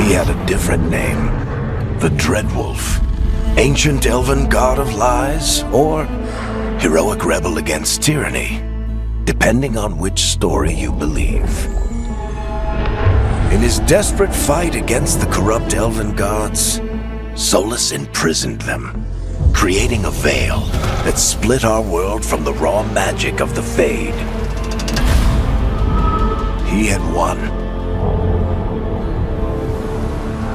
He had a different name. The Dreadwolf. Ancient elven god of lies, or heroic rebel against tyranny, depending on which story you believe. In his desperate fight against the corrupt elven gods, Solus imprisoned them, creating a veil that split our world from the raw magic of the Fade. He had won.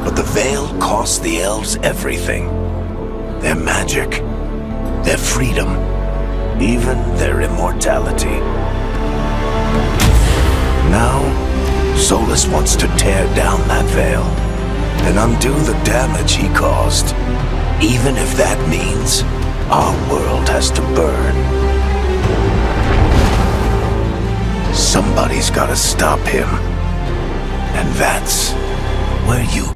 But the veil cost the elves everything. Their magic, their freedom, even their immortality. Now, Solus wants to tear down that veil and undo the damage he caused, even if that means our world has to burn. Somebody's gotta stop him, and that's where you...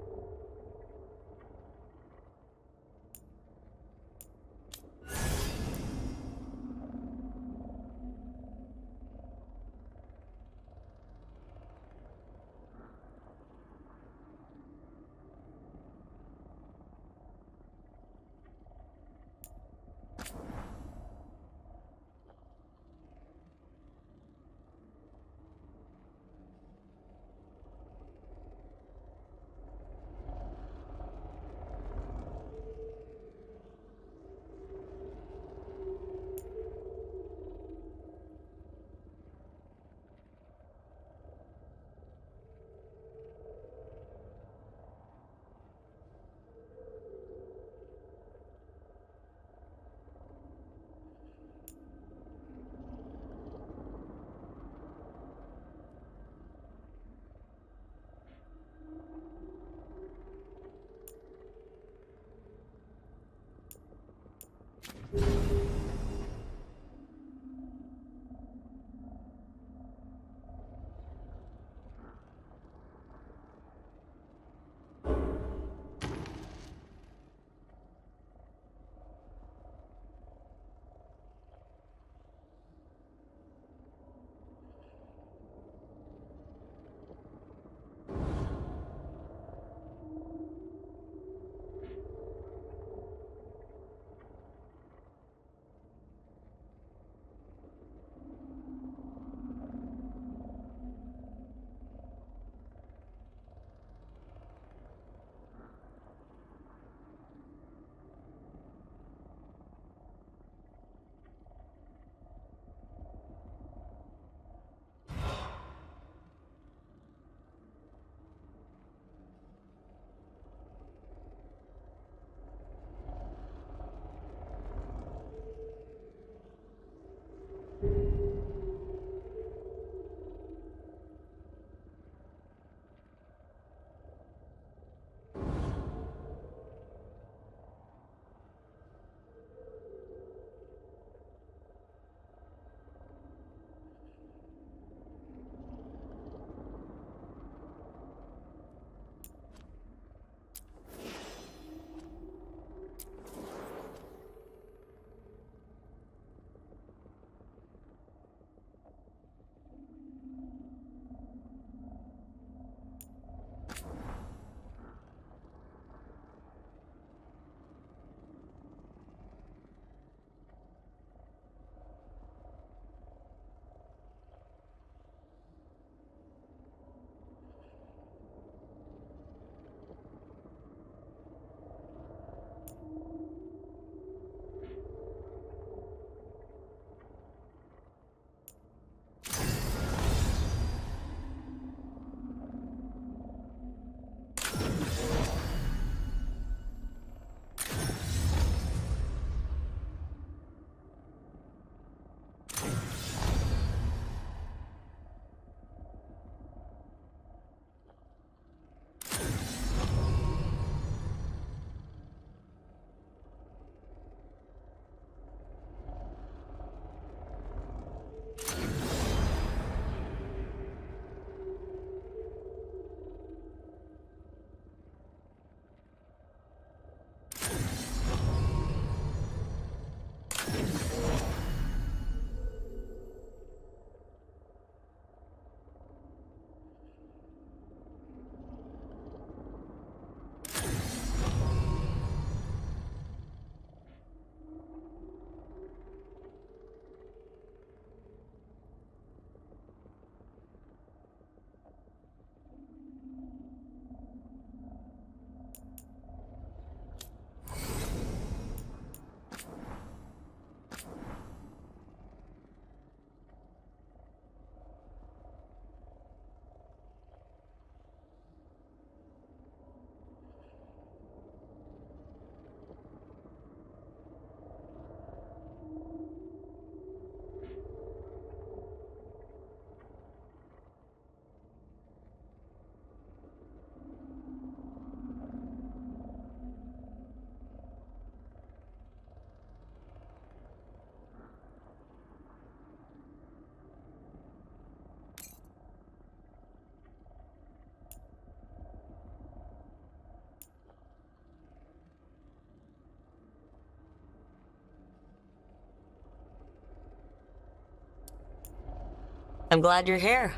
I'm glad you're here.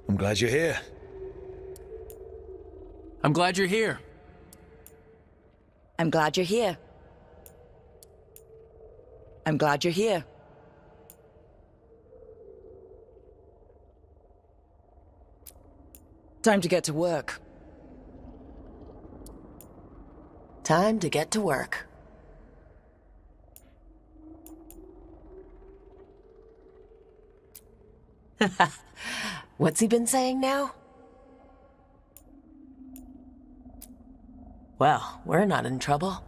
I'm glad you're here. I'm glad you're here. I'm glad you're here. I'm glad you're here. Time to get to work. Time to get to work. What's he been saying now? Well, we're not in trouble.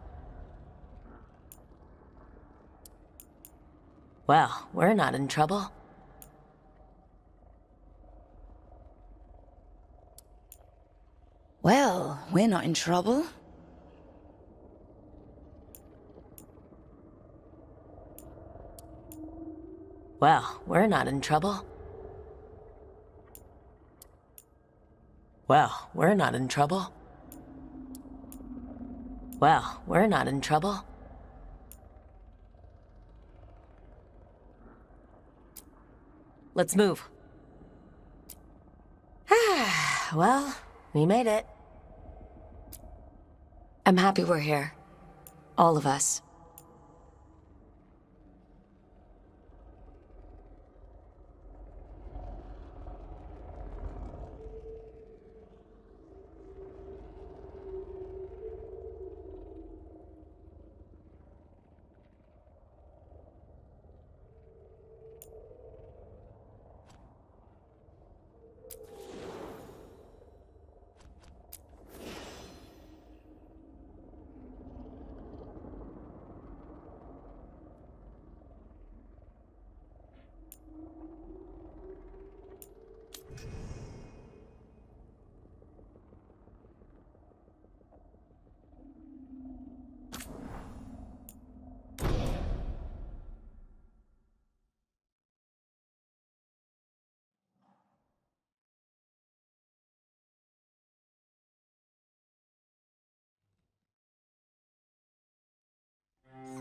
Well, we're not in trouble. Well, we're not in trouble. Well, we're not in trouble. Well, we're not in trouble. Well, we're not in trouble. Let's move. Well, we made it. I'm happy we're here. All of us.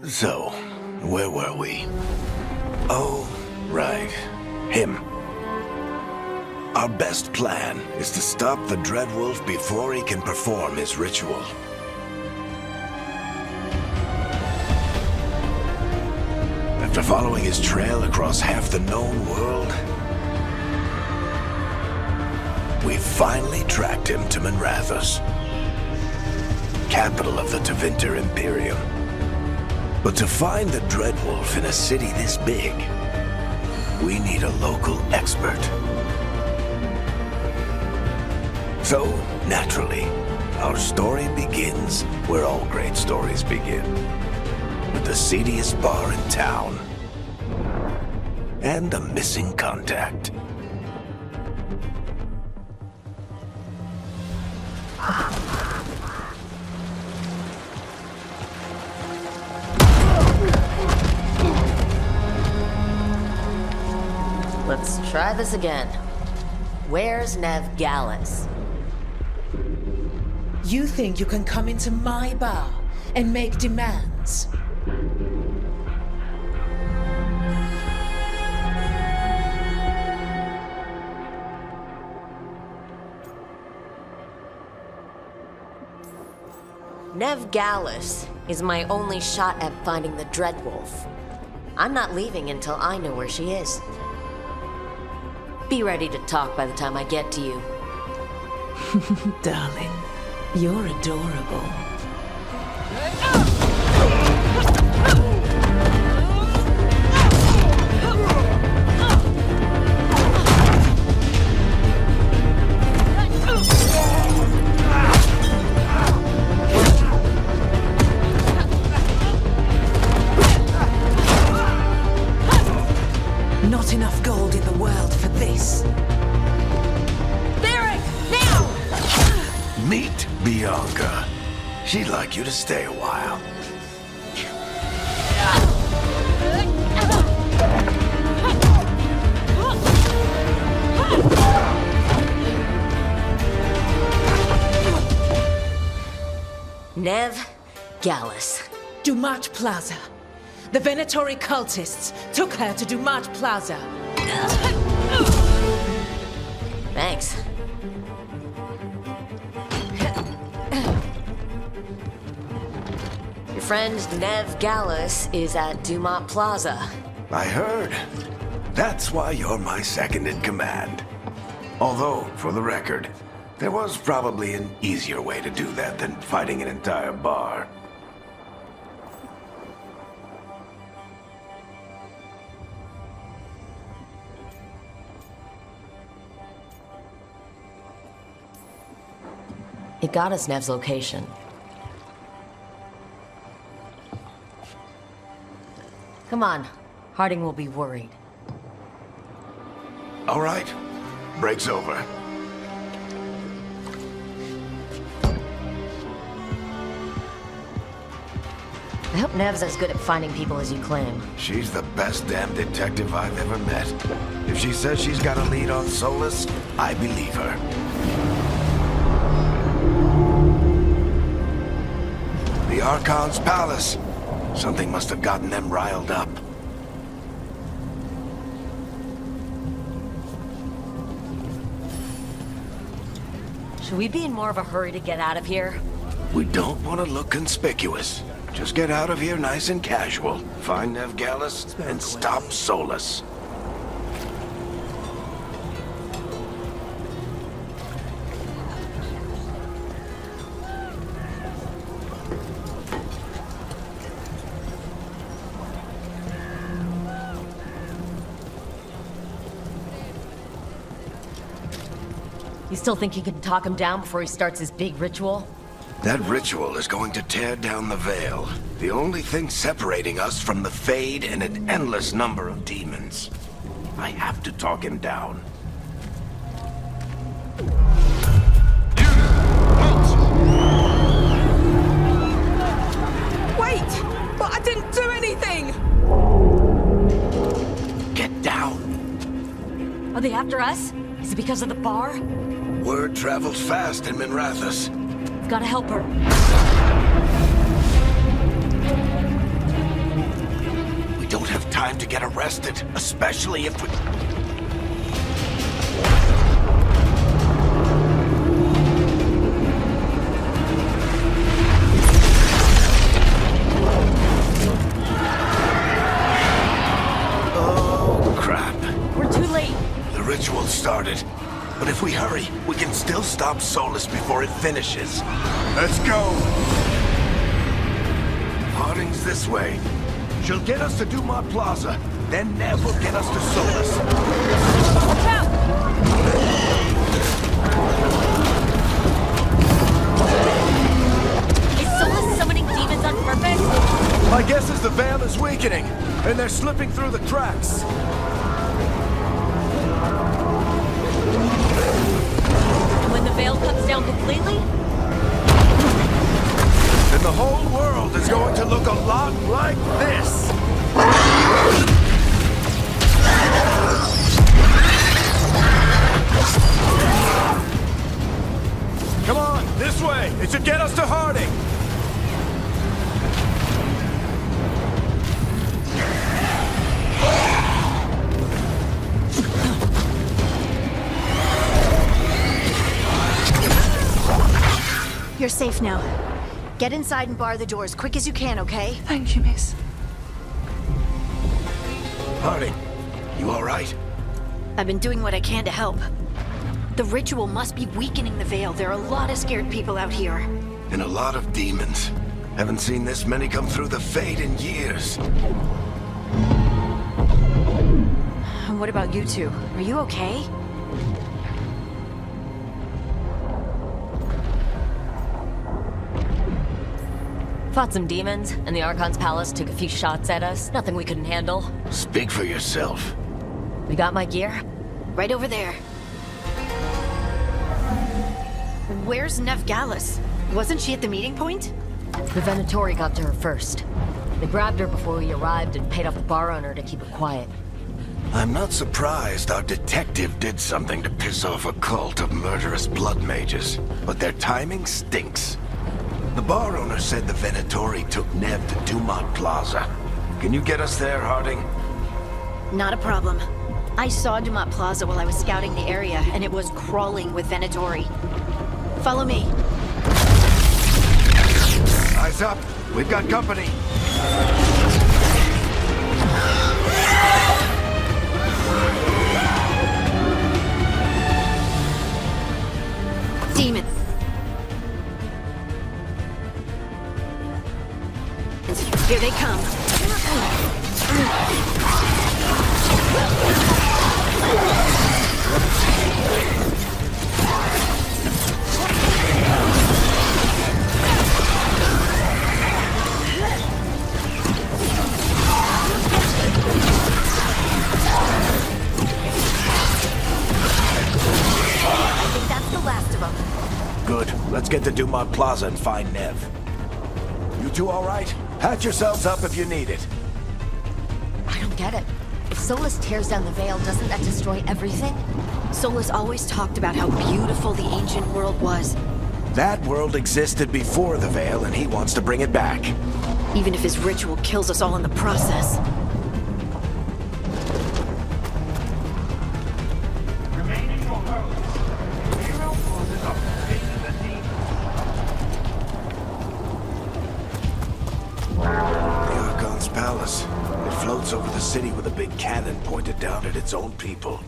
So, where were we? Oh, right. Him. Our best plan is to stop the Dreadwolf before he can perform his ritual. After following his trail across half the known world, we finally tracked him to Minrathous, capital of the Tevinter Imperium. But to find the Dreadwolf in a city this big, we need a local expert. So, naturally, our story begins where all great stories begin. With the seediest bar in town. And a missing contact. Let's try this again. Where's Nev Gallus? You think you can come into my bar and make demands? Nev Gallus is my only shot at finding the Dreadwolf. I'm not leaving until I know where she is. Be ready to talk by the time I get to you. Darling, you're adorable. Not enough gold in the world for this. Meet Bianca. She'd like you to stay a while. Nev Gallus. Dumat Plaza. The Venatori cultists took her to Dumat Plaza. Thanks. Your friend Nev Gallus is at Dumat Plaza. I heard. That's why you're my second in command. Although, for the record, there was probably an easier way to do that than fighting an entire bar. It got us Nev's location. Come on. Harding will be worried. All right. Break's over. I hope Nev's as good at finding people as you claim. She's the best damn detective I've ever met. If she says she's got a lead on Solus, I believe her. The Archon's palace. Something must have gotten them riled up. Should we be in more of a hurry to get out of here? We don't want to look conspicuous. Just get out of here nice and casual. Find Nev Gallus and stop Solus. You still think you can talk him down before he starts his big ritual? That ritual is going to tear down the Veil. The only thing separating us from the Fade and an endless number of demons. I have to talk him down. Wait! But I didn't do anything! Get down. Are they after us? Is it because of the bar? Word travels fast in Minrathous. We've gotta help her. We don't have time to get arrested, especially if we... Oh, crap. We're too late. The ritual started. But if we hurry, we can still stop Solus before it finishes. Let's go! Harding's this way. She'll get us to Dumat Plaza. Then Nev will get us to Solus. Watch out! Is Solus summoning demons on purpose? My guess is the Veil is weakening, and they're slipping through the cracks. When the veil comes down completely? And the whole world is going to look a lot like this. Come on, this way. It should get us to Harding. You're safe now. Get inside and bar the door as quick as you can, okay? Thank you, miss. Harding, you all right? I've been doing what I can to help. The ritual must be weakening the Veil. There are a lot of scared people out here. And a lot of demons. Haven't seen this many come through the Fade in years. And what about you two? Are you okay? Fought some demons, and the Archon's palace took a few shots at us. Nothing we couldn't handle. Speak for yourself. We got my gear? Right over there. Where's Nev Gallus? Wasn't she at the meeting point? The Venatori got to her first. They grabbed her before we arrived and paid off the bar owner to keep her quiet. I'm not surprised our detective did something to piss off a cult of murderous blood mages, but their timing stinks. The bar owner said the Venatori took Nev to Dumat Plaza. Can you get us there, Harding? Not a problem. I saw Dumont Plaza while I was scouting the area, and it was crawling with Venatori. Follow me. Eyes up. We've got company. Demon. Here they come. I think that's the last of them. Good. Let's get to Dumont Plaza and find Nev. You two all right? Patch yourselves up if you need it. I don't get it. If Solus tears down the Veil, doesn't that destroy everything? Solus always talked about how beautiful the ancient world was, That world existed before the Veil, and he wants to bring it back. even if his ritual kills us all in the process. The Archon's palace. It floats over the city with a big cannon pointed down at its own people.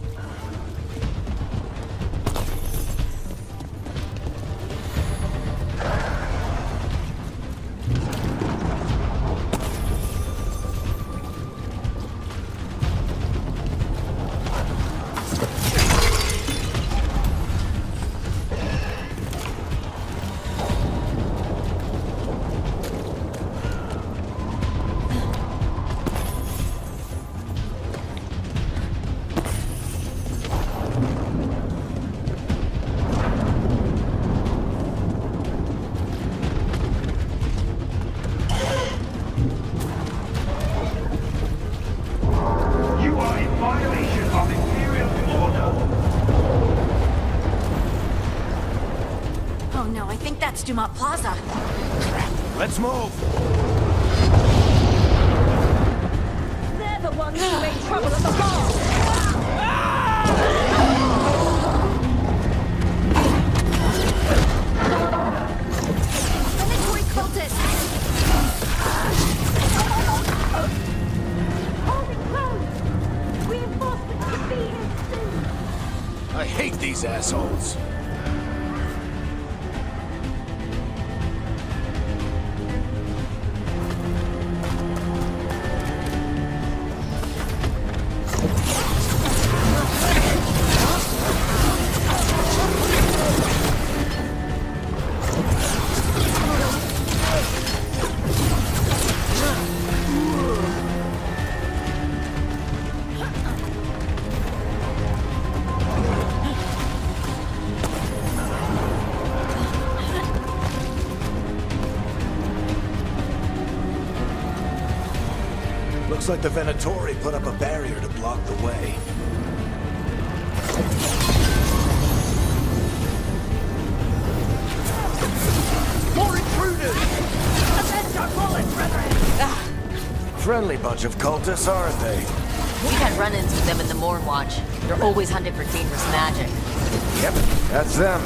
You are in violation of Imperial order. Oh no, I think that's Dumont Plaza. Let's move. They're the ones who made trouble at the bar. Venatori cultists! Holding close. Reinforcements will be here soon. I hate these assholes. Looks like the Venatori put up a barrier to block the way. More intruders! Friendly bunch of cultists, aren't they? We've had run-ins with them in the Mourne Watch. They're always hunting for dangerous magic. Yep, that's them.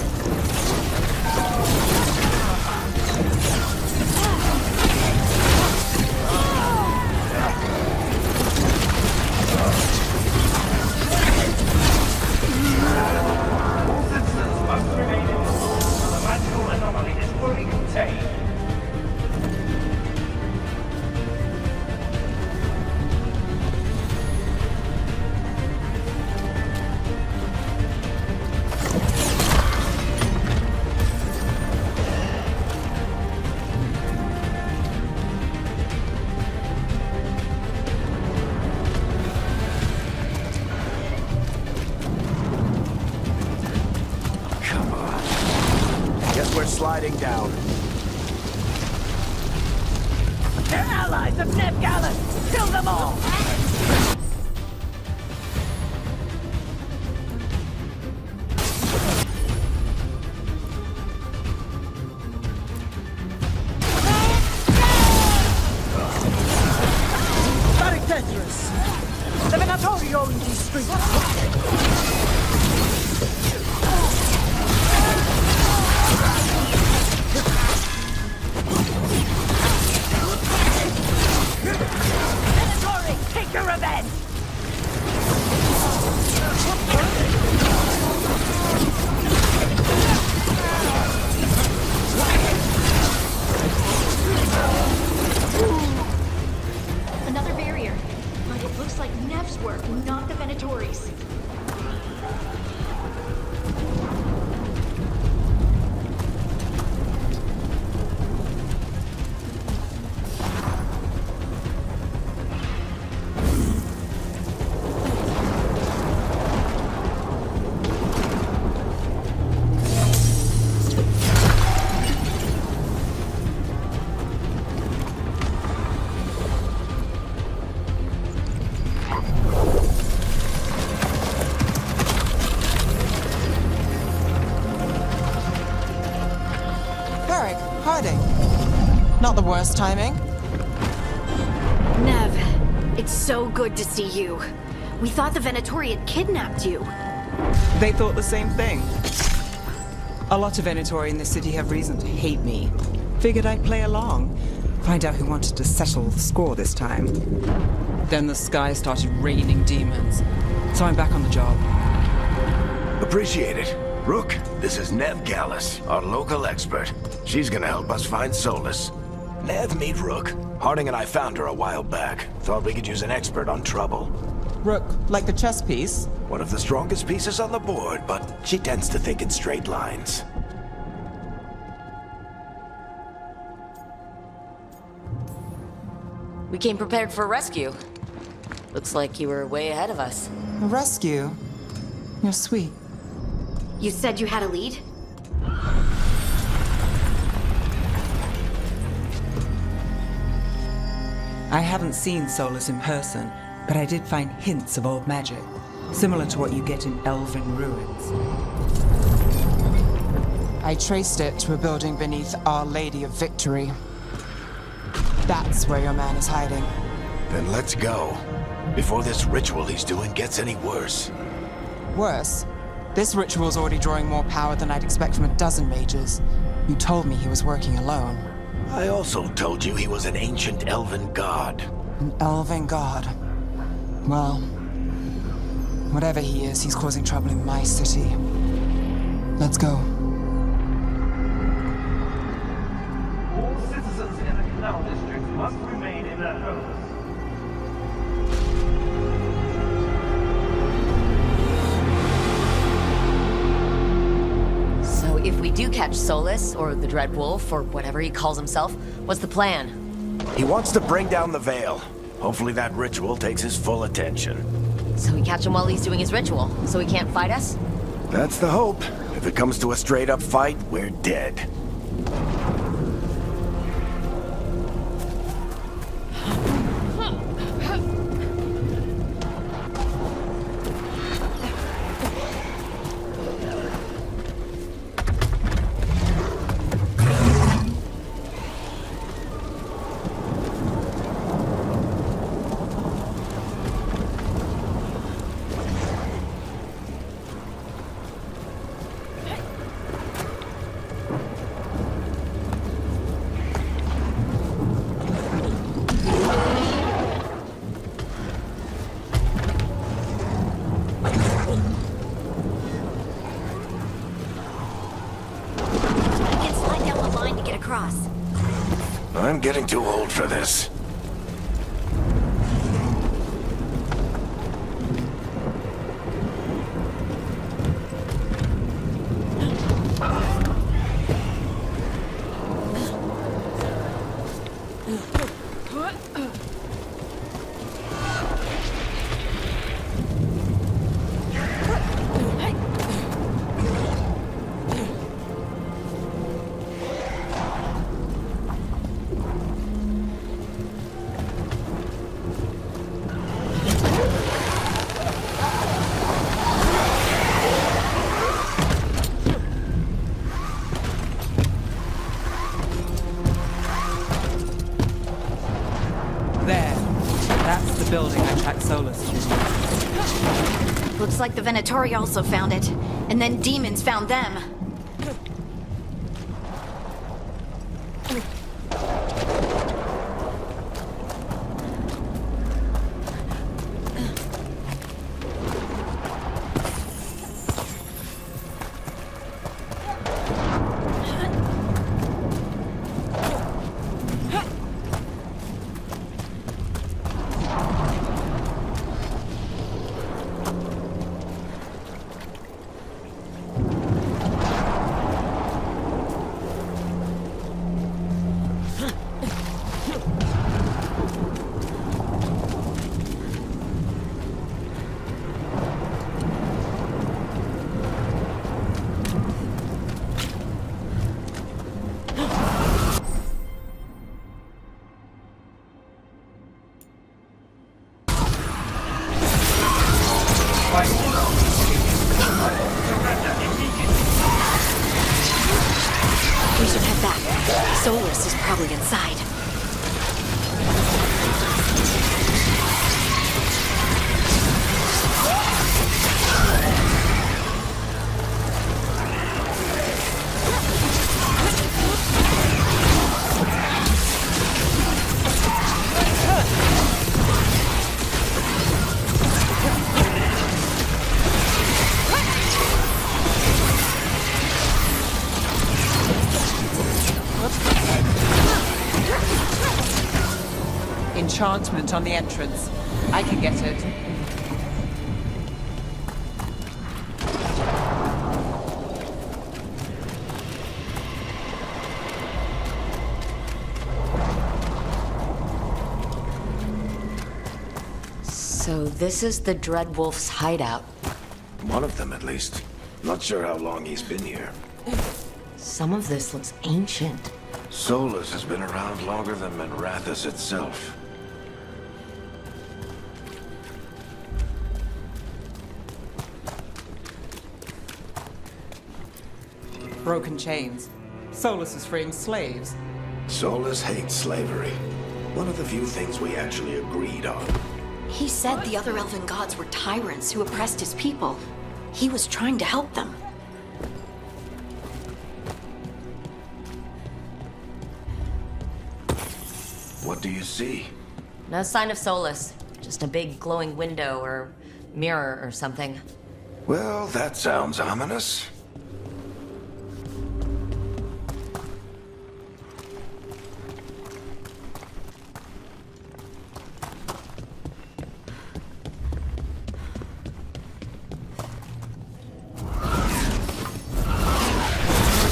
All citizens must remain indoors until the magical anomaly is fully contained. Come on. Guess we're sliding down. They're allies of Ned Gallus. Kill them all. Hiding. Not the worst timing. Nev, it's so good to see you. We thought the Venatori had kidnapped you. They thought the same thing. A lot of Venatori in this city have reason to hate me. Figured I'd play along. Find out who wanted to settle the score this time. Then the sky started raining demons. So I'm back on the job. Appreciate it. Rook, this is Nev Gallus, our local expert. She's gonna help us find Solus. Nev, meet Rook. Harding and I found her a while back. Thought we could use an expert on trouble. Rook, like the chess piece? One of the strongest pieces on the board, but she tends to think in straight lines. We came prepared for a rescue. Looks like you were way ahead of us. A rescue? You're sweet. You said you had a lead? I haven't seen Solus in person, but I did find hints of old magic, similar to what you get in elven ruins. I traced it to a building beneath Our Lady of Victory. That's where your man is hiding. Then let's go. Before this ritual he's doing gets any worse. Worse, this ritual's already drawing more power than I'd expect from a dozen mages. You told me he was working alone. I also told you he was an ancient elven god. An elven god. Well, whatever he is, he's causing trouble in my city. Let's go. All citizens in the Canal District must remain in their homes. So if we do catch Solus, or the Dreadwolf, or whatever he calls himself, what's the plan? He wants to bring down the Veil. Hopefully that ritual takes his full attention. So we catch him while he's doing his ritual, so he can't fight us? That's the hope. If it comes to a straight-up fight, we're dead. I'm getting too old for this. Building I tracked Solus to. Looks like the Venatori also found it, and then demons found them. should head back. Solus is probably inside. Enchantment on the entrance. I can get it. So this is the Dreadwolf's hideout. One of them, at least. Not sure how long he's been here. Some of this looks ancient. Solus has been around longer than Minrathous itself. Broken chains. Solus is freeing slaves. Solus hates slavery. One of the few things we actually agreed on. He said the other elven gods were tyrants who oppressed his people. He was trying to help them. What do you see? No sign of Solus. Just a big glowing window or mirror or something. Well, that sounds ominous.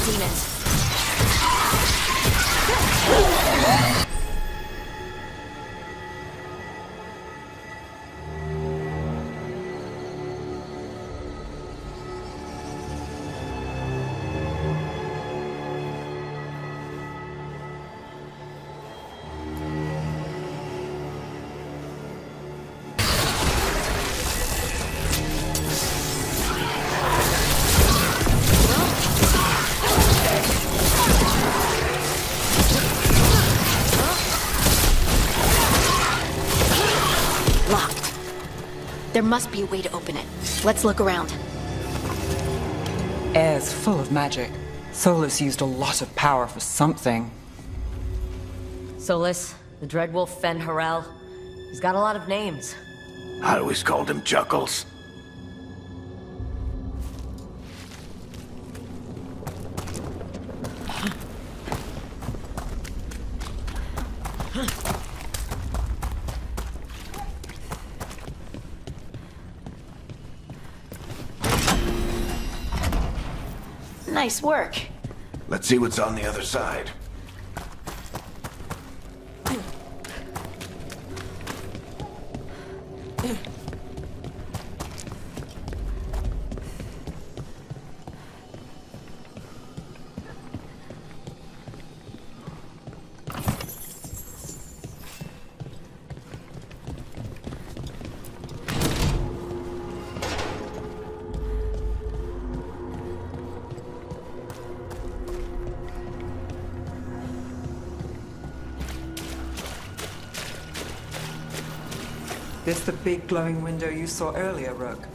Demons. Locked. There must be a way to open it. Let's look around. Air's full of magic. Solus used a lot of power for something. Solus, the Dreadwolf Fen Harel. He's got a lot of names. I always called him Chuckles. Nice work. Let's see what's on the other side. This the big glowing window you saw earlier, Rook?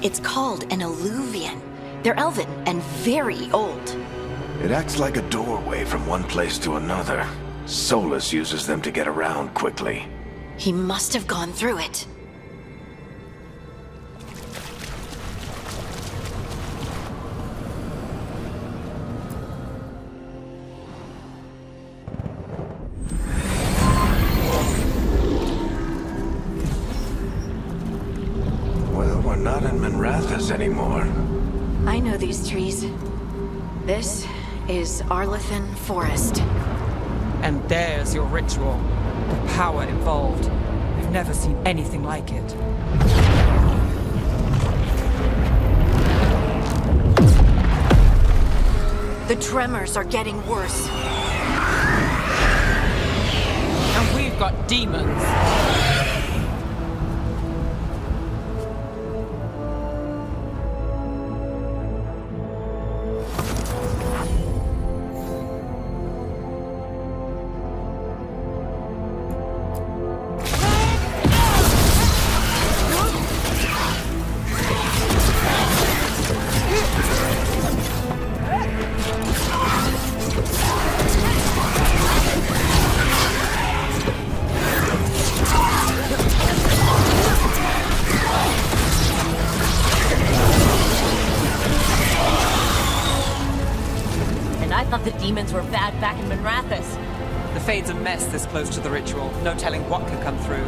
It's called an alluvian. They're elven and very old. It acts like a doorway from one place to another. Solus uses them to get around quickly. He must have gone through it. Well, we're not in Minrathous anymore. I know these trees. This is Arlethan Forest. And there's your ritual. The power involved. I've never seen anything like it. The tremors are getting worse. And we've got demons. I thought the demons were bad back in Monrathis. The Fade's a mess this close to the ritual. No telling what could come through.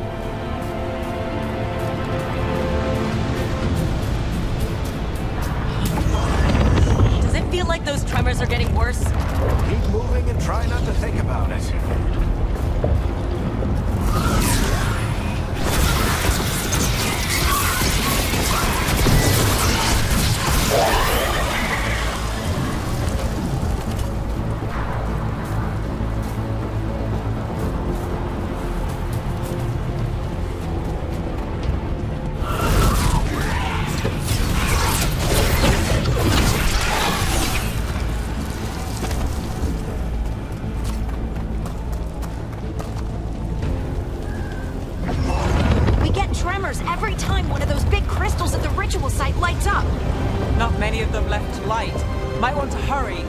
Does it feel like those tremors are getting worse? Keep moving and try not to think about it. Every time one of those big crystals at the ritual site lights up. Not many of them left to light. Might want to hurry.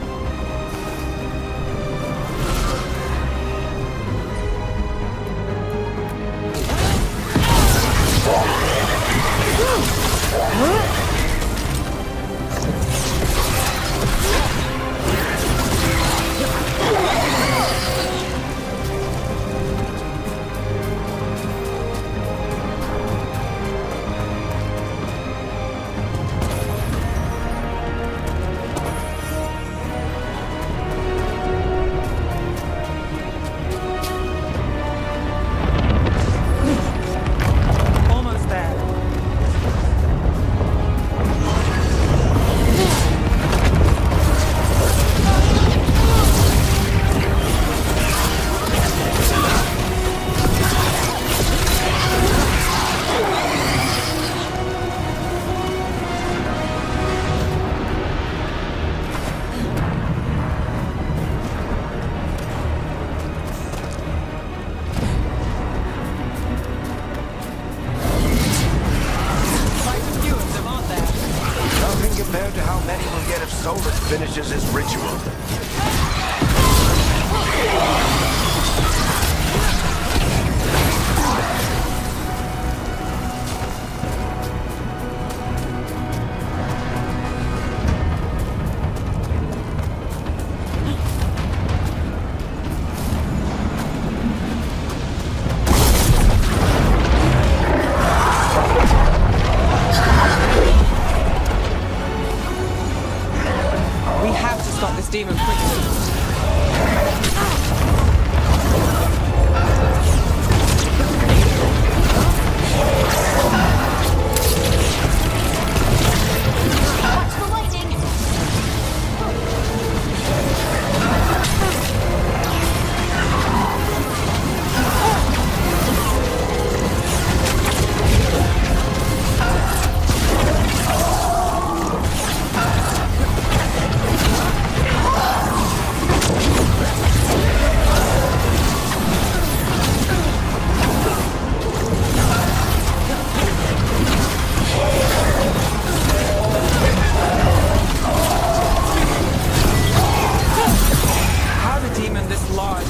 Compared to how many we'll get if Solus finishes his ritual. Demon quickly.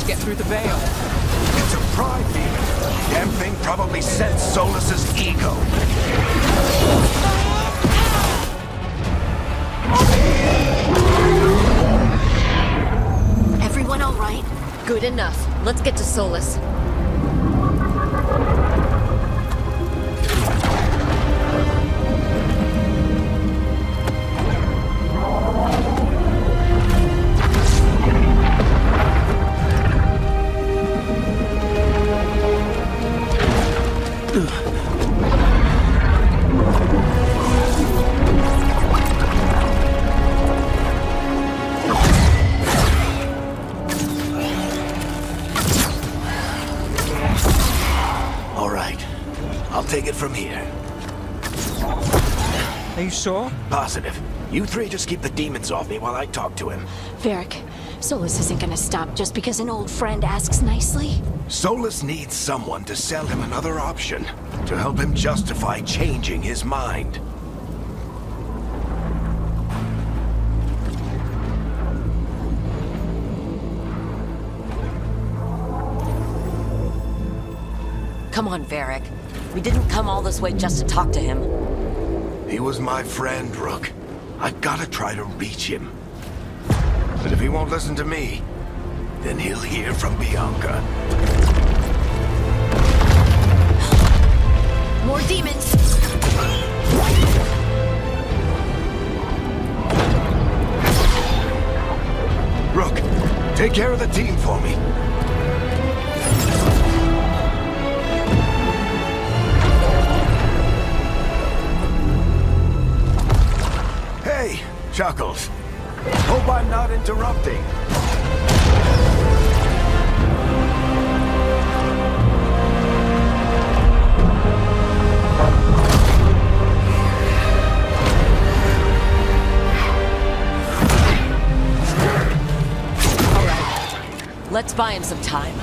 Get through the veil. It's a pride demon. Damn thing probably sensed Solus's ego. Everyone all right? Good enough. Let's get to Solus. Take it from here. Are you sure? Positive. You three just keep the demons off me while I talk to him. Varric, Solus isn't gonna stop just because an old friend asks nicely. Solus needs someone to sell him another option, to help him justify changing his mind. Come on, Varric. We didn't come all this way just to talk to him. He was my friend, Rook. I've gotta try to reach him. But if he won't listen to me, then he'll hear from Bianca. More demons! Rook, take care of the team for me. Hey, Chuckles. Hope I'm not interrupting. Let's buy him some time.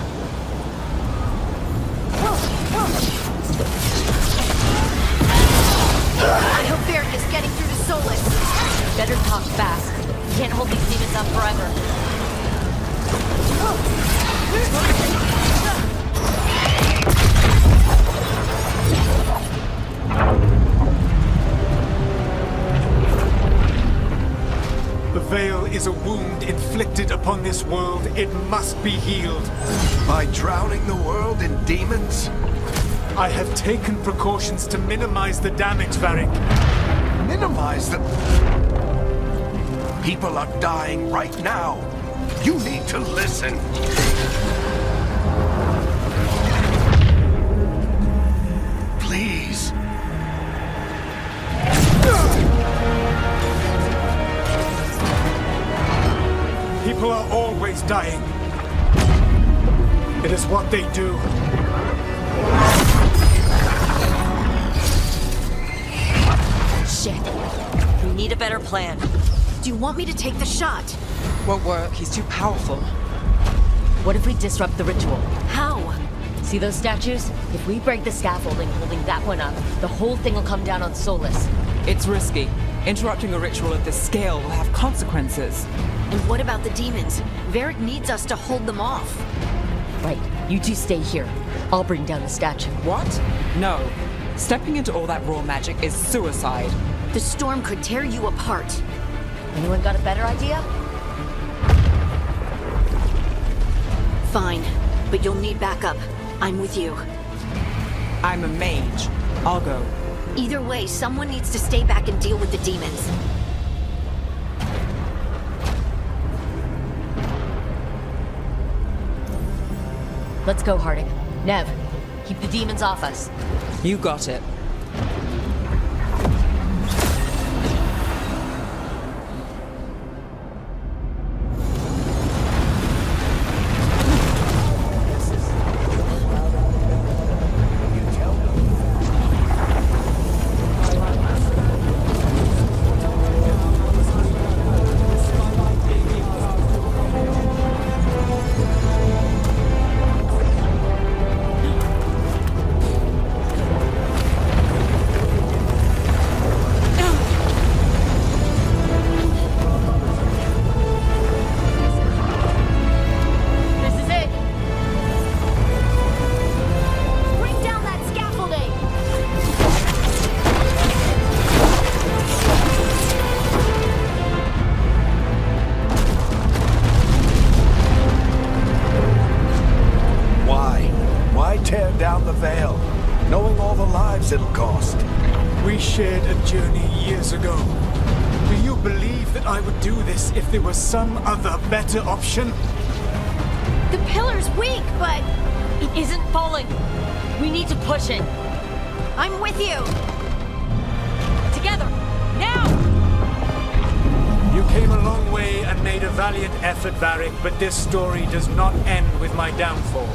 I hope Veilguard is getting through to Solus. Better talk fast. Can't hold these demons up forever. The Veil is a wound inflicted upon this world. It must be healed. By drowning the world in demons? I have taken precautions to minimize the damage, Varric. Minimize the... People are dying right now. You need to listen. Please. People are always dying. It is what they do. Shit. We need a better plan. Do you want me to take the shot? Won't work. He's too powerful. What if we disrupt the ritual? How? See those statues? If we break the scaffolding holding that one up, the whole thing will come down on Solus. It's risky. Interrupting a ritual of this scale will have consequences. And what about the demons? Veilguard needs us to hold them off. Right, you two stay here. I'll bring down the statue. What? No. Stepping into all that raw magic is suicide. The storm could tear you apart. Anyone got a better idea? Fine, but you'll need backup. I'm with you. I'm a mage. I'll go. Either way, someone needs to stay back and deal with the demons. Let's go, Harding. Nev, keep the demons off us. You got it. Down the Veil, knowing all the lives it'll cost. We shared a journey years ago. Do you believe that I would do this if there was some other better option? The pillar's weak, but It isn't falling. We need to push it. I'm with you. Together. Now! You came a long way and made a valiant effort, Varric, but this story does not end with my downfall.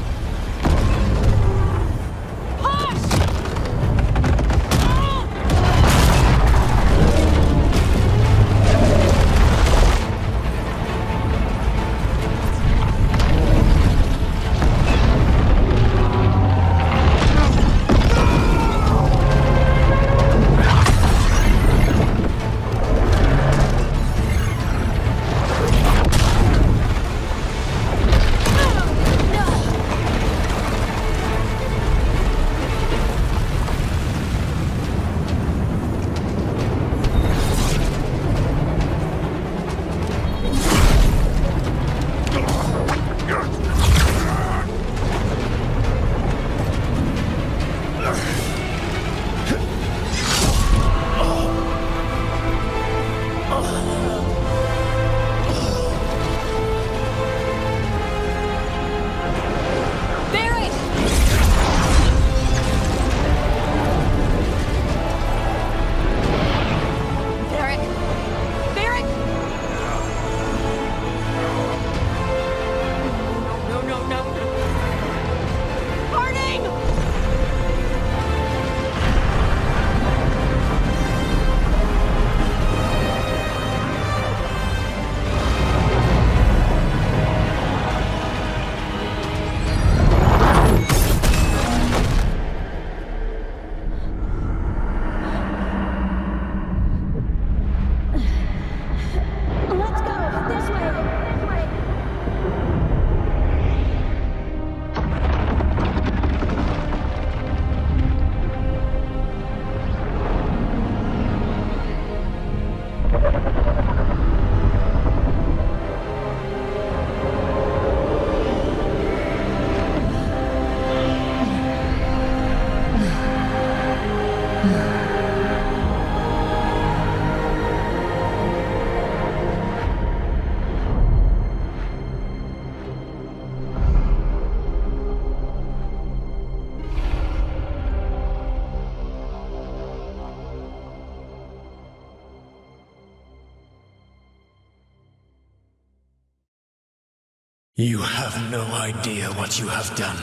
You have no idea what you have done.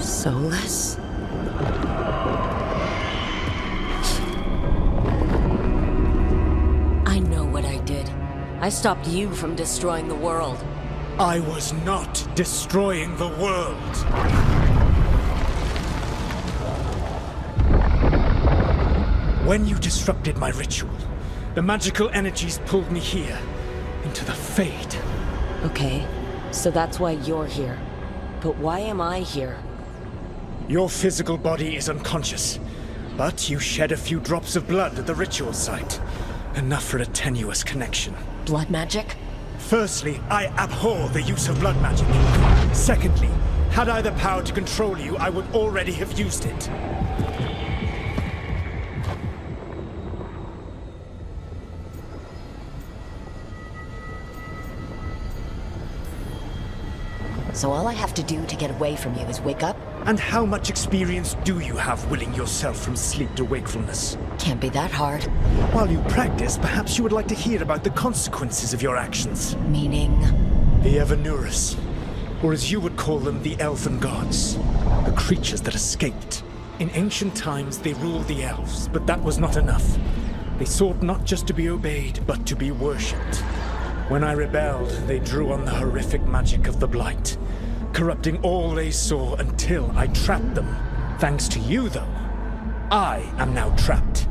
Solus? I know what I did. I stopped you from destroying the world. I was not destroying the world. When you disrupted my ritual, the magical energies pulled me here, into the Fade. Okay, so that's why you're here. But why am I here? Your physical body is unconscious, but you shed a few drops of blood at the ritual site. Enough for a tenuous connection. Blood magic? Firstly, I abhor the use of blood magic. Secondly, had I the power to control you, I would already have used it. So all I have to do to get away from you is wake up? And how much experience do you have willing yourself from sleep to wakefulness? Can't be that hard. While you practice, perhaps you would like to hear about the consequences of your actions. Meaning? The Evanurus, or as you would call them, the Elven Gods. The creatures that escaped. In ancient times, they ruled the elves, but that was not enough. They sought not just to be obeyed, but to be worshipped. When I rebelled, they drew on the horrific magic of the Blight, corrupting all they saw until I trapped them. Thanks to you, though, I am now trapped,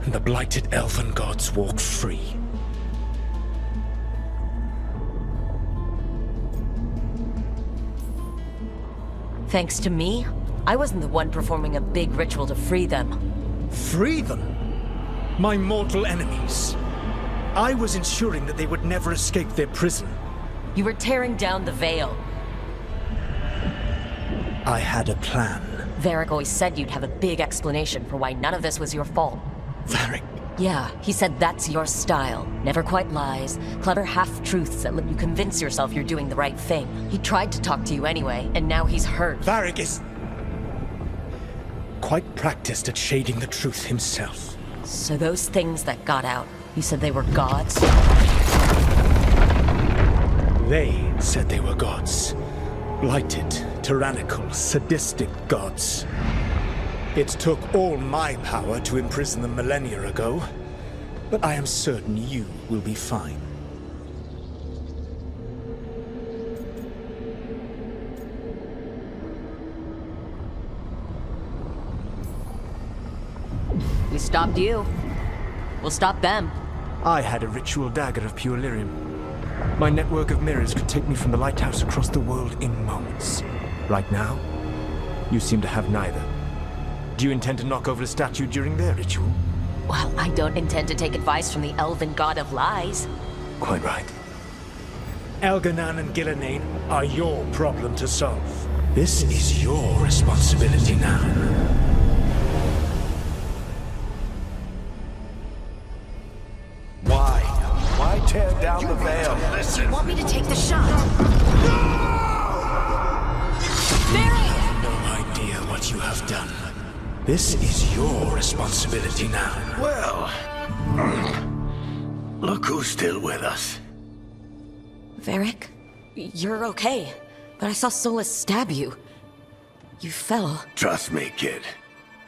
and the blighted Elven Gods walk free. Thanks to me? I wasn't the one performing a big ritual to free them. Free them? My mortal enemies. I was ensuring that they would never escape their prison. You were tearing down the Veil. I had a plan. Varric always said you'd have a big explanation for why none of this was your fault. Varric? Yeah, he said that's your style. Never quite lies, clever half-truths that let you convince yourself you're doing the right thing. He tried to talk to you anyway, and now he's hurt. Varric is quite practiced at shading the truth himself. So those things that got out, you said they were gods? They said they were gods. Blighted, tyrannical, sadistic gods. It took all my power to imprison them millennia ago, but I am certain you will be fine. We stopped you. We'll stop them. I had a ritual dagger of pure lyrium. My network of mirrors could take me from the lighthouse across the world in moments. Right now, you seem to have neither. Do you intend to knock over a statue during their ritual? Well, I don't intend to take advice from the elven god of lies. Quite right. Elganan and Gillenane are your problem to solve. This is your responsibility now. Why tear down the veil? Do you want me to take the shot? No idea what you have done. This is your responsibility now. Well, look who's still with us. Varric, you're okay. But I saw Solus stab you. You fell. Trust me, kid.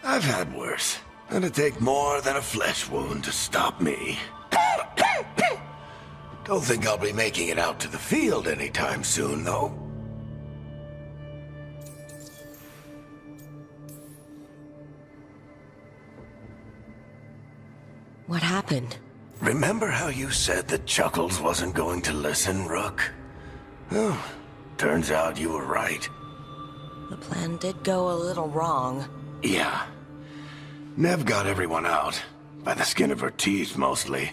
I've had worse. It'd take more than a flesh wound to stop me. Don't think I'll be making it out to the field anytime soon, though. What happened? Remember how you said that Chuckles wasn't going to listen, Rook? Oh, turns out you were right. The plan did go a little wrong. Yeah. Nev got everyone out. By the skin of her teeth, mostly.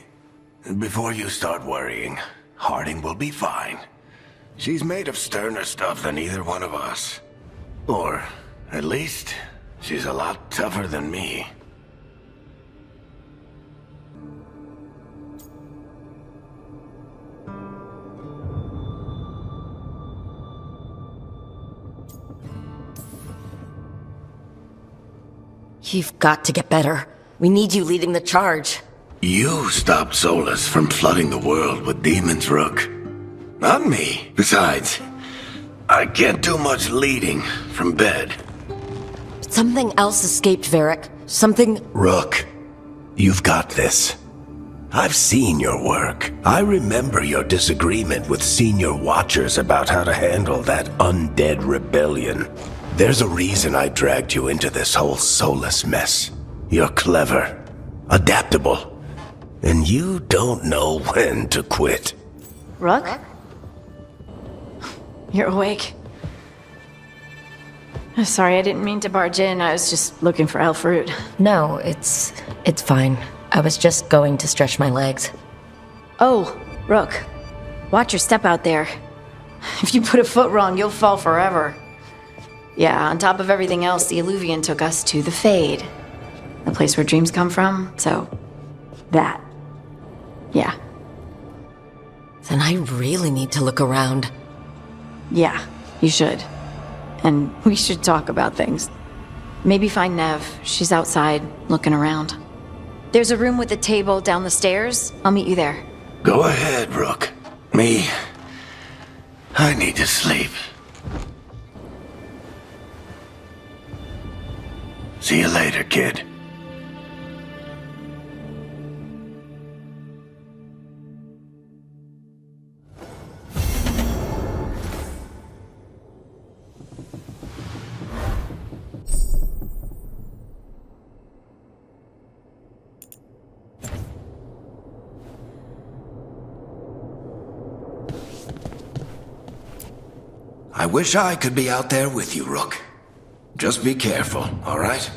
And before you start worrying, Harding will be fine. She's made of sterner stuff than either one of us. Or, at least, she's a lot tougher than me. You've got to get better. We need you leading the charge. You stopped Solus from flooding the world with demons, Rook. Not me. Besides, I can't do much leading from bed. Something else escaped, Varric. Something... Rook, you've got this. I've seen your work. I remember your disagreement with senior watchers about how to handle that undead rebellion. There's a reason I dragged you into this whole Solus mess. You're clever, adaptable, and you don't know when to quit. Rook? You're awake. Sorry, I didn't mean to barge in. I was just looking for elf fruit. No, it's fine. I was just going to stretch my legs. Oh, Rook. Watch your step out there. If you put a foot wrong, you'll fall forever. Yeah, on top of everything else, the Illuvian took us to the Fade. The place where dreams come from, so... that. Yeah. Then I really need to look around. Yeah, you should. And we should talk about things. Maybe find Nev. She's outside, looking around. There's a room with a table down the stairs. I'll meet you there. Go ahead, Rook. I need to sleep. See you later, kid. I wish I could be out there with you, Rook. Just be careful, all right?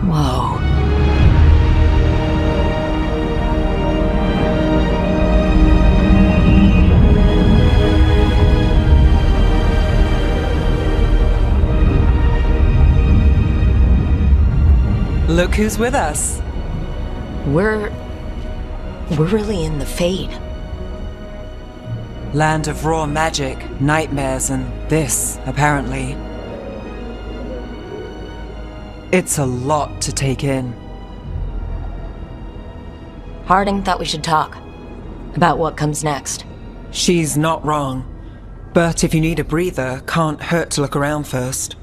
Whoa. Look who's with us. We're really in the Fade. Land of raw magic, nightmares, and this, apparently. It's a lot to take in. Harding thought we should talk about what comes next. She's not wrong. But if you need a breather, can't hurt to look around first.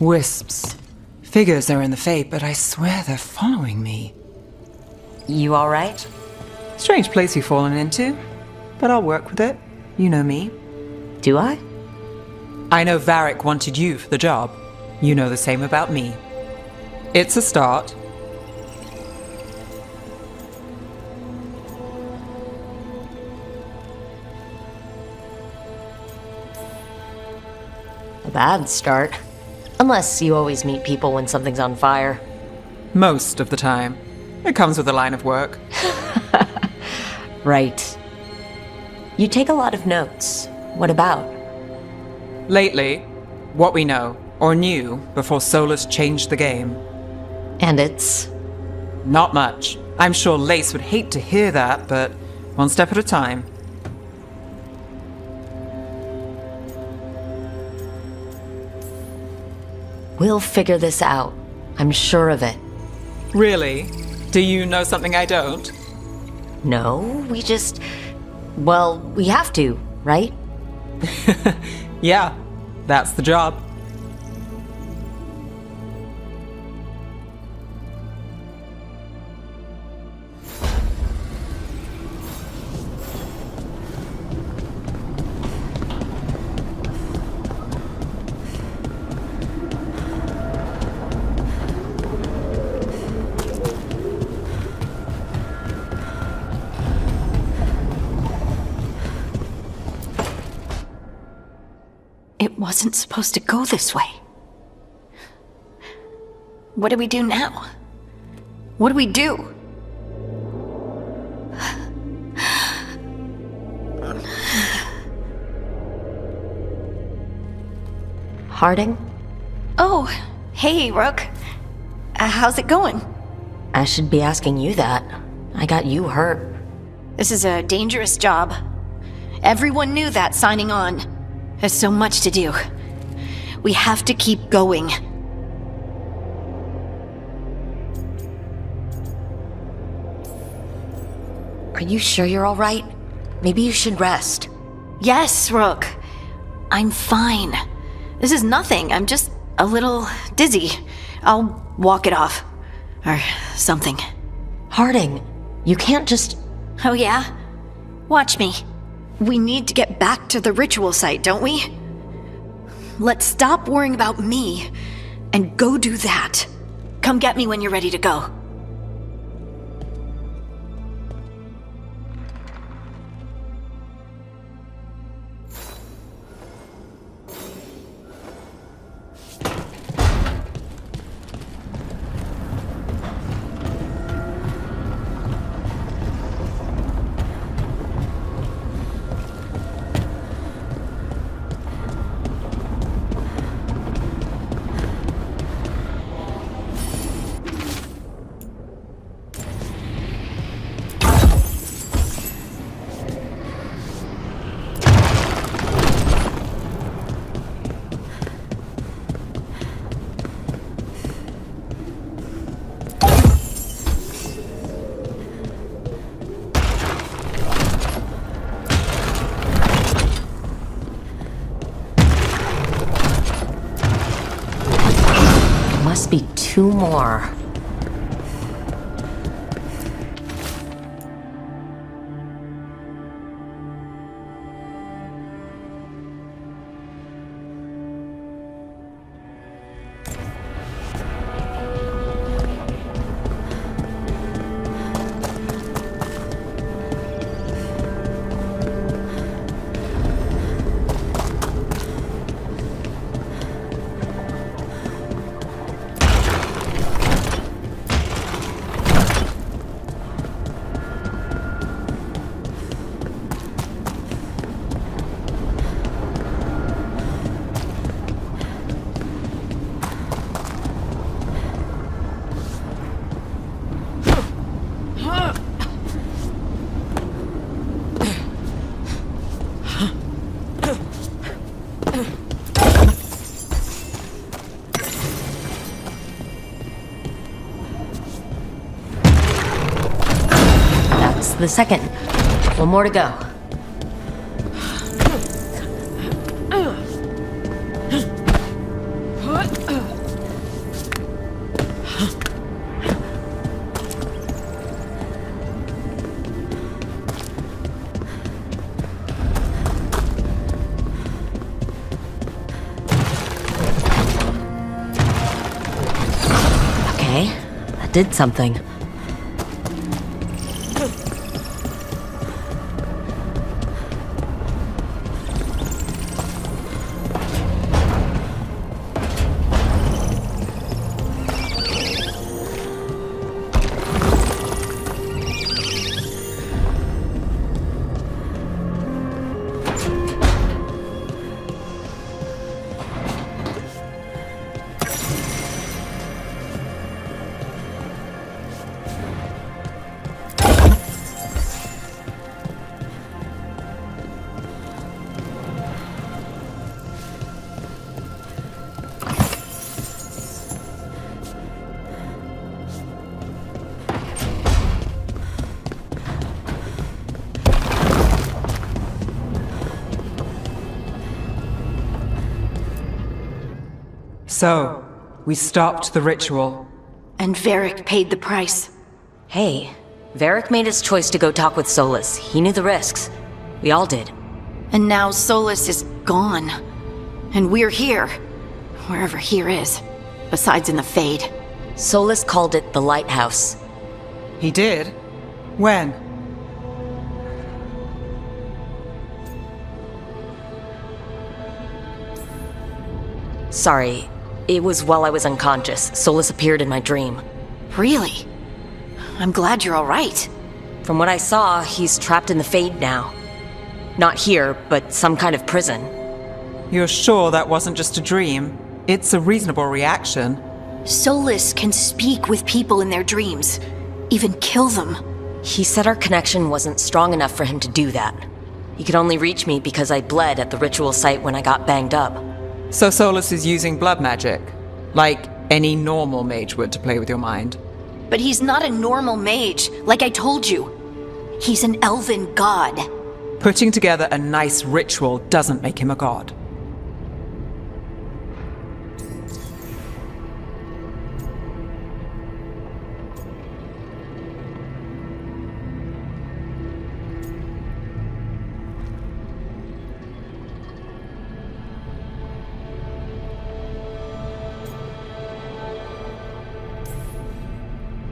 Wisps. Figures are in the Fate, but I swear they're following me. You alright? Strange place you've fallen into, but I'll work with it. You know me. Do I? I know Varric wanted you for the job. You know the same about me. It's a start. A bad start. Unless you always meet people when something's on fire. Most of the time. It comes with a line of work. Right. You take a lot of notes. What about? Lately, what we know, or knew, before Solus changed the game. And it's... Not much. I'm sure Lace would hate to hear that, but one step at a time. We'll figure this out. I'm sure of it. Really? Do you know something I don't? No, we just... Well, we have to, right? Yeah, that's the job. It wasn't supposed to go this way. What do we do now? What do we do? Harding? Oh, hey, Rook. How's it going? I should be asking you that. I got you hurt. This is a dangerous job. Everyone knew that signing on. There's so much to do. We have to keep going. Are you sure you're all right? Maybe you should rest. Yes, Rook. I'm fine. This is nothing. I'm just a little dizzy. I'll walk it off. Or something. Harding, you can't just... Oh yeah? Watch me. We need to get back to the ritual site, don't we? Let's stop worrying about me and go do that. Come get me when you're ready to go. Must be two more. The second. One more to go. That did something. So, we stopped the ritual. And Varric paid the price. Hey, Varric made his choice to go talk with Solus. He knew the risks. We all did. And now Solus is gone. And we're here. Wherever here is. Besides in the Fade. Solus called it the Lighthouse. He did? When? Sorry, it was while I was unconscious. Solus appeared in my dream. Really? I'm glad you're all right. From what I saw, he's trapped in the Fade now. Not here, but some kind of prison. You're sure that wasn't just a dream? It's a reasonable reaction. Solus can speak with people in their dreams. Even kill them. He said our connection wasn't strong enough for him to do that. He could only reach me because I bled at the ritual site when I got banged up. So Solus is using blood magic, like any normal mage would to play with your mind. But he's not a normal mage, like I told you. He's an elven god. Putting together a nice ritual doesn't make him a god.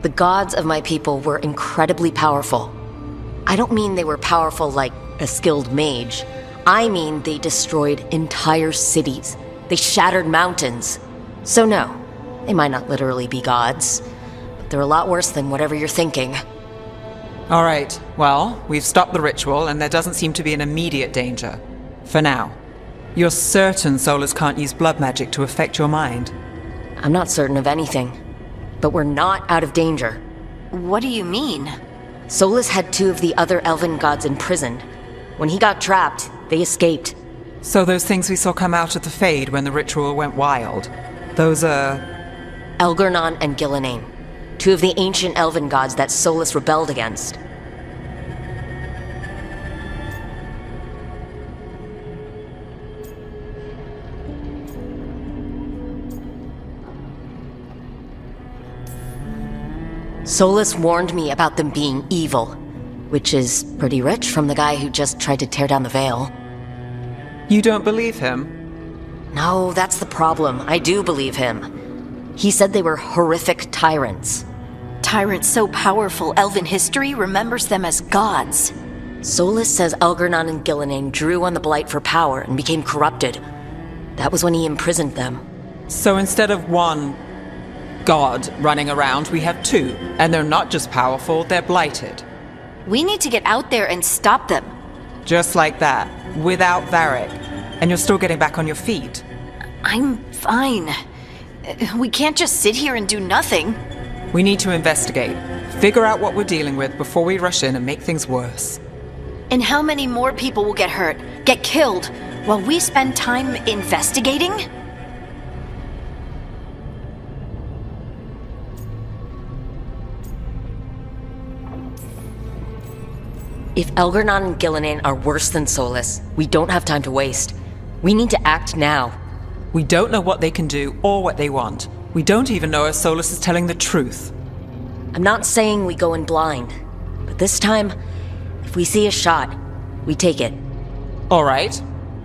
The gods of my people were incredibly powerful. I don't mean they were powerful like a skilled mage. I mean they destroyed entire cities. They shattered mountains. So no, they might not literally be gods, but they're a lot worse than whatever you're thinking. All right, well, we've stopped the ritual and there doesn't seem to be an immediate danger. For now. You're certain Solus can't use blood magic to affect your mind? I'm not certain of anything, but we're not out of danger. What do you mean? Solus had 2 of the other elven gods imprisoned. When he got trapped, they escaped. So those things we saw come out of the Fade when the ritual went wild, those are... Elgernon and Gillenane, 2 of the ancient elven gods that Solus rebelled against. Solus warned me about them being evil, which is pretty rich from the guy who just tried to tear down the veil. You don't believe him? No, that's the problem. I do believe him. He said they were horrific tyrants. Tyrants so powerful, elven history remembers them as gods. Solus says Elgernon and Gillenane drew on the Blight for power and became corrupted. That was when he imprisoned them. So instead of one god running around, we have 2. And they're not just powerful, they're blighted. We need to get out there and stop them. Just like that, without Varric. And you're still getting back on your feet. I'm fine. We can't just sit here and do nothing. We need to investigate. Figure out what we're dealing with before we rush in and make things worse. And how many more people will get hurt, get killed, while we spend time investigating? If Elgernon and Gillenane are worse than Solus, we don't have time to waste. We need to act now. We don't know what they can do or what they want. We don't even know if Solus is telling the truth. I'm not saying we go in blind, but this time, if we see a shot, we take it. All right.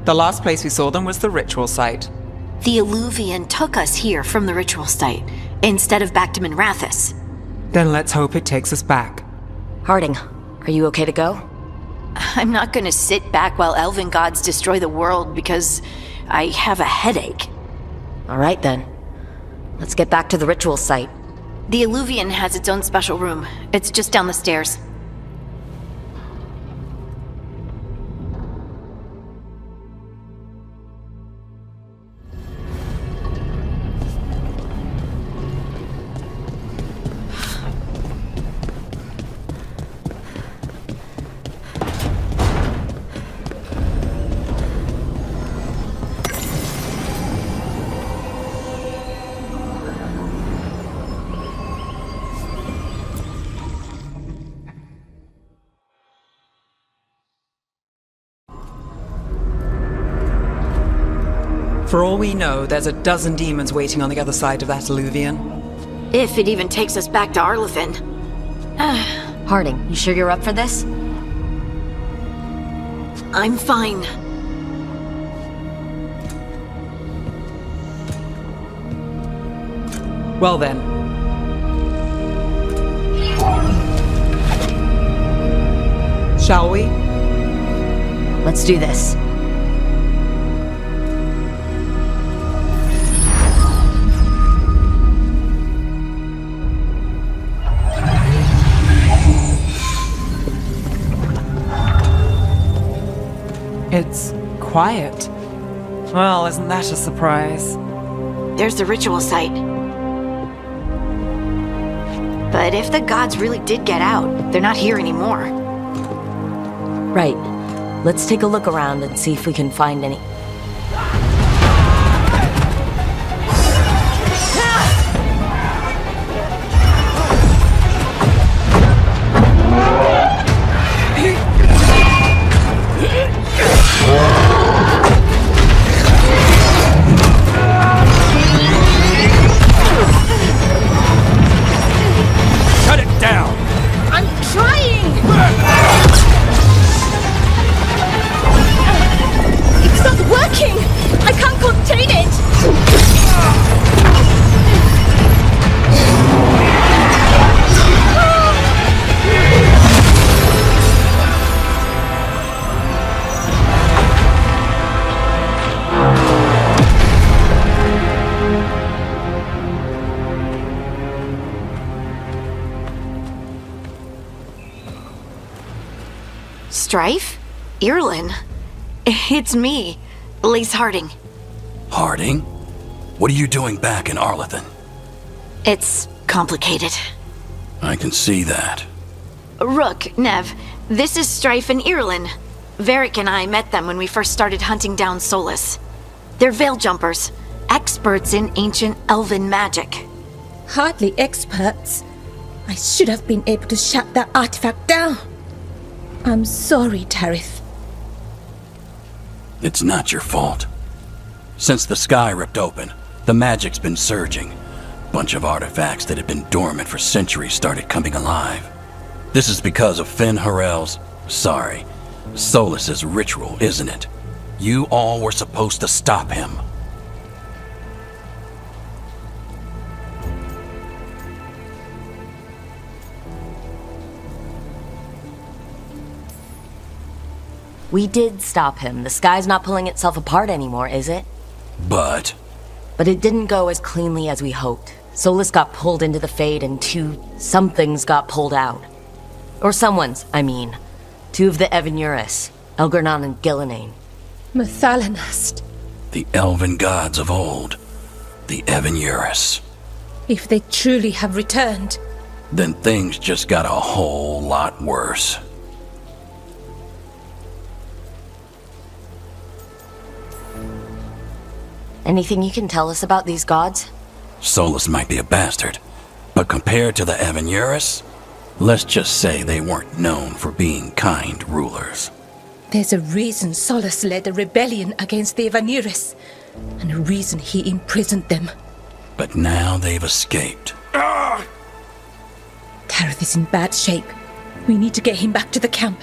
The last place we saw them was the ritual site. The Illuvian took us here from the ritual site, instead of back to Minrathous. Then let's hope it takes us back. Harding, are you okay to go? I'm not gonna sit back while elven gods destroy the world because I have a headache. All right then. Let's get back to the ritual site. The Illuvian has its own special room. It's just down the stairs. For all we know, there's a dozen demons waiting on the other side of that Illuvian. If it even takes us back to Arlithin. Harding, you sure you're up for this? I'm fine. Well then. Shall we? Let's do this. It's quiet. Well, isn't that a surprise? There's the ritual site. But if the gods really did get out, they're not here anymore. Right. Let's take a look around and see if we can find any... Cut it down! I'm trying! It's not working! I can't contain it! Strife? Irlin? It's me, Lace Harding. Harding? What are you doing back in Arlithin? It's complicated. I can see that. Rook, Nev, this is Strife and Irlin. Varric and I met them when we first started hunting down Solus. They're veil jumpers, experts in ancient elven magic. Hardly experts. I should have been able to shut that artifact down. I'm sorry, Tarith. It's not your fault. Since the sky ripped open, the magic's been surging. Bunch of artifacts that had been dormant for centuries started coming alive. This is because of Finn Harel's... Solus's ritual, isn't it? You all were supposed to stop him. We did stop him. The sky's not pulling itself apart anymore, is it? But it didn't go as cleanly as we hoped. Solus got pulled into the Fade and somethings got pulled out. Or someone's, I mean. Two of the Evanuris, Elgarnon and Gillinane. Mathalanast. the elven gods of old, the Evanuris. If they truly have returned, Then things just got a whole lot worse. Anything you can tell us about these gods? Solus might be a bastard, but compared to the Evanuris, let's just say they weren't known for being kind rulers. there's a reason Solus led a rebellion against the Evanuris, and a reason he imprisoned them. But now they've escaped. Tareth is in bad shape. We need to get him back to the camp.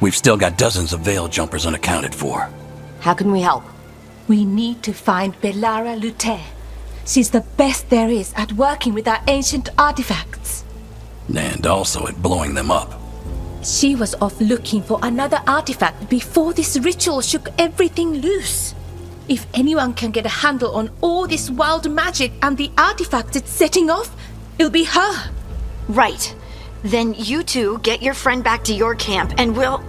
We've still got dozens of veil jumpers unaccounted for. How can we help? We need to find Belara Lute. She's the best there is at working with our ancient artifacts. and also at blowing them up. She was off looking for another artifact before this ritual shook everything loose. If anyone can get a handle on all this wild magic and the artifacts it's setting off, it'll be her. Right. Then you two get your friend back to your camp and we'll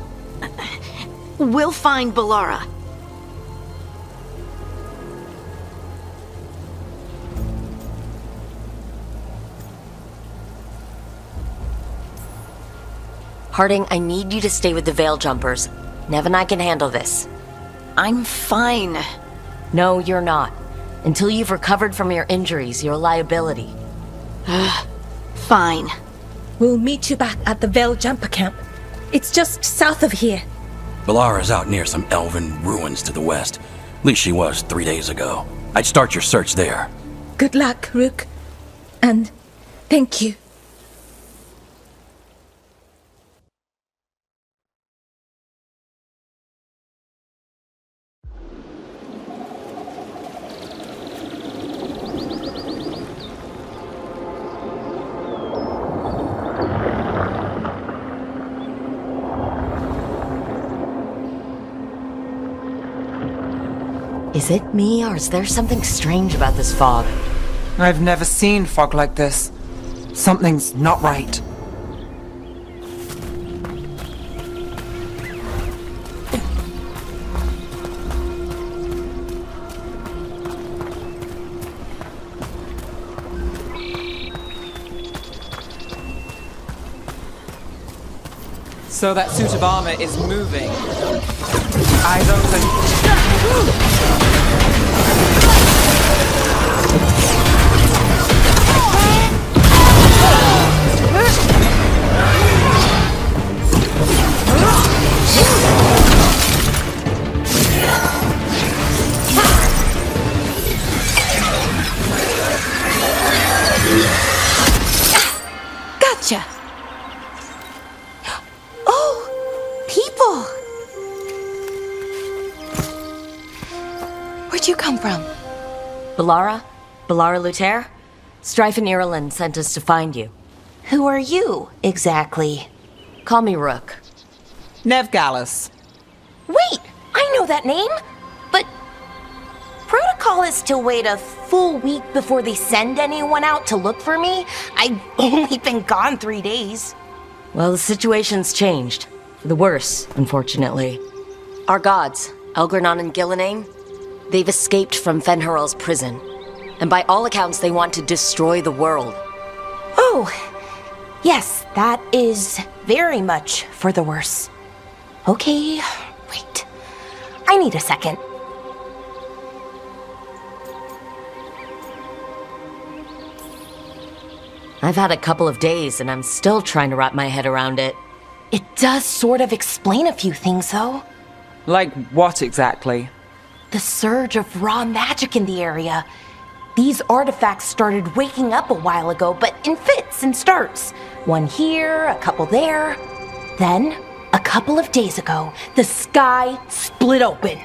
find Balara. Harding, I need you to stay with the Veil Jumpers. Nev and I can handle this. I'm fine. No, you're not. Until you've recovered from your injuries, you're a liability. Fine. We'll meet you back at the Veil Jumper camp. It's just south of here. Balara's out near some elven ruins to the west. At least she was 3 days ago. I'd start your search there. Good luck, Rook. And thank you. Is it me, or is there something strange about this fog? I've never seen fog like this. Something's not right. So that suit of armor is moving. Eyes open. Gotcha. Oh, people. Where'd you come from? Balara? Balara Luther? Strife and Ireland sent us to find you. Who are you, exactly? Call me Rook. Nev Gallus. Wait, I know that name. But protocol is to wait a full week before they send anyone out to look for me. I've only been gone 3 days. Well, the situation's changed. For the worse, unfortunately. Our gods, Elgranon and Gillenane, they've escaped from Fenharal's prison. And by all accounts, they want to destroy the world. Oh, yes, that is very much for the worse. Okay, wait. I need a second. I've had a couple of days, and I'm still trying to wrap my head around it. It does sort of explain a few things, though. Like what exactly? The surge of raw magic in the area. These artifacts started waking up a while ago, but in fits and starts. One here, a couple there. Then, a couple of days ago, the sky split open.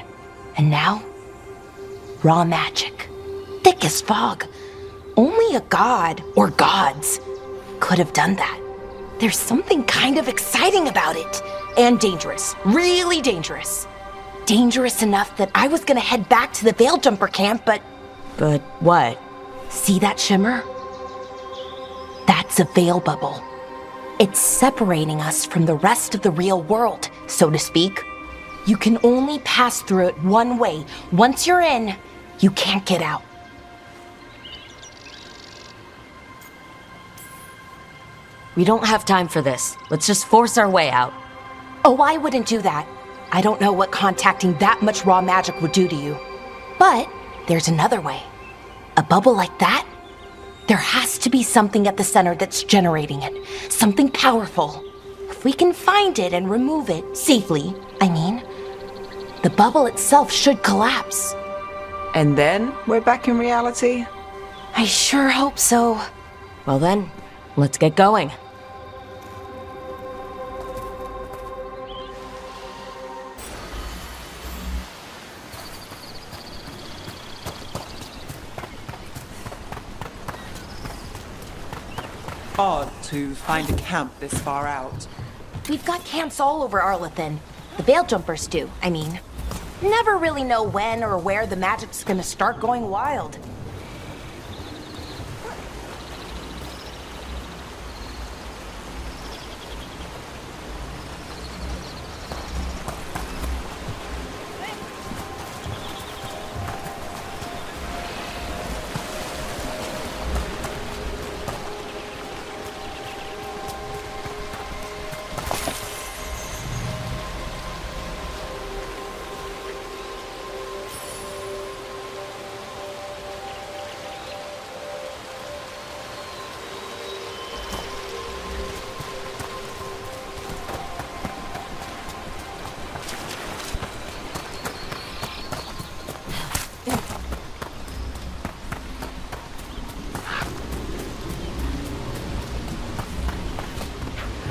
And now, raw magic. Thick as fog. Only a god, or gods, could have done that. There's something kind of exciting about it. And dangerous. Really dangerous. Dangerous enough that I was gonna head back to the Veil Jumper camp, but... But what? See that shimmer? That's a veil bubble. It's separating us from the rest of the real world, so to speak. You can only pass through it one way. Once you're in, you can't get out. We don't have time for this. Let's just force our way out. Oh, I wouldn't do that. I don't know what contacting that much raw magic would do to you. But there's another way. A bubble like that? There has to be something at the center that's generating it. Something powerful. If we can find it and remove it, safely, I mean, the bubble itself should collapse. And then we're back in reality? I sure hope so. Well then, let's get going. Odd to find a camp this far out. We've got camps all over Arlethan. The Veil Jumpers do, I mean. Never really know when or where the magic's gonna start going wild.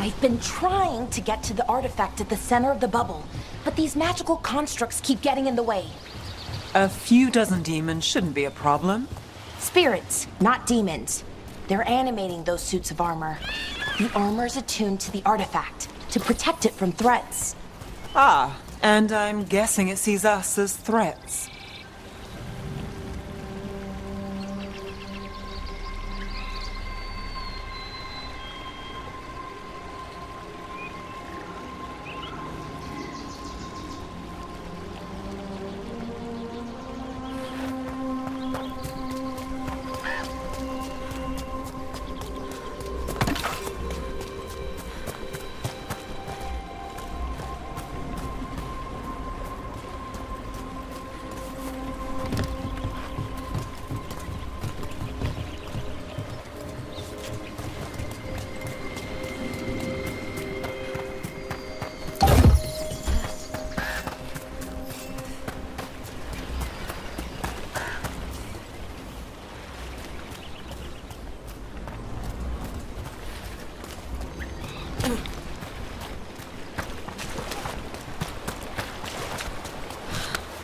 I've been trying to get to the artifact at the center of the bubble, but these magical constructs keep getting in the way. A few dozen demons shouldn't be a problem. Spirits, not demons. They're animating those suits of armor. The armor's attuned to the artifact to protect it from threats. Ah, and I'm guessing it sees us as threats.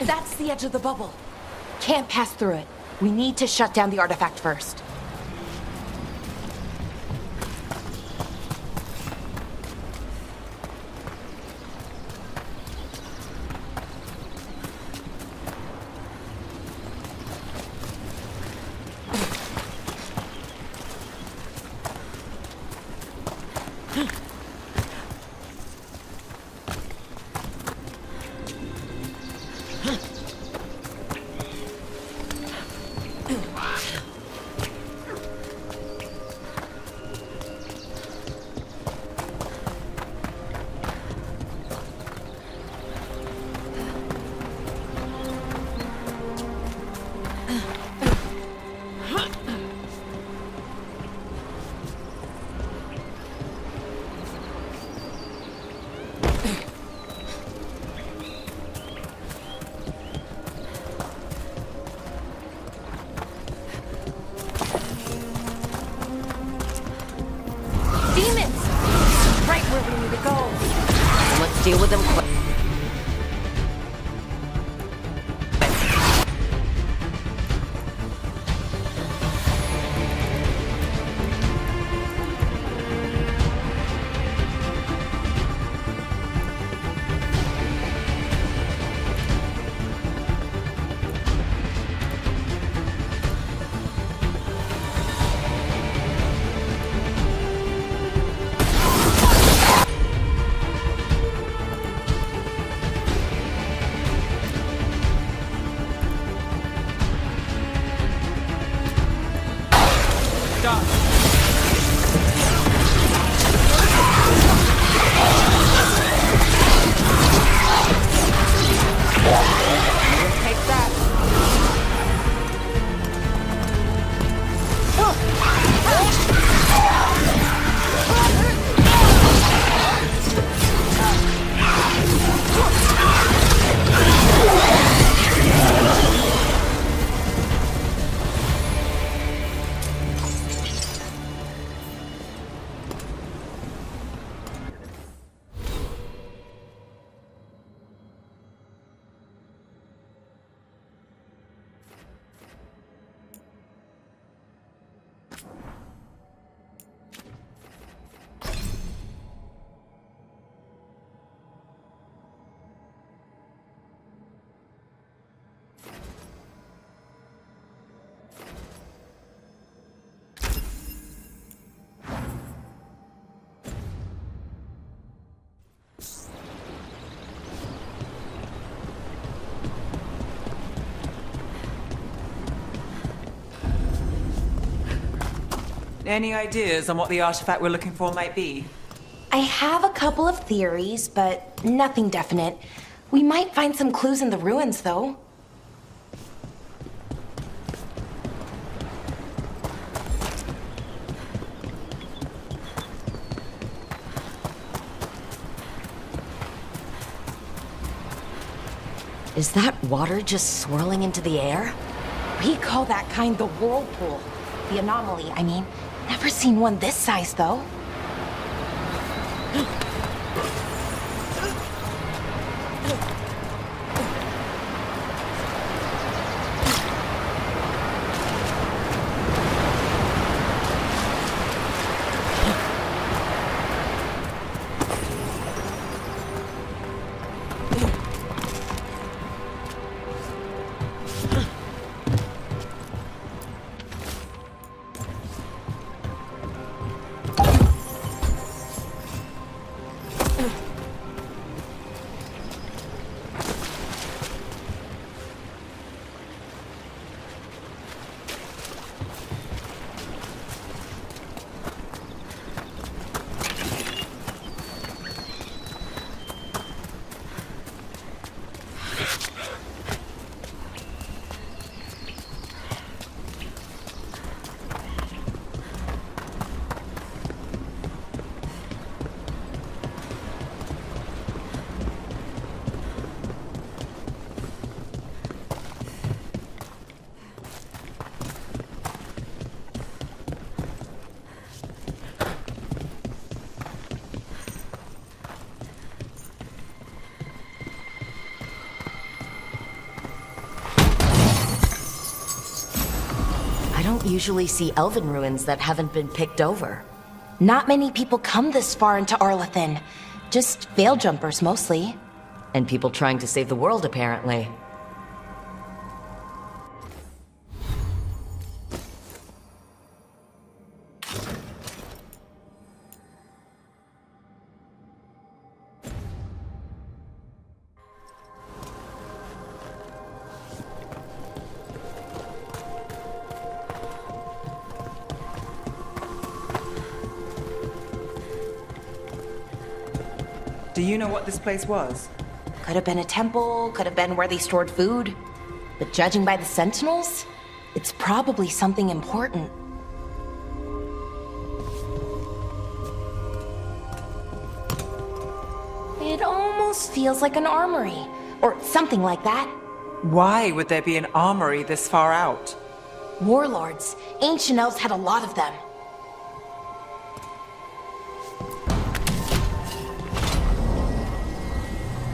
That's the edge of the bubble. Can't pass through it. We need to shut down the artifact first. Deal with them quick. Any ideas on what the artifact we're looking for might be? I have a couple of theories, but nothing definite. We might find some clues in the ruins, though. Is that water just swirling into the air? We call that kind the whirlpool. The anomaly, I mean. Never seen one this size, though. I don't usually see elven ruins that haven't been picked over. Not many people come this far into Arlathan. Just veil jumpers, mostly. And people trying to save the world, apparently. Do you know what this place was? Could have been a temple, could have been where they stored food. But judging by the sentinels, it's probably something important. It almost feels like an armory, or something like that. Why would there be an armory this far out? Warlords. Ancient elves had a lot of them.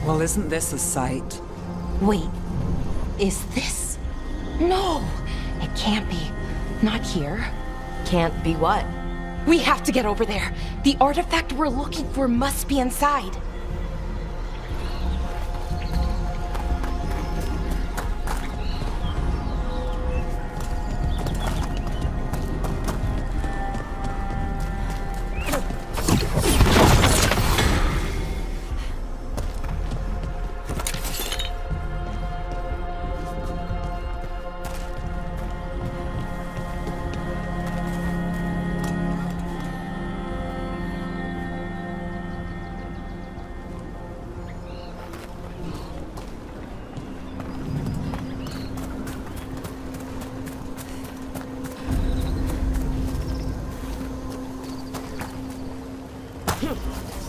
Well, isn't this a sight? Wait, is this? No, it can't be. Not here. Can't be what? We have to get over there. The artifact we're looking for must be inside.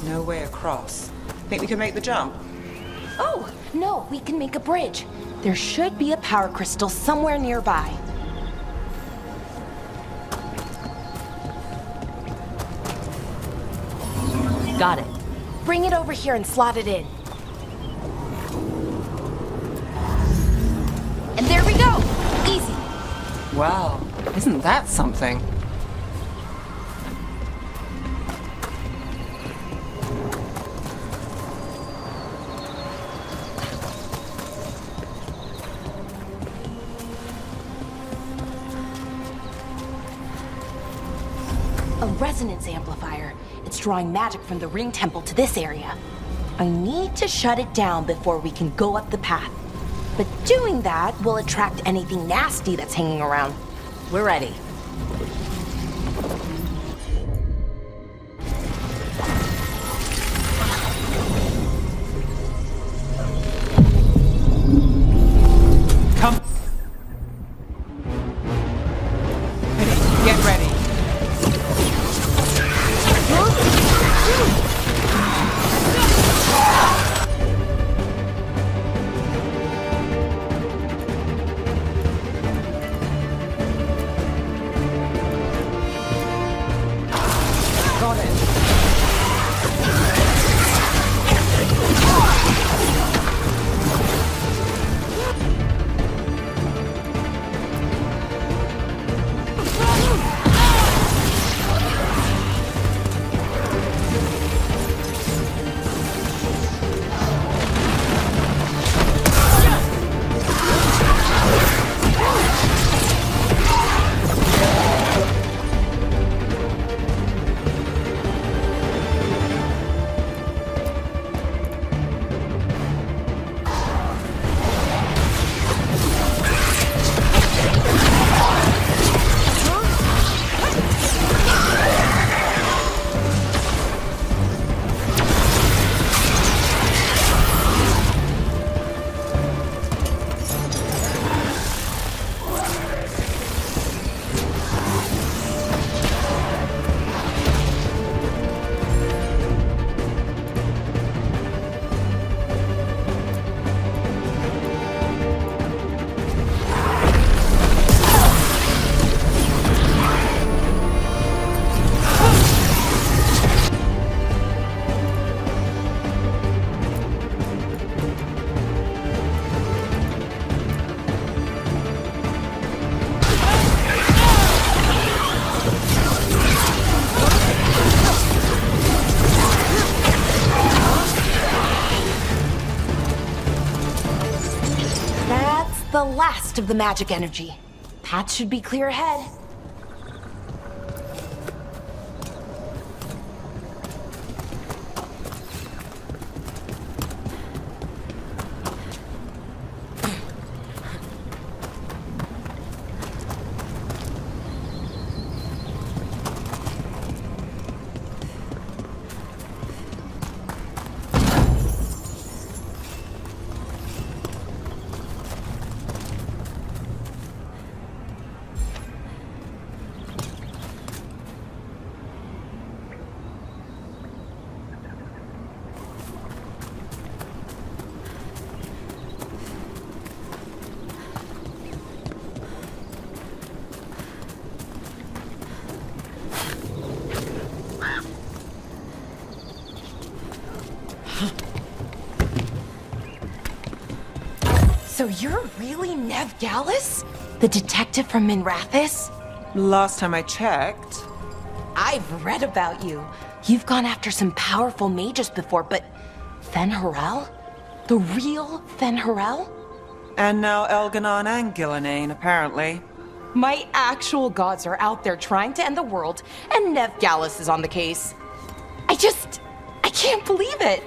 No way across. Think we can make the jump? Oh, no, we can make a bridge. There should be a power crystal somewhere nearby. Got it. Bring it over here and slot it in. And there we go! Easy. Wow, isn't that something? A resonance amplifier. It's drawing magic from the ring temple to this area. I need to shut it down before we can go up the path. But doing that will attract anything nasty that's hanging around. We're ready. last of the magic energy. Path should be clear ahead. So you're really Nev Gallus? The detective from Minrathis? Last time I checked. I've read about you. You've gone after some powerful mages before, but Fen-Harel? The real Fen-Harel? And now Elganon and Gillenane, apparently. My actual gods are out there trying to end the world, and Nev Gallus is on the case. I can't believe it.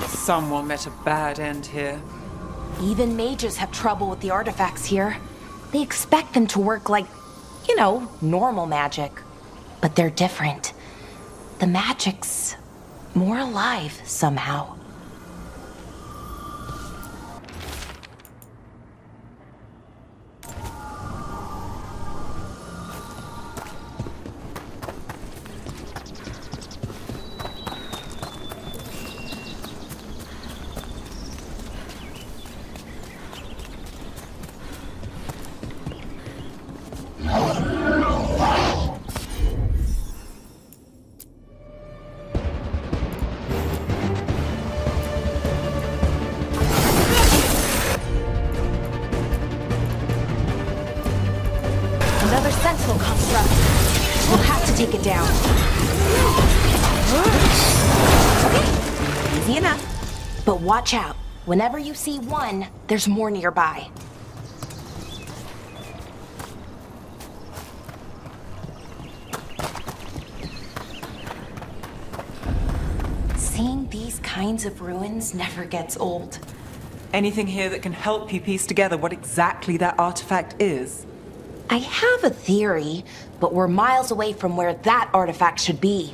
Someone met a bad end here. Even mages have trouble with the artifacts here. They expect them to work like, normal magic. But they're different. The magic's more alive somehow. Another sentinel construct. We'll have to take it down. Okay, easy enough. But watch out. Whenever you see one, there's more nearby. Seeing these kinds of ruins never gets old. Anything here that can help you piece together what exactly that artifact is? I have a theory, but we're miles away from where that artifact should be.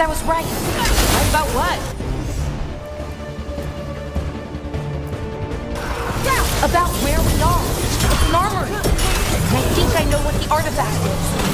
I was right. Right about what? Yeah, about where we are. It's an armory. And I think I know what the artifact is.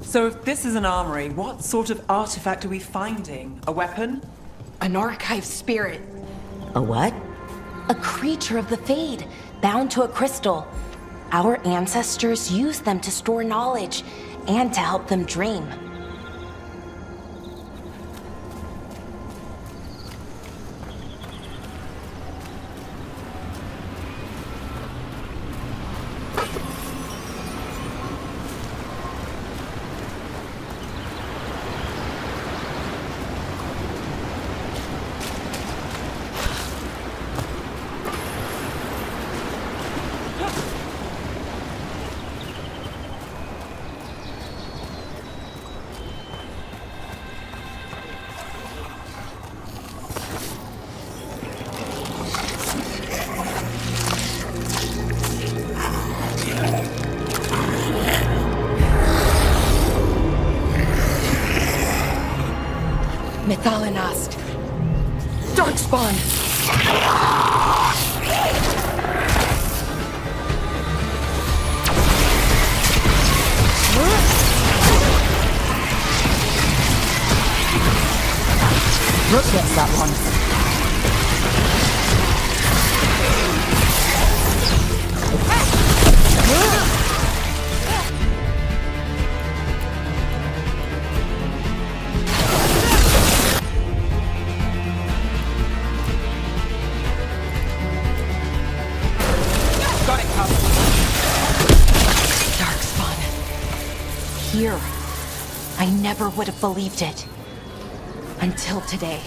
So if this is an armory, what sort of artifact are we finding? A weapon? An archive spirit. A what? A creature of the Fade, bound to a crystal. Our ancestors used them to store knowledge and to help them dream. Mythalinast. Darkspawn. Rook gets that one. Here. I never would have believed it. Until today.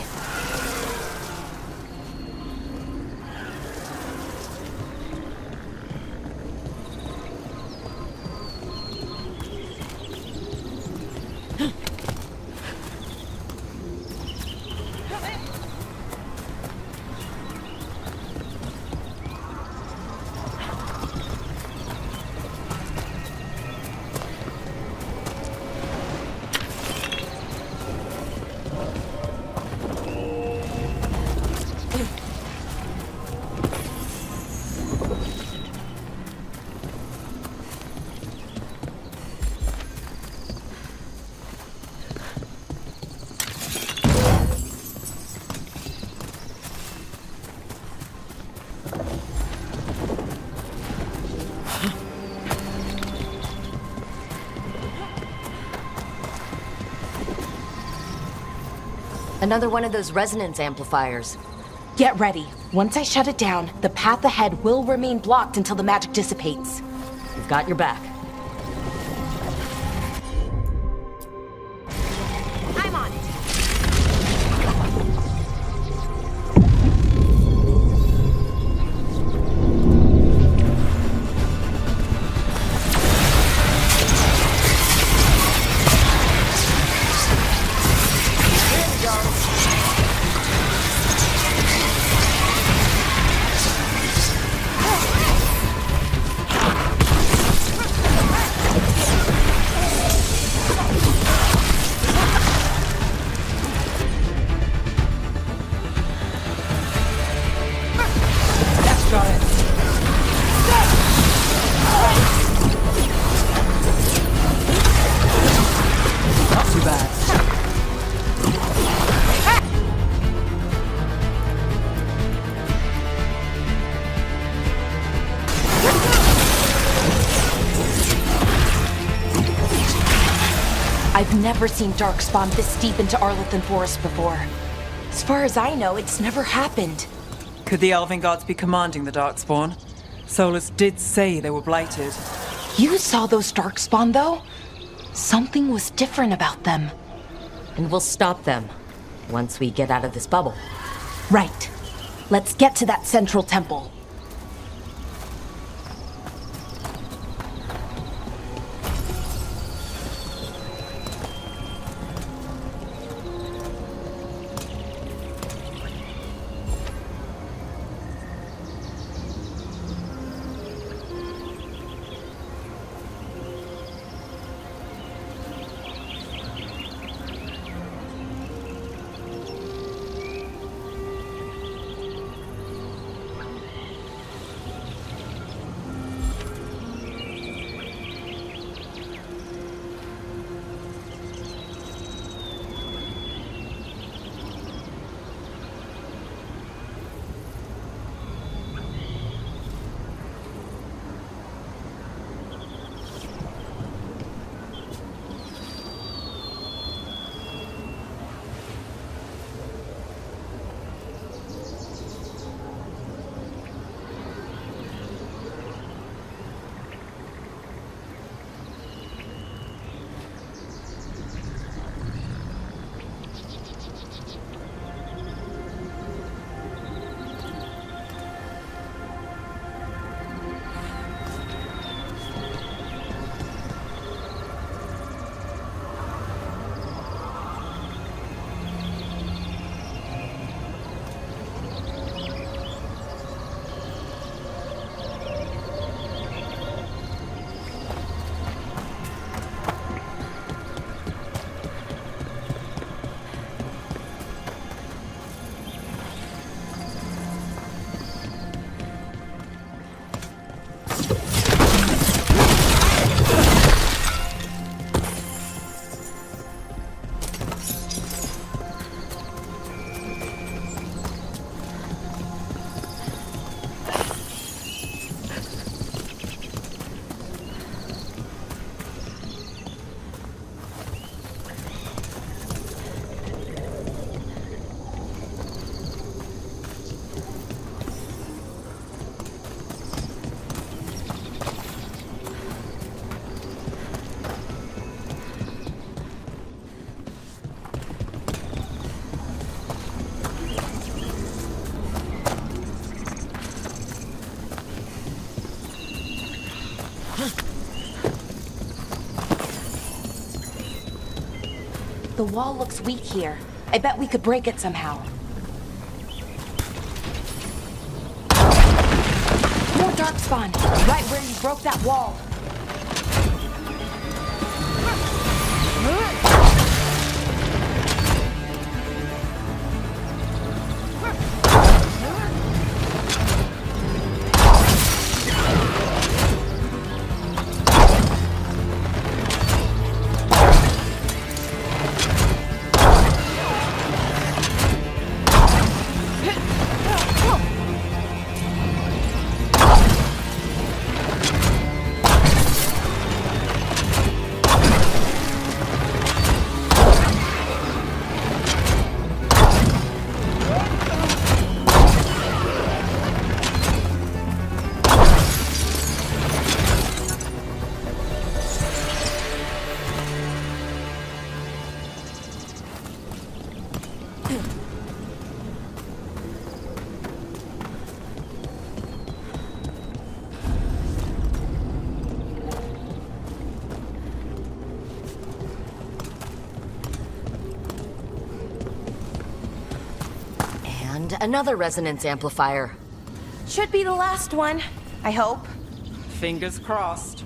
Another one of those resonance amplifiers. Get ready. Once I shut it down, the path ahead will remain blocked until the magic dissipates. We've got your back. I'm on it. I've never seen Darkspawn this deep into Arlothan Forest before. As far as I know, it's never happened. Could the Elven Gods be commanding the Darkspawn? Solus did say they were blighted. You saw those Darkspawn, though? Something was different about them. And we'll stop them once we get out of this bubble. Right. Let's get to that central temple. The wall looks weak here. I bet we could break it somehow. More Darkspawn, right where you broke that wall. found another resonance amplifier. Should be the last one, I hope. Fingers crossed.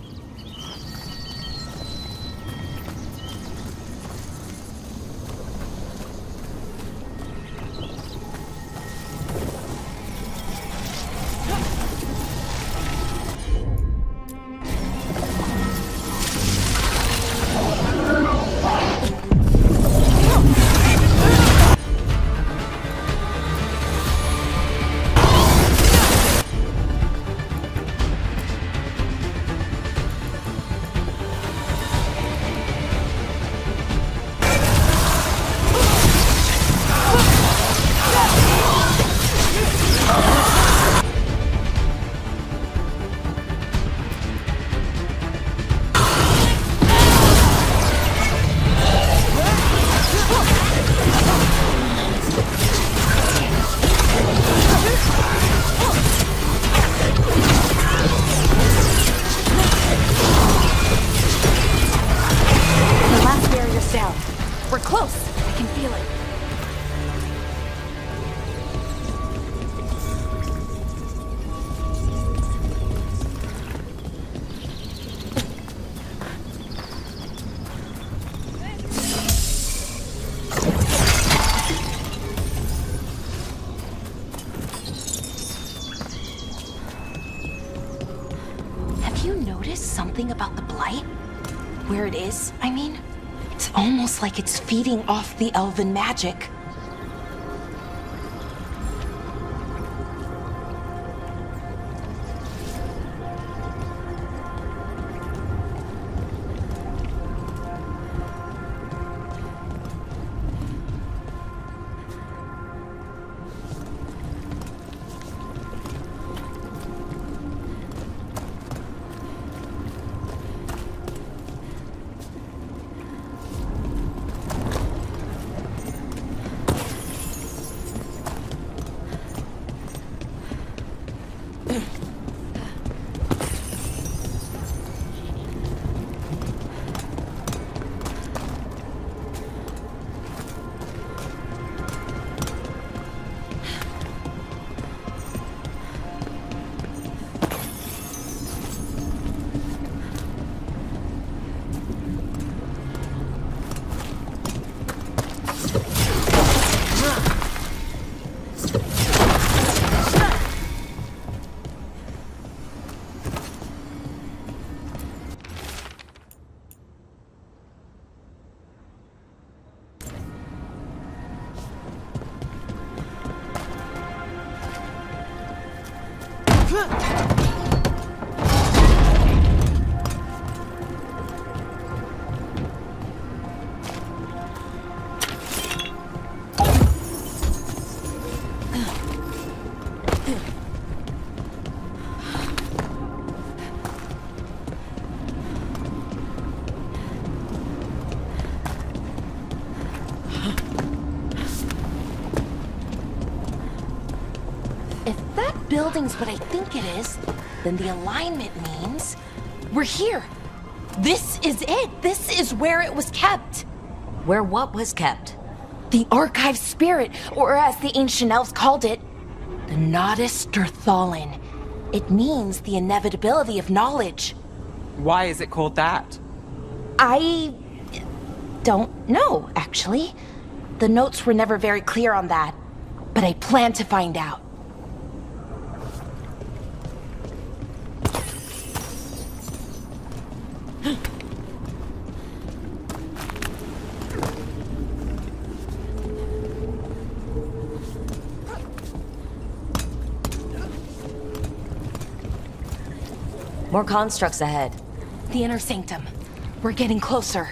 We're close. I can feel it. Have you noticed something about the blight? Where it is, I mean? It's almost like it's feeding off the elven magic. Building's what I think it is, then the alignment means we're here. This is it. This is where it was kept. Where what was kept? The archive spirit, or as the ancient elves called it, the Nodus Derthalin. It means the inevitability of knowledge. Why is it called that? I don't know, actually. The notes were never very clear on that, but I plan to find out. More constructs ahead. The inner sanctum. We're getting closer.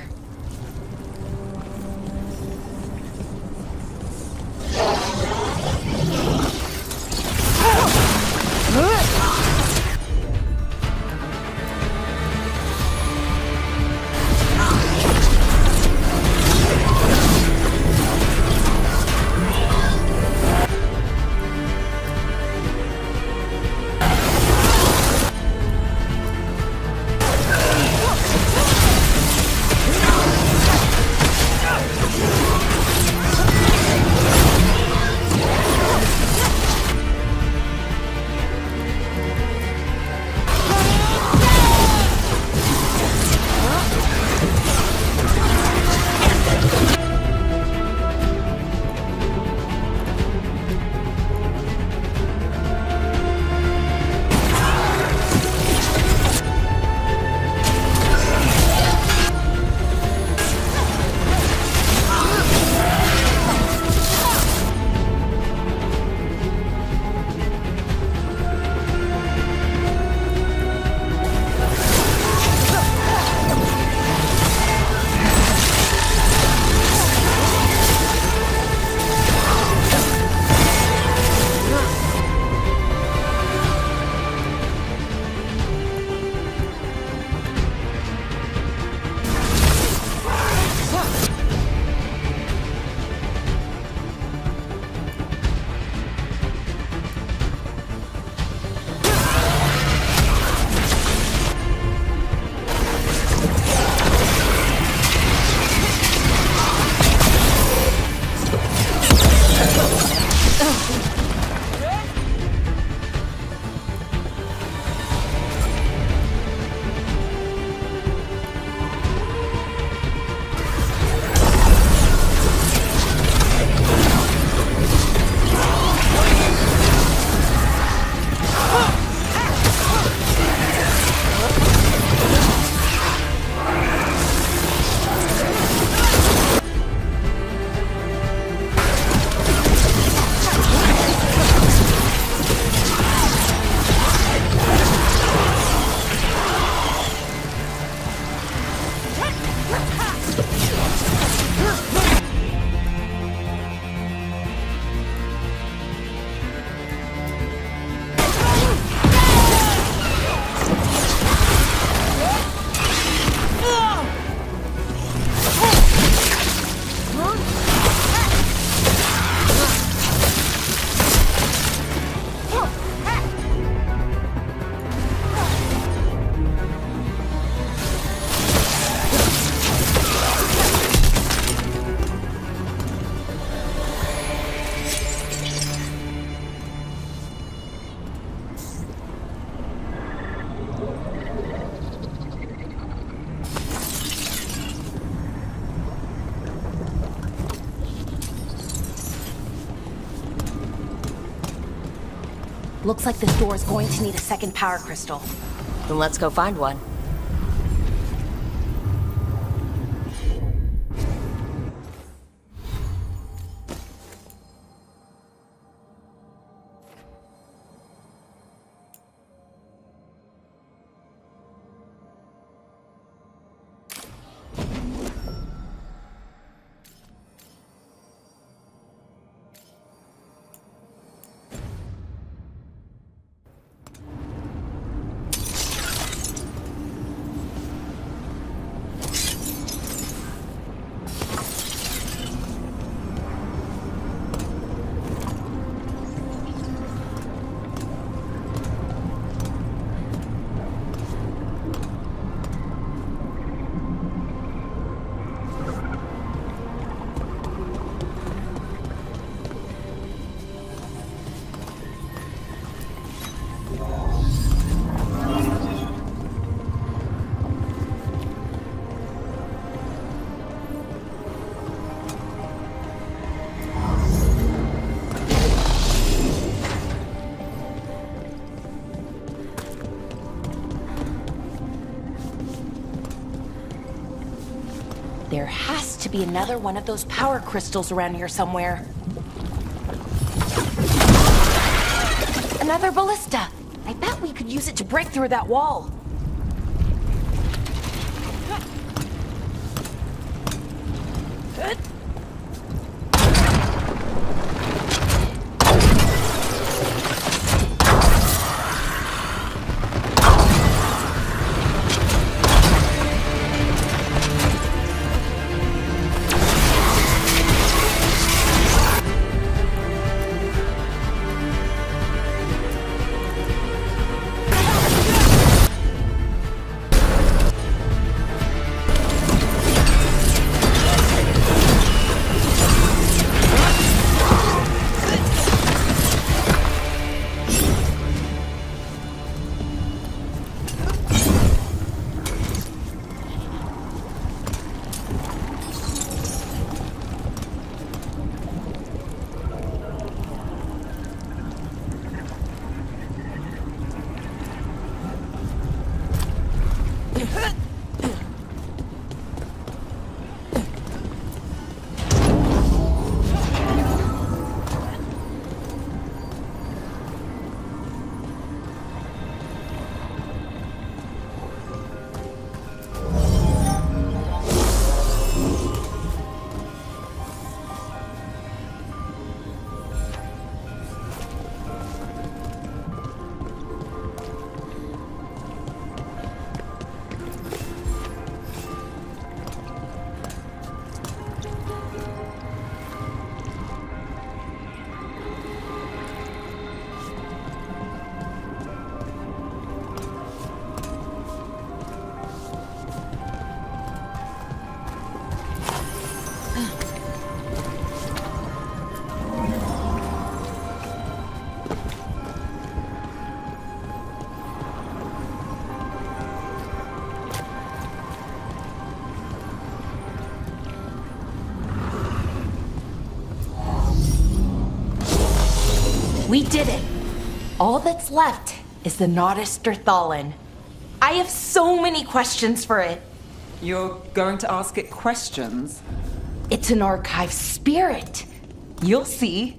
Looks like this door is going to need a second power crystal. Then let's go find one. There has to be another one of those power crystals around here somewhere. Another ballista! I bet we could use it to break through that wall. We did it! All that's left is the Nodus Derthalin. I have so many questions for it. You're going to ask it questions? It's an archive spirit. You'll see.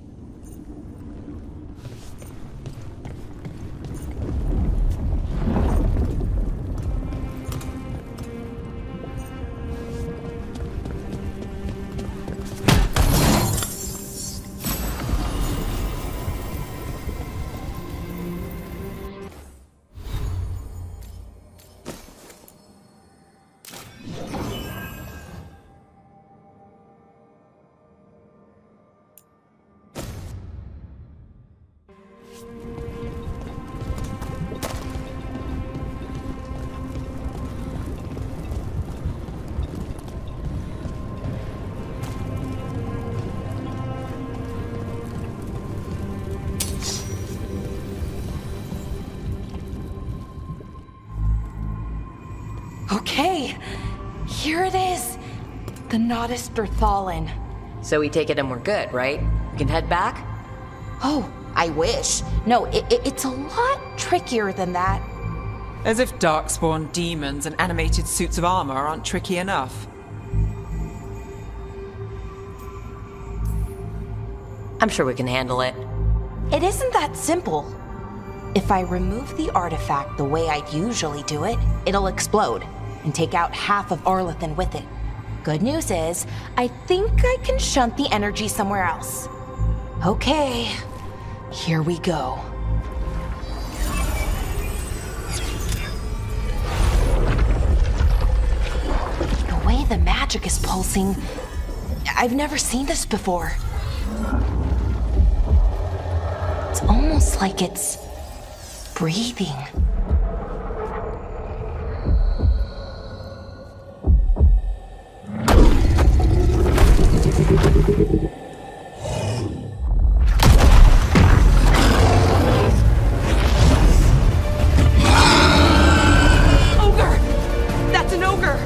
Okay, here it is. The Nodus Dirthalin. So we take it and we're good, right? We can head back? Oh, I wish. No, it's a lot trickier than that. As if darkspawn demons and animated suits of armor aren't tricky enough. I'm sure we can handle it. It isn't that simple. If I remove the artifact the way I'd usually do it, it'll explode and take out half of Arlathan with it. Good news is, I think I can shunt the energy somewhere else. Okay, here we go. The way the magic is pulsing, I've never seen this before. It's almost like it's breathing. Ogre! That's an ogre!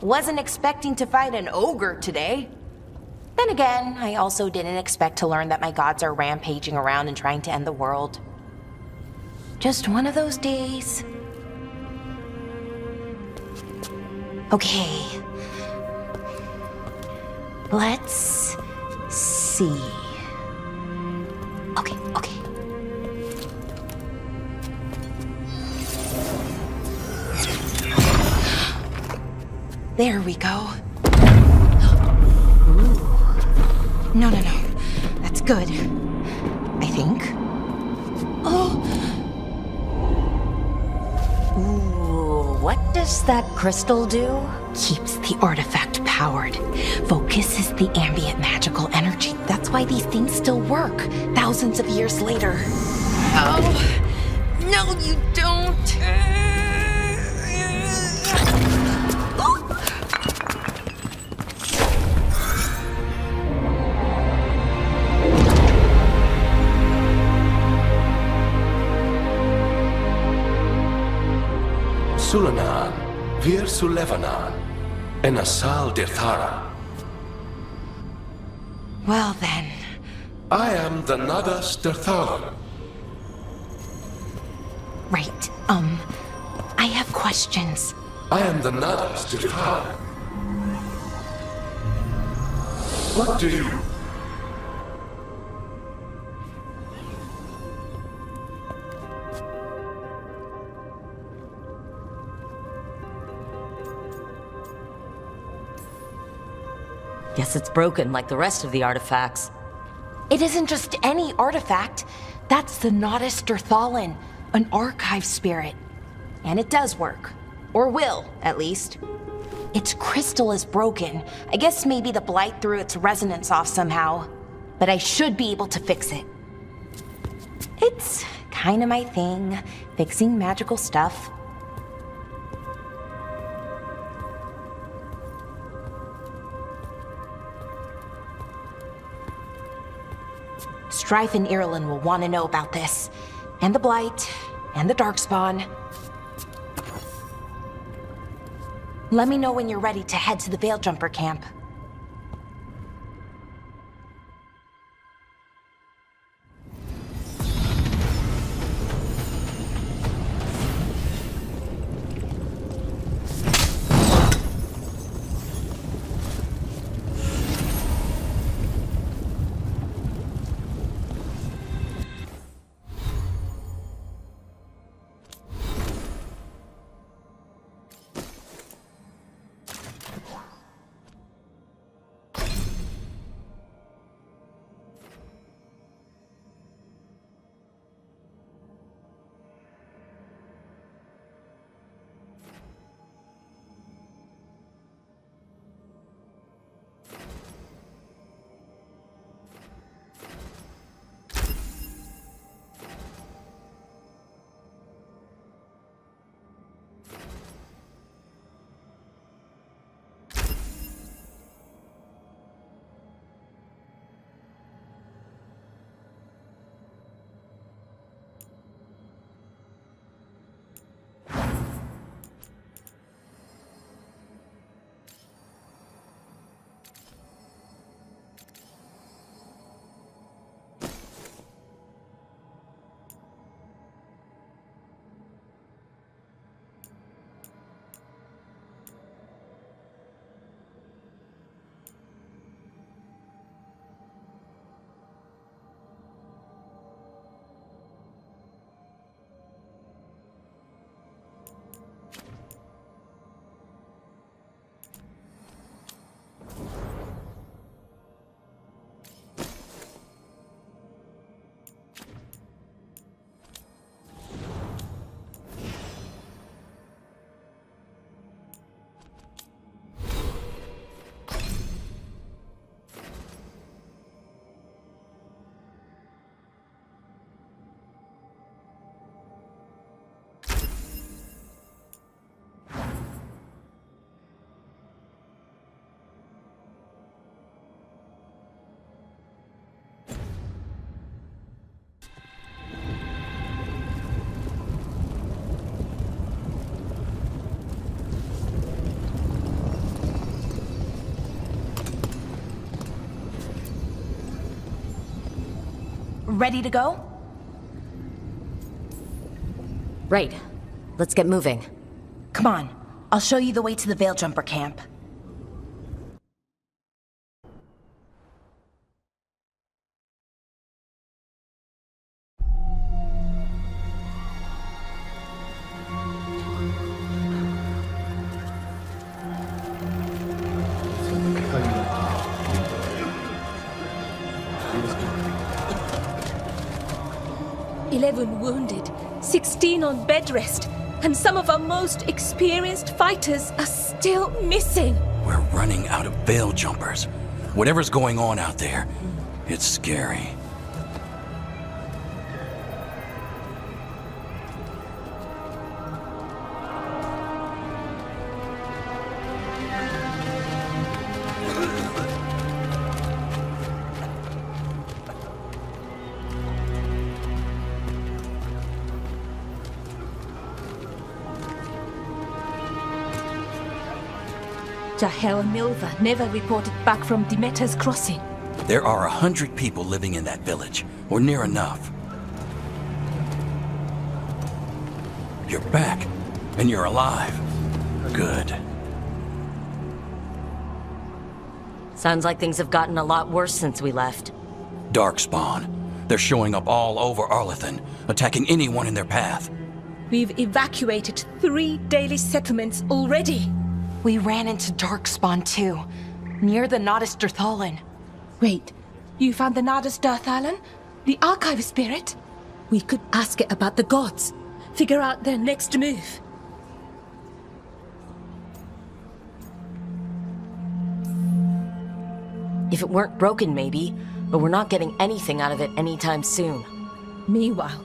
Wasn't expecting to fight an ogre today. Then again, I also didn't expect to learn that my gods are rampaging around and trying to end the world. Just one of those days. Okay. Let's see. Okay. There we go. No. That's good. I think. Oh. Ooh, what does that crystal do? Keeps the artifact power. powered, focuses the ambient magical energy. That's why these things still work, thousands of years later. Oh, no, you don't. Sulanan, Vir Sulevanan, and Asal Dirthara. Well then. I am the Nagas Dirthalan. Right, I have questions. I am the Nagas Dirthalan. What do you... Guess it's broken like the rest of the artifacts. It isn't just any artifact. That's the Nagas Dirthalan, an archive spirit. And it does work. Or will, at least. Its crystal is broken. I guess maybe the blight threw its resonance off somehow. But I should be able to fix it. It's kinda my thing, fixing magical stuff. Strife and Irulan will want to know about this. And the Blight, and the Darkspawn. Let me know when you're ready to head to the Veil-Jumper camp. Ready to go? Right. Let's get moving. Come on. I'll show you the way to the Veil-Jumper camp. Wounded, 16 on bed rest, and some of our most experienced fighters are still missing. We're running out of veil jumpers. Whatever's going on out there, it's scary. Jahel and Milva never reported back from Demeter's crossing. There are 100 people living in that village, or near enough. You're back, and you're alive. Good. Sounds like things have gotten a lot worse since we left. Darkspawn. They're showing up all over Arlethan, attacking anyone in their path. We've evacuated 3 daily settlements already. We ran into Darkspawn too, near the Nodus Dirthalin. Wait, you found the Nodus Dirthalin? The archive spirit? We could ask it about the gods. Figure out their next move. If it weren't broken, maybe, but we're not getting anything out of it anytime soon. Meanwhile,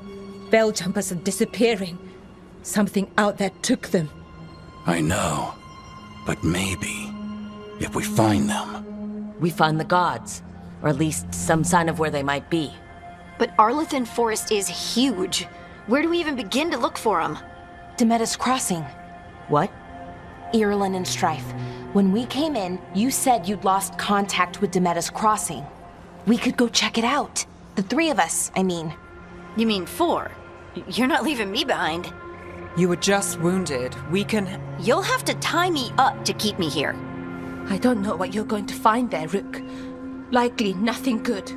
bell jumpers are disappearing. Something out there took them. I know. But maybe, if we find them... We find the gods, or at least some sign of where they might be. But Arlethan Forest is huge. Where do we even begin to look for them? Demeter's Crossing. What? Irulan and Strife. When we came in, you said you'd lost contact with Demeter's Crossing. We could go check it out. The 3 of us, I mean. You mean 4? You're not leaving me behind. You were just wounded. We can... You'll have to tie me up to keep me here. I don't know what you're going to find there, Rook. Likely nothing good.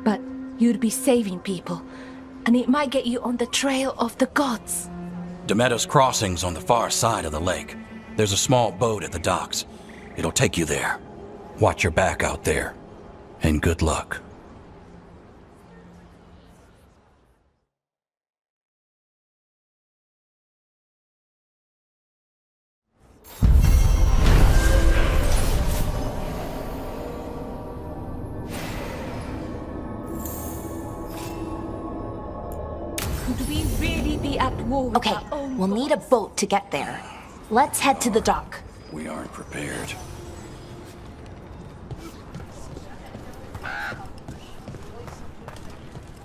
But you'd be saving people, and it might get you on the trail of the gods. Demeter's Crossing's on the far side of the lake. There's a small boat at the docks. It'll take you there. Watch your back out there. And good luck. Could we really be at war with Okay, our own we'll need a boat to get there. Let's head to the dock. We aren't prepared.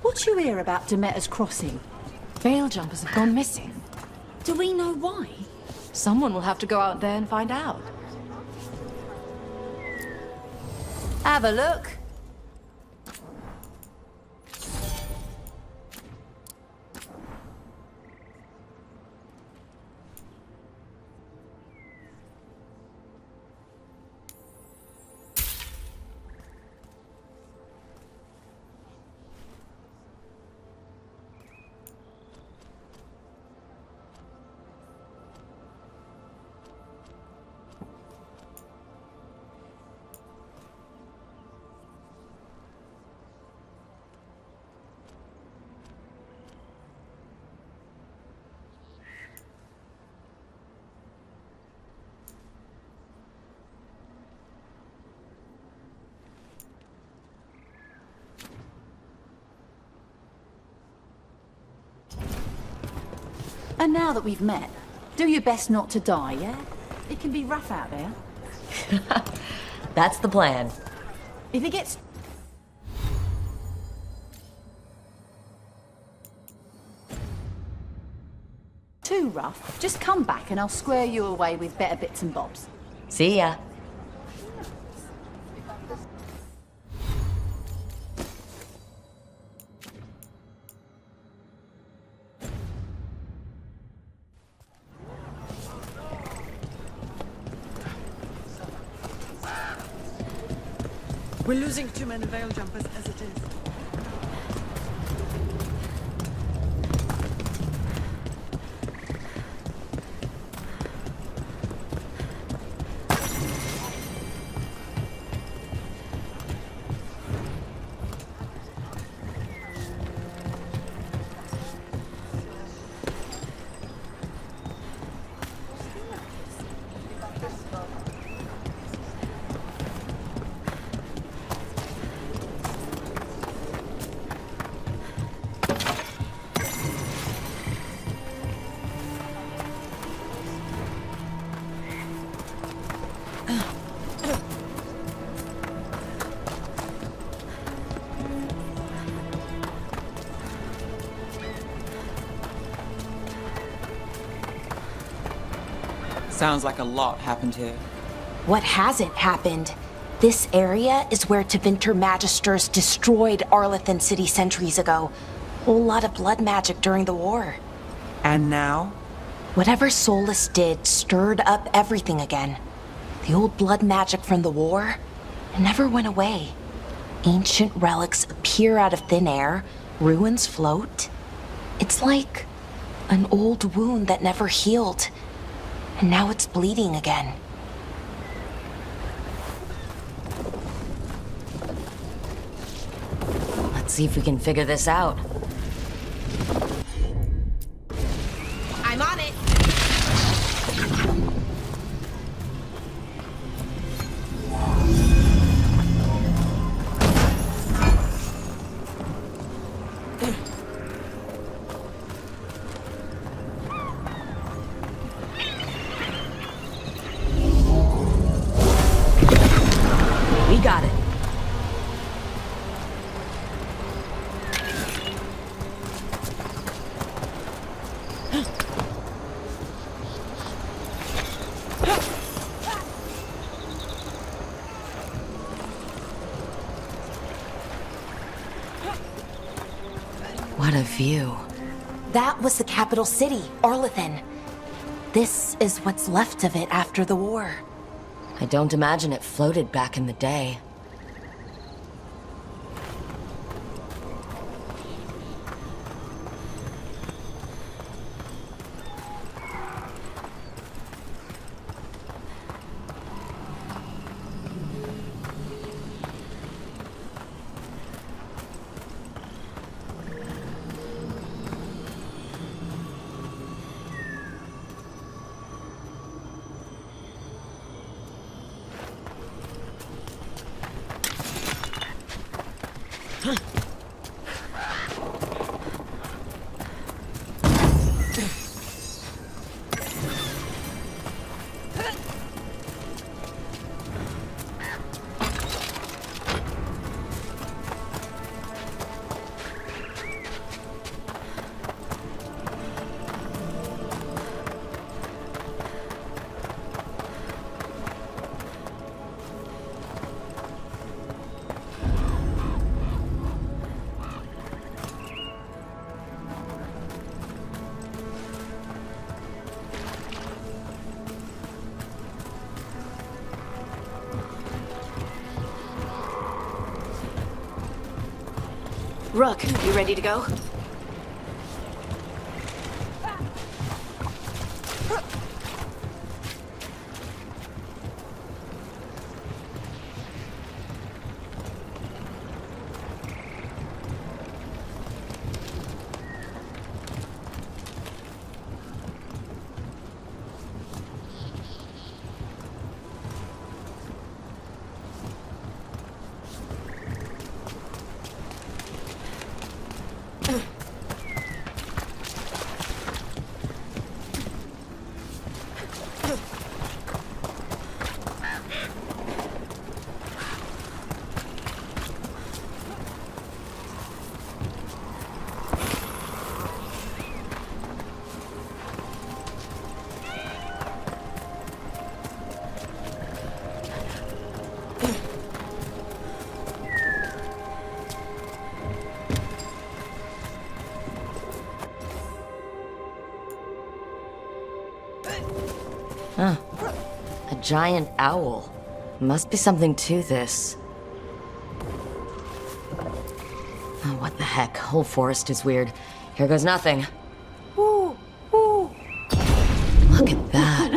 What you hear about Demeter's Crossing? Veil jumpers have gone missing. Do we know why? Someone will have to go out there and find out. Have a look. And now that we've met, do your best not to die, yeah? It can be rough out there. That's the plan. If it gets... too rough, just come back and I'll square you away with better bits and bobs. See ya. We're losing too many veil jumpers as it is. Sounds like a lot happened here. What hasn't happened? This area is where Tevinter Magisters destroyed Arlathan City centuries ago. Whole lot of blood magic during the war. And now? Whatever Solus did stirred up everything again. The old blood magic from the war, it never went away. Ancient relics appear out of thin air, ruins float. It's like an old wound that never healed, and now it's bleeding again. Let's see if we can figure this out. I'm on it! We got it. What a view. That was the capital city, Arlathan. This is what's left of it after the war. I don't imagine it floated back in the day. Rook, you ready to go? Huh. A giant owl. Must be something to this. Oh, what the heck? Whole forest is weird. Here goes nothing. Ooh, ooh. Look at that.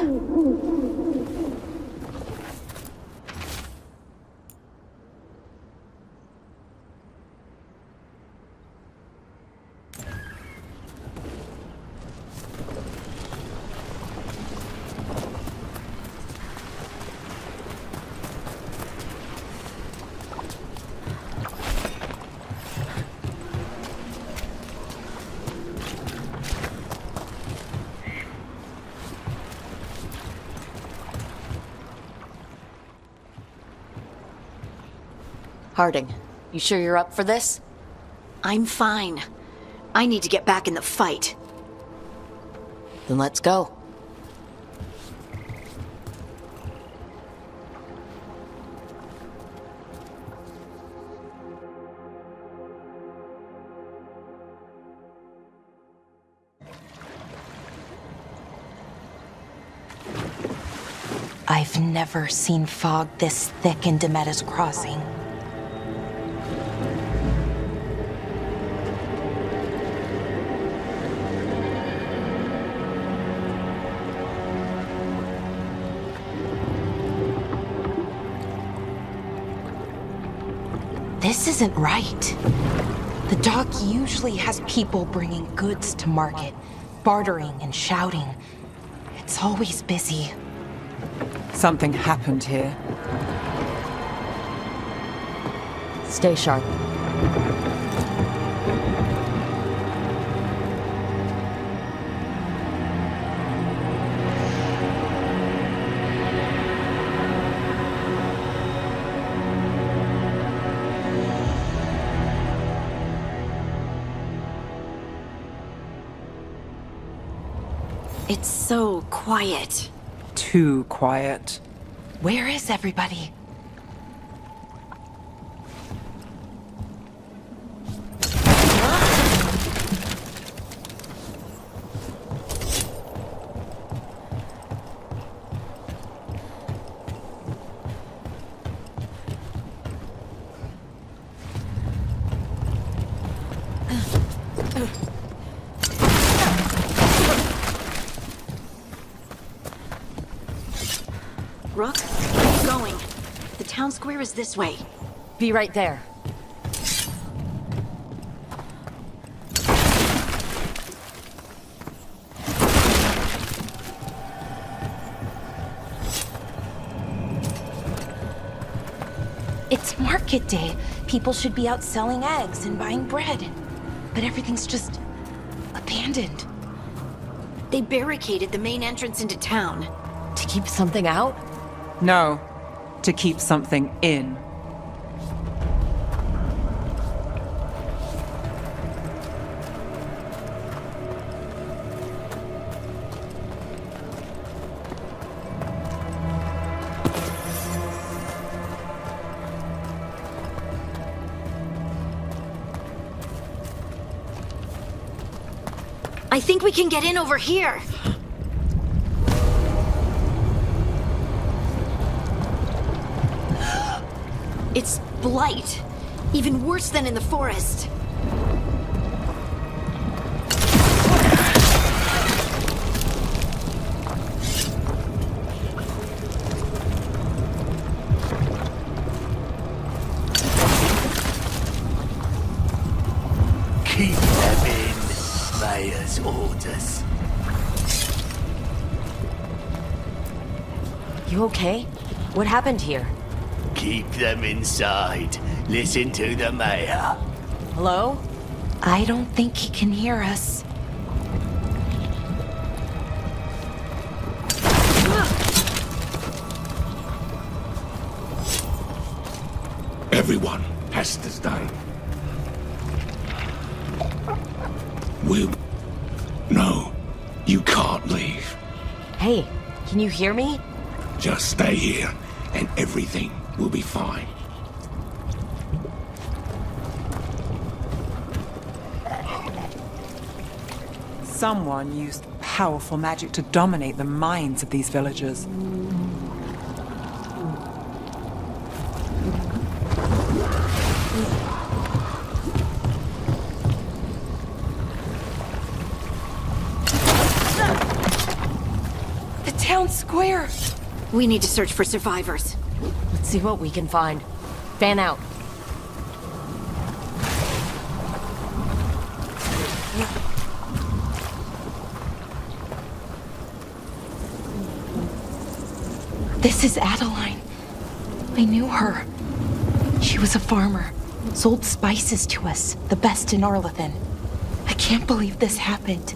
Harding, you sure you're up for this? I'm fine. I need to get back in the fight. Then let's go. I've never seen fog this thick in Demetta's Crossing. This isn't right. The dock usually has people bringing goods to market, bartering and shouting. It's always busy. Something happened here. Stay sharp. It's so quiet. Too quiet. Where is everybody? Rook, keep going. The town square is this way. Be right there. It's market day. People should be out selling eggs and buying bread. But everything's just abandoned. They barricaded the main entrance into town. To keep something out? No, to keep something in. I think we can get in over here. It's blight. Even worse than in the forest. Keep them in. Mayor's orders. You okay? What happened here? Keep them inside. Listen to the mayor. Hello? I don't think he can hear us. Everyone has to stay. No, you can't leave. Hey, can you hear me? Just stay here, and everything will be fine. Someone used powerful magic to dominate the minds of these villagers. The town square! We need to search for survivors. Let's see what we can find. Fan out. This is Adeline. I knew her. She was a farmer, sold spices to us, the best in Arlathan. I can't believe this happened.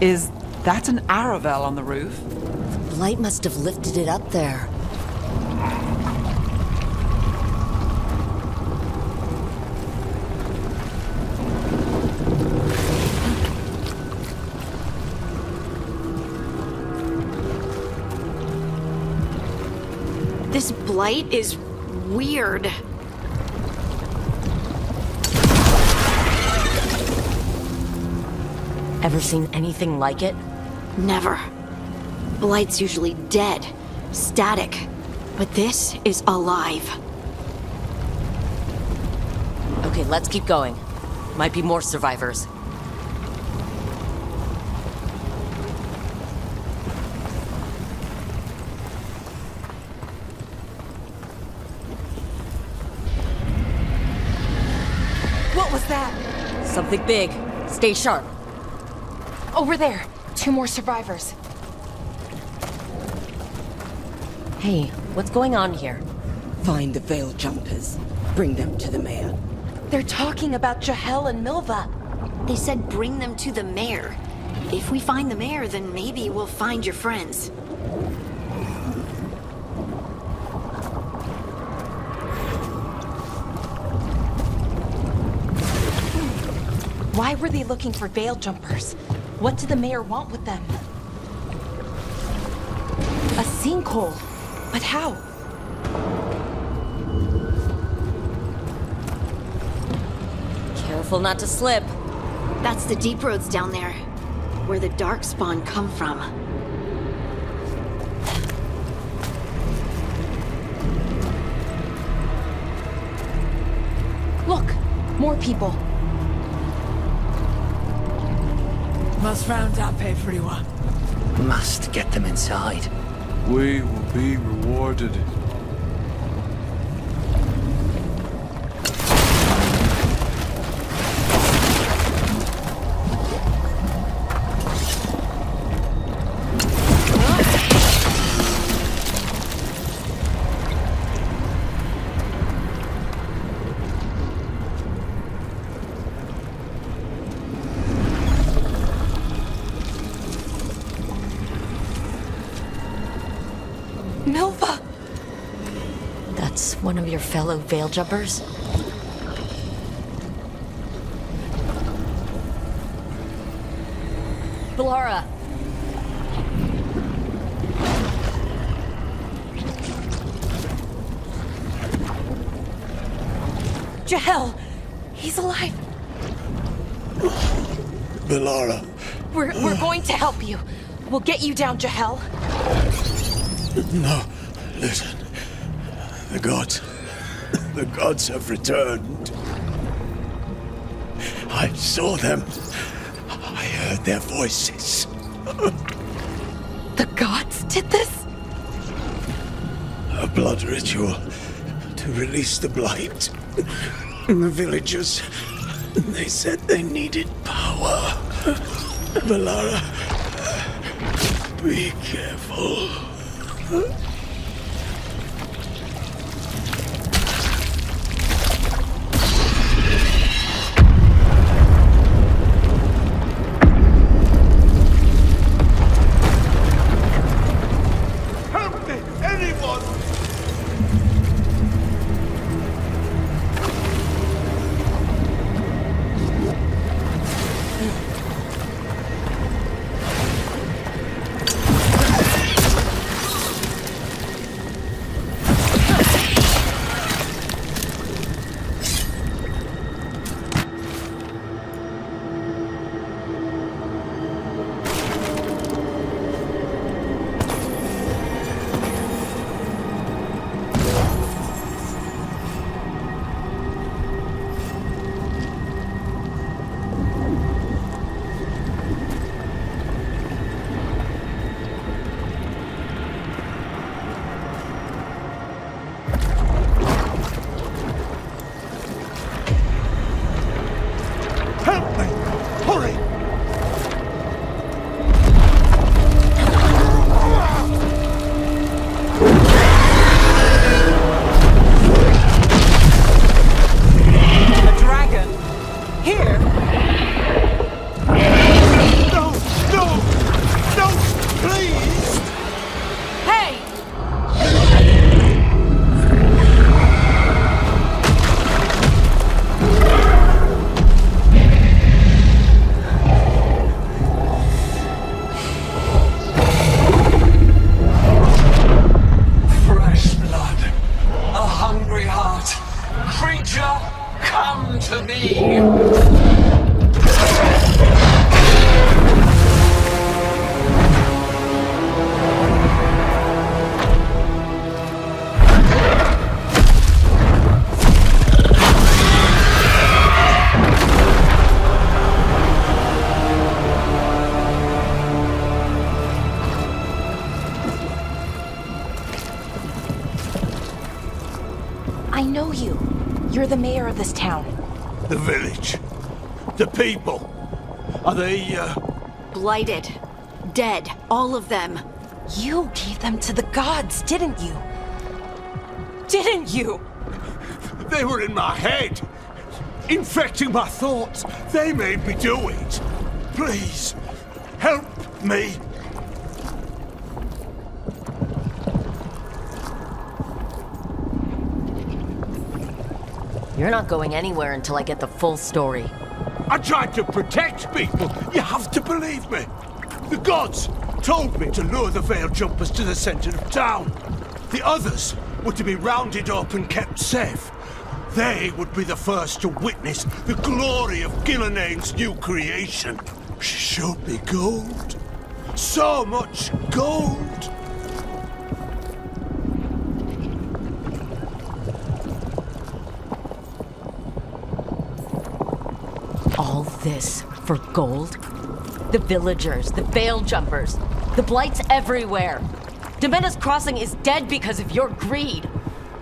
Is that an Aravel on the roof? Blight must have lifted it up there. This blight is weird. Ever seen anything like it? Never. Blight's usually dead, static, but this is alive. Okay, let's keep going. Might be more survivors. What was that? Something big. Stay sharp. Over there. 2 more survivors. Hey, what's going on here? Find the Veil Jumpers. Bring them to the mayor. They're talking about Jahel and Milva. They said bring them to the mayor. If we find the mayor, then maybe we'll find your friends. Why were they looking for Veil Jumpers? What did the mayor want with them? A sinkhole. But how? Careful not to slip. That's the deep roads down there, where the Darkspawn come from. Look, more people. Must round up everyone. Must get them inside. We will be rewarded. Milva! That's one of your fellow Veil Jumpers? Bellara! Jahel! He's alive! Bellara. We're going to help you. We'll get you down, Jahel. No, listen. The gods have returned. I saw them. I heard their voices. The gods did this? A blood ritual to release the blight. The villagers, they said they needed power. Bellara, be careful. Help me! Anyone! I know you. You're the mayor of this town. The village. The people. Are they, Blighted. Dead. All of them. You gave them to the gods, didn't you? Didn't you? They were in my head. Infecting my thoughts. They made me do it. Please, help me. You're not going anywhere until I get the full story. I tried to protect people. You have to believe me. The gods told me to lure the Veil Jumpers to the center of town. The others were to be rounded up and kept safe. They would be the first to witness the glory of Gilnenane's new creation. She showed me gold. So much gold. All this for gold? The villagers, the Veil Jumpers, the blights everywhere. Demena's Crossing is dead because of your greed.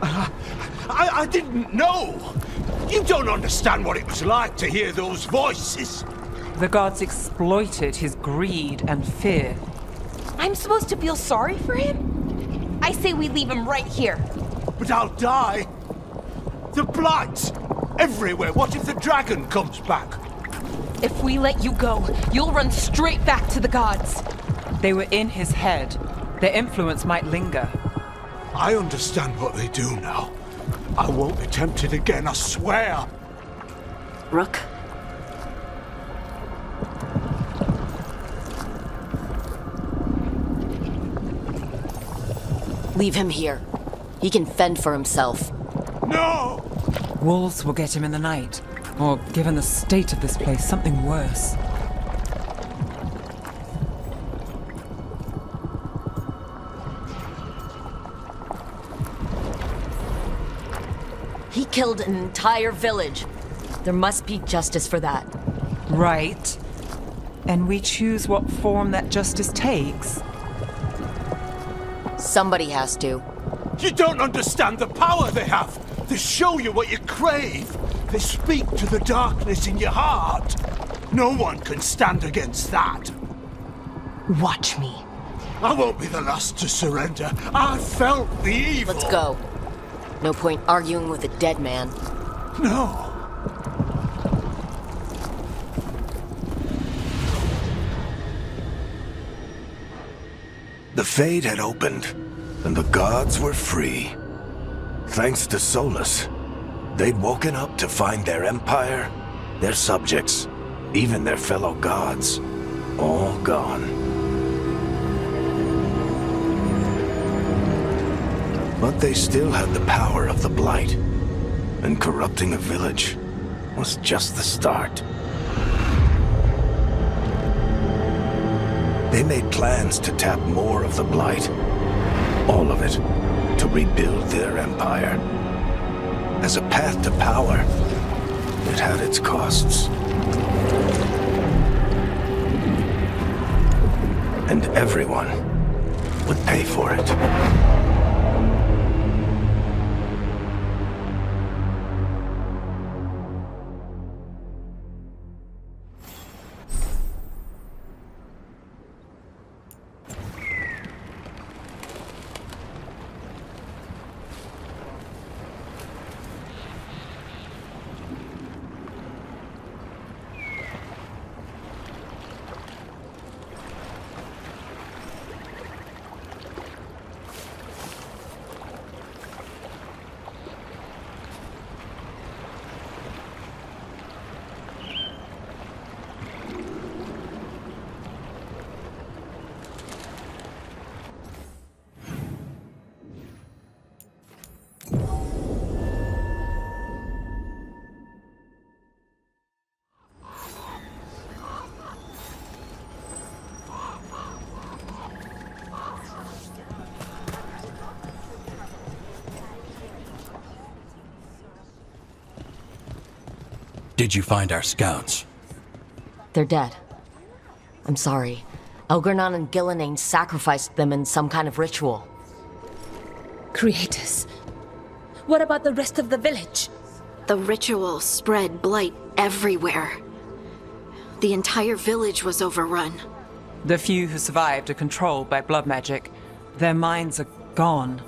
I didn't know. You don't understand what it was like to hear those voices. The gods exploited his greed and fear. I'm supposed to feel sorry for him? I say we leave him right here. But I'll die. The blights everywhere. What if the dragon comes back? If we let you go, you'll run straight back to the gods. They were in his head. Their influence might linger. I understand what they do now. I won't be tempted again, I swear. Rook? Leave him here. He can fend for himself. No! Wolves will get him in the night. Or, given the state of this place, something worse. He killed an entire village. There must be justice for that. Right. And we choose what form that justice takes. Somebody has to. You don't understand the power they have. They show you what you crave. They speak to the darkness in your heart. No one can stand against that. Watch me. I won't be the last to surrender. I felt the evil. Let's go. No point arguing with a dead man. No. The Fade had opened, and the gods were free. Thanks to Solus, they'd woken up to find their empire, their subjects, even their fellow gods, all gone. But they still had the power of the Blight, and corrupting a village was just the start. They made plans to tap more of the Blight, all of it, to rebuild their empire. As a path to power, it had its costs. And everyone would pay for it. Did you find our scouts? They're dead. I'm sorry. Elgernon and Gillenane sacrificed them in some kind of ritual. Creators, What about the rest of the village? The ritual spread blight everywhere. The entire village was overrun. The few who survived are controlled by blood magic. Their minds are gone.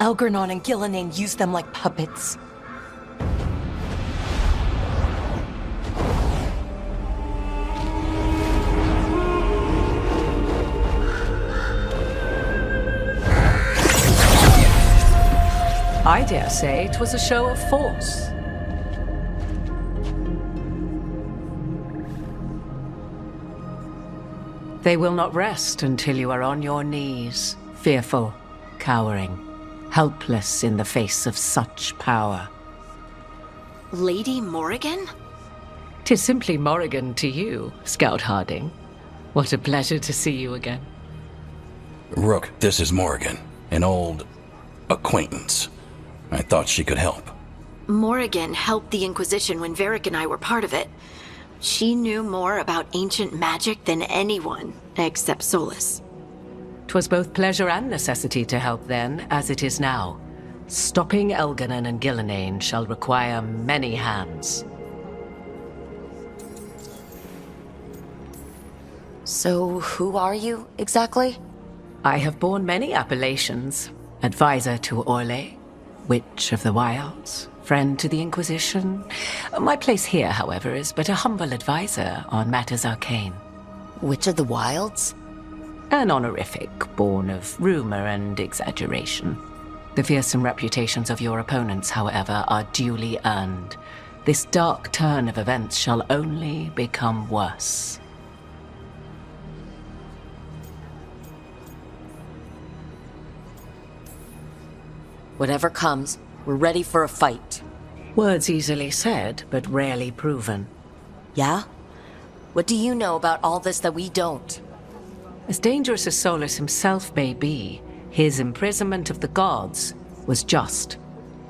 Algernon and Gillenane used them like puppets. I dare say it was a show of force. They will not rest until you are on your knees, fearful, cowering, helpless in the face of such power. Lady Morrigan? 'Tis simply Morrigan to you, Scout Harding. What a pleasure to see you again. Rook, this is Morrigan, an old acquaintance. I thought she could help. Morrigan helped the Inquisition when Varric and I were part of it. She knew more about ancient magic than anyone, except Solus. 'Twas both pleasure and necessity to help then, as it is now. Stopping Elganon and Gillenane shall require many hands. So, who are you, exactly? I have borne many appellations. Advisor to Orlais, Witch of the Wilds, friend to the Inquisition. My place here, however, is but a humble advisor on matters arcane. Witch of the Wilds? An honorific born of rumor and exaggeration. The fearsome reputations of your opponents, however, are duly earned. This dark turn of events shall only become worse. Whatever comes, we're ready for a fight. Words easily said, but rarely proven. Yeah? What do you know about all this that we don't? As dangerous as Solus himself may be, his imprisonment of the gods was just.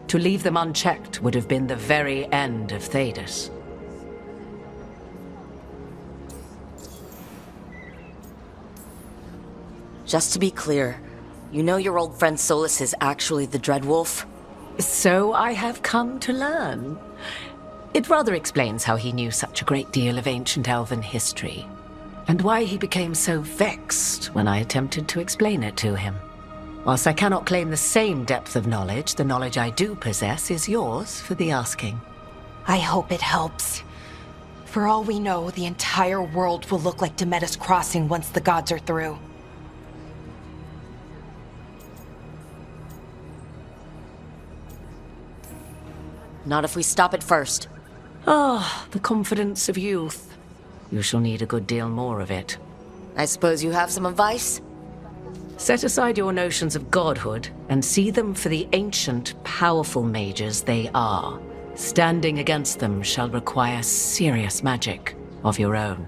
To leave them unchecked would have been the very end of Thedas. Just to be clear, you know your old friend Solus is actually the Dreadwolf? So I have come to learn. It rather explains how he knew such a great deal of ancient elven history, and why he became so vexed when I attempted to explain it to him. Whilst I cannot claim the same depth of knowledge, the knowledge I do possess is yours for the asking. I hope it helps. For all we know, the entire world will look like Demetus Crossing once the gods are through. Not if we stop it first. Ah, the confidence of youth. You shall need a good deal more of it. I suppose you have some advice? Set aside your notions of godhood and see them for the ancient, powerful mages they are. Standing against them shall require serious magic of your own.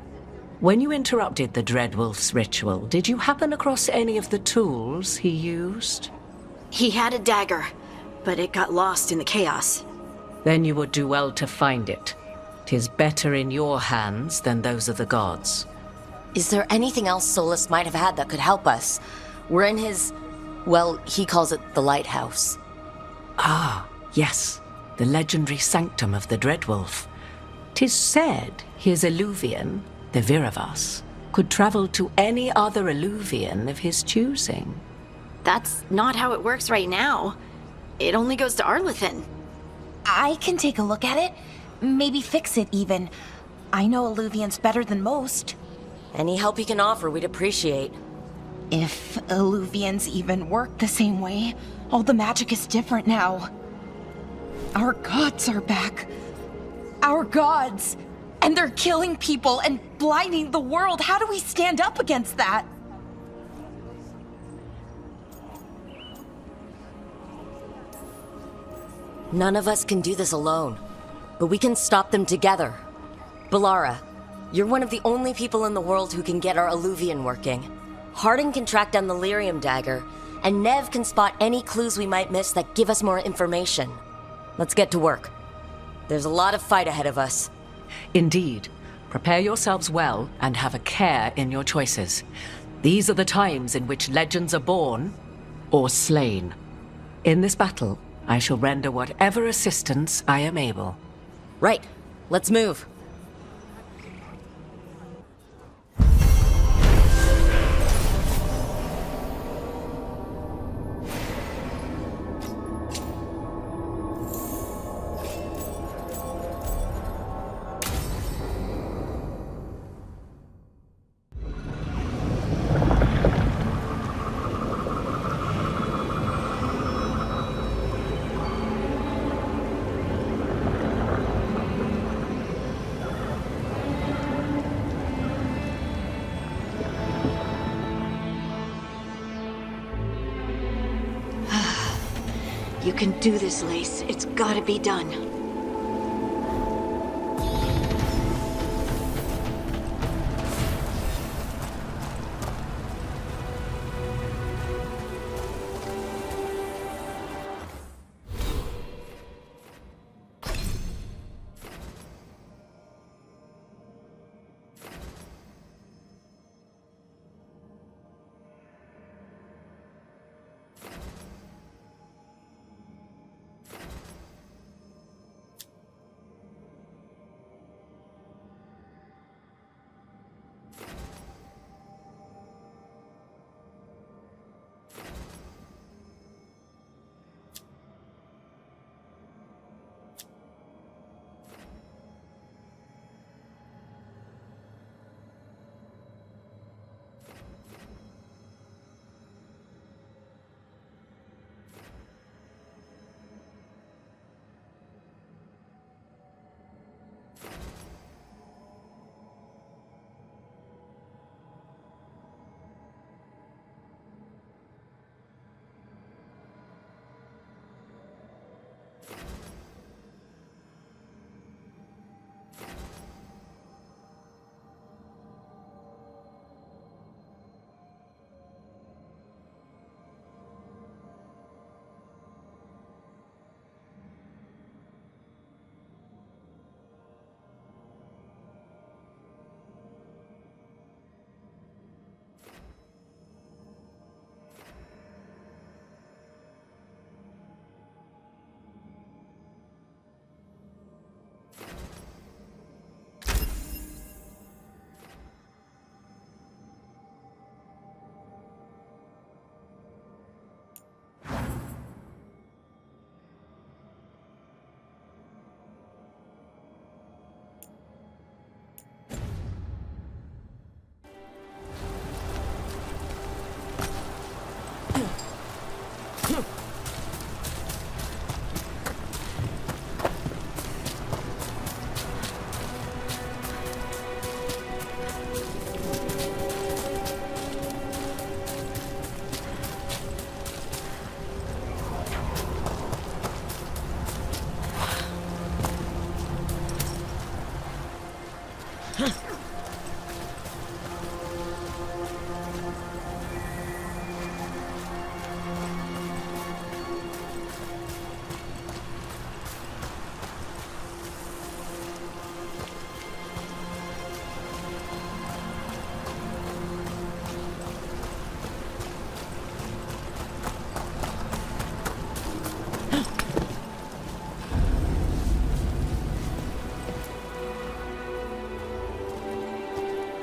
When you interrupted the Dreadwolf's ritual, did you happen across any of the tools he used? He had a dagger, but it got lost in the chaos. Then you would do well to find it. 'Tis better in your hands than those of the gods. Is there anything else Solus might have had that could help us? We're in his... well, he calls it the lighthouse. Ah, yes. The legendary sanctum of the Dreadwolf. 'Tis said his Illuvian, the Viravas, could travel to any other Illuvian of his choosing. That's not how it works right now. It only goes to Arlethan. I can take a look at it. Maybe fix it, even. I know Illuvians better than most. Any help you can offer, we'd appreciate. If Illuvians even work the same way, all the magic is different now. Our gods are back. Our gods! And they're killing people and blinding the world. How do we stand up against that? None of us can do this alone, but we can stop them together. Balara, you're one of the only people in the world who can get our Illuvian working. Harding can track down the Lyrium dagger, and Nev can spot any clues we might miss that give us more information. Let's get to work. There's a lot of fight ahead of us. Indeed. Prepare yourselves well and have a care in your choices. These are the times in which legends are born or slain. In this battle, I shall render whatever assistance I am able. Right. Let's move. You can do this, Lace. It's gotta be done.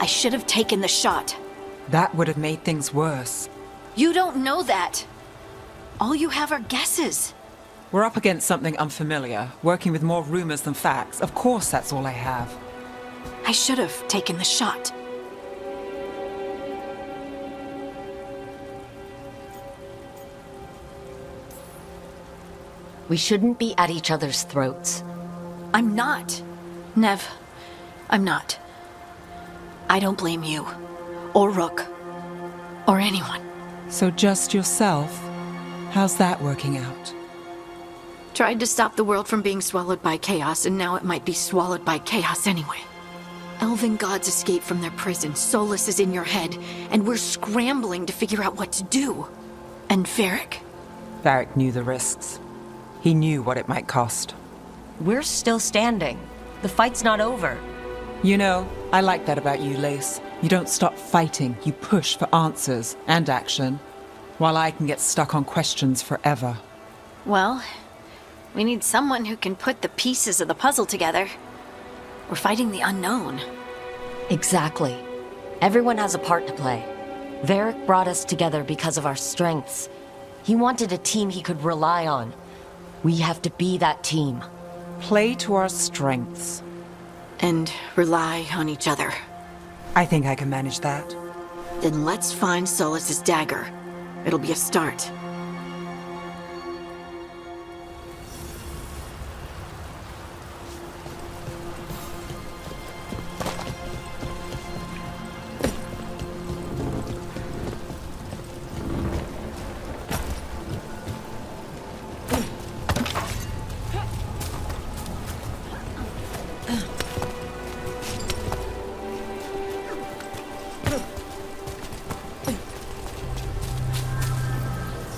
I should have taken the shot. That would have made things worse. You don't know that. All you have are guesses. We're up against something unfamiliar, working with more rumors than facts. Of course that's all I have. I should have taken the shot. We shouldn't be at each other's throats. I'm not. Nev, I'm not. I don't blame you, or Rook, or anyone. So just yourself? How's that working out? Tried to stop the world from being swallowed by chaos, and now it might be swallowed by chaos anyway. Elven gods escaped from their prison, Solus is in your head, and we're scrambling to figure out what to do. And Varric? Varric knew the risks. He knew what it might cost. We're still standing. The fight's not over. You know, I like that about you, Lace. You don't stop fighting, you push for answers and action, while I can get stuck on questions forever. Well, We need someone who can put the pieces of the puzzle together. We're fighting the unknown. Exactly. Everyone has a part to play. Varric brought us together because of our strengths. He wanted a team he could rely on. We have to be that team. Play to our strengths. And rely on each other. I think I can manage that. Then let's find Solas's dagger. It'll be a start.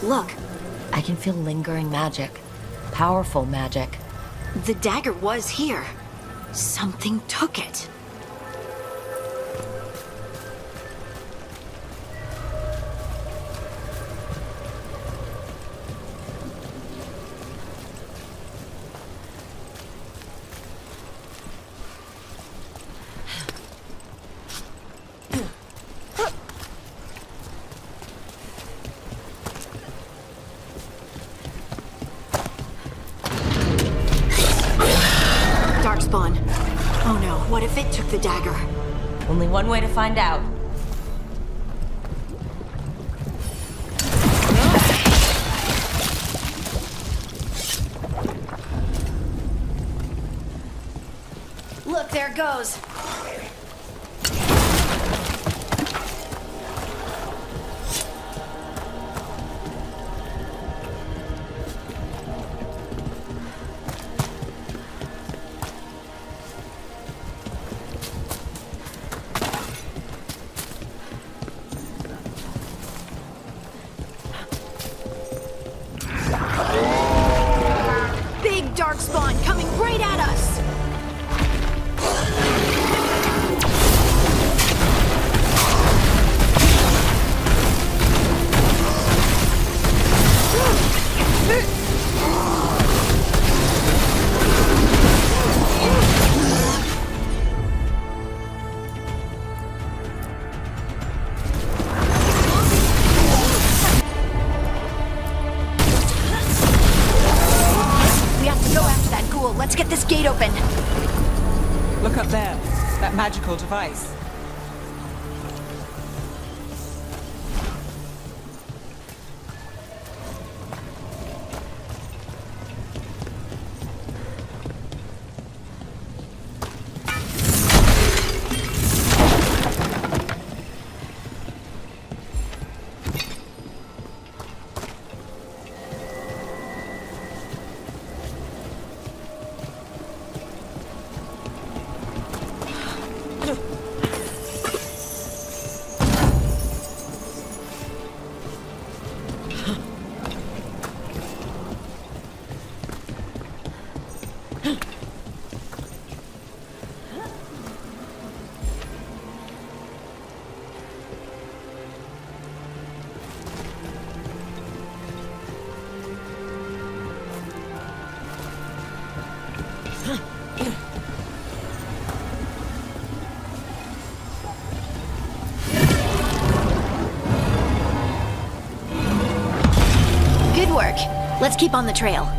Look. I can feel lingering magic. Powerful magic. The dagger was here. Something took it. Darkspawn. Oh no, what if it took the dagger? Only one way to find out. Look, there it goes. Big Darkspawn coming right at us! We have to go after that ghoul. Let's get this gate open. Look up there. That magical device. Good work. Let's keep on the trail.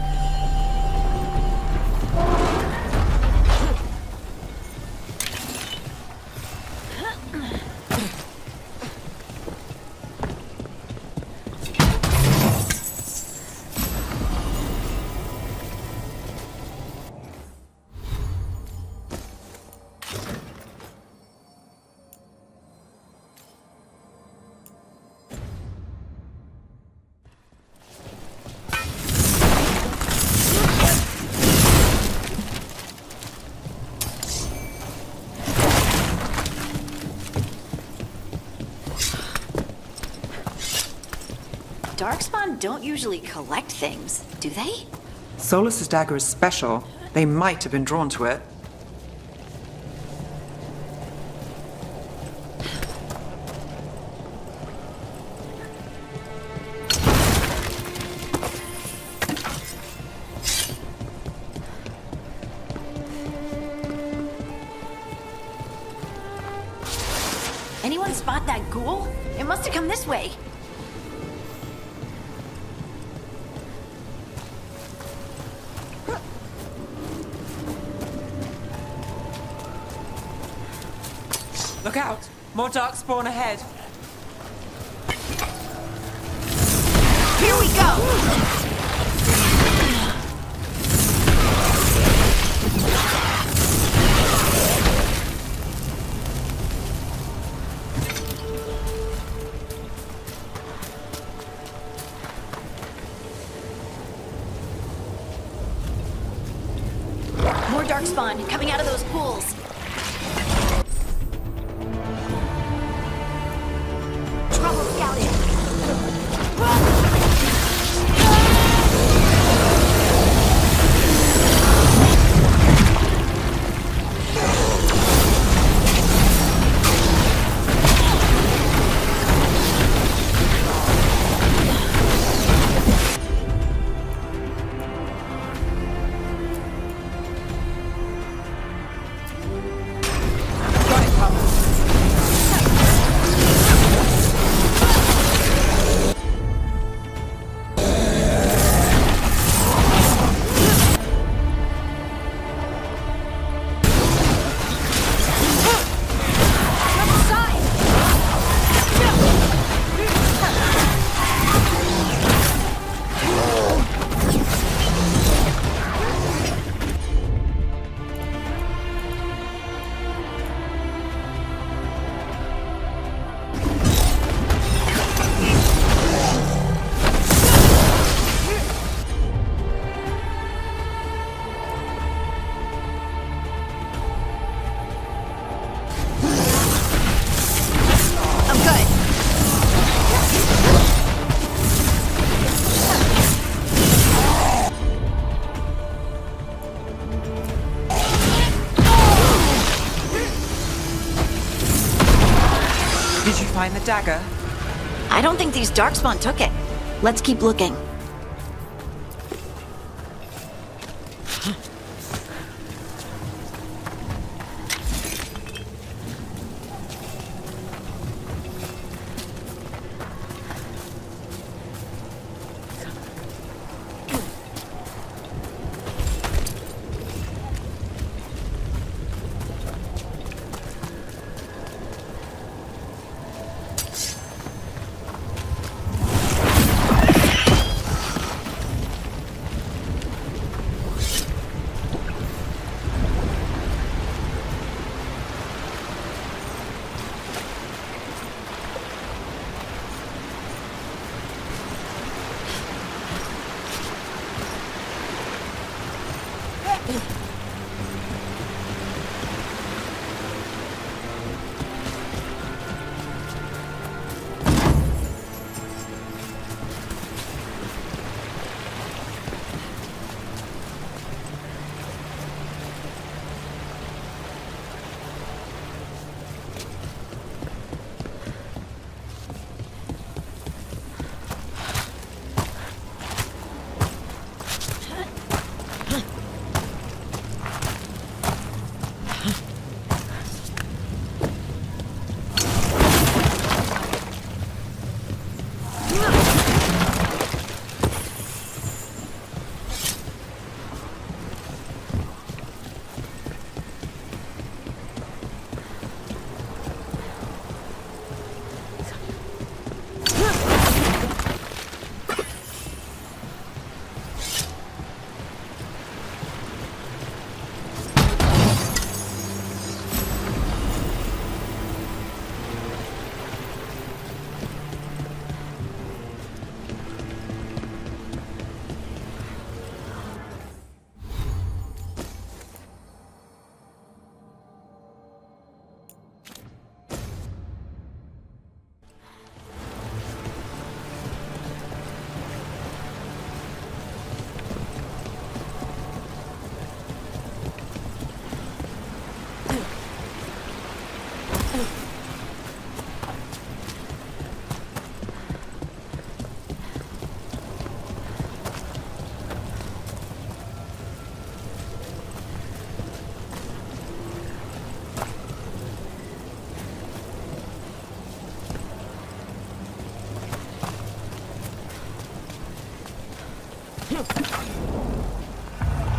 Darkspawn don't usually collect things, do they? Solas's dagger is special. They might have been drawn to it. got that ghoul. It must have come this way. Look out! More darkspawn ahead. Here we go! More darkspawn coming out of those pools. Trouble scouted. Did you find the dagger? I don't think these darkspawn took it. Let's keep looking.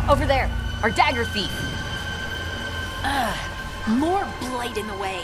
Over there, our dagger thief. More blight in the way.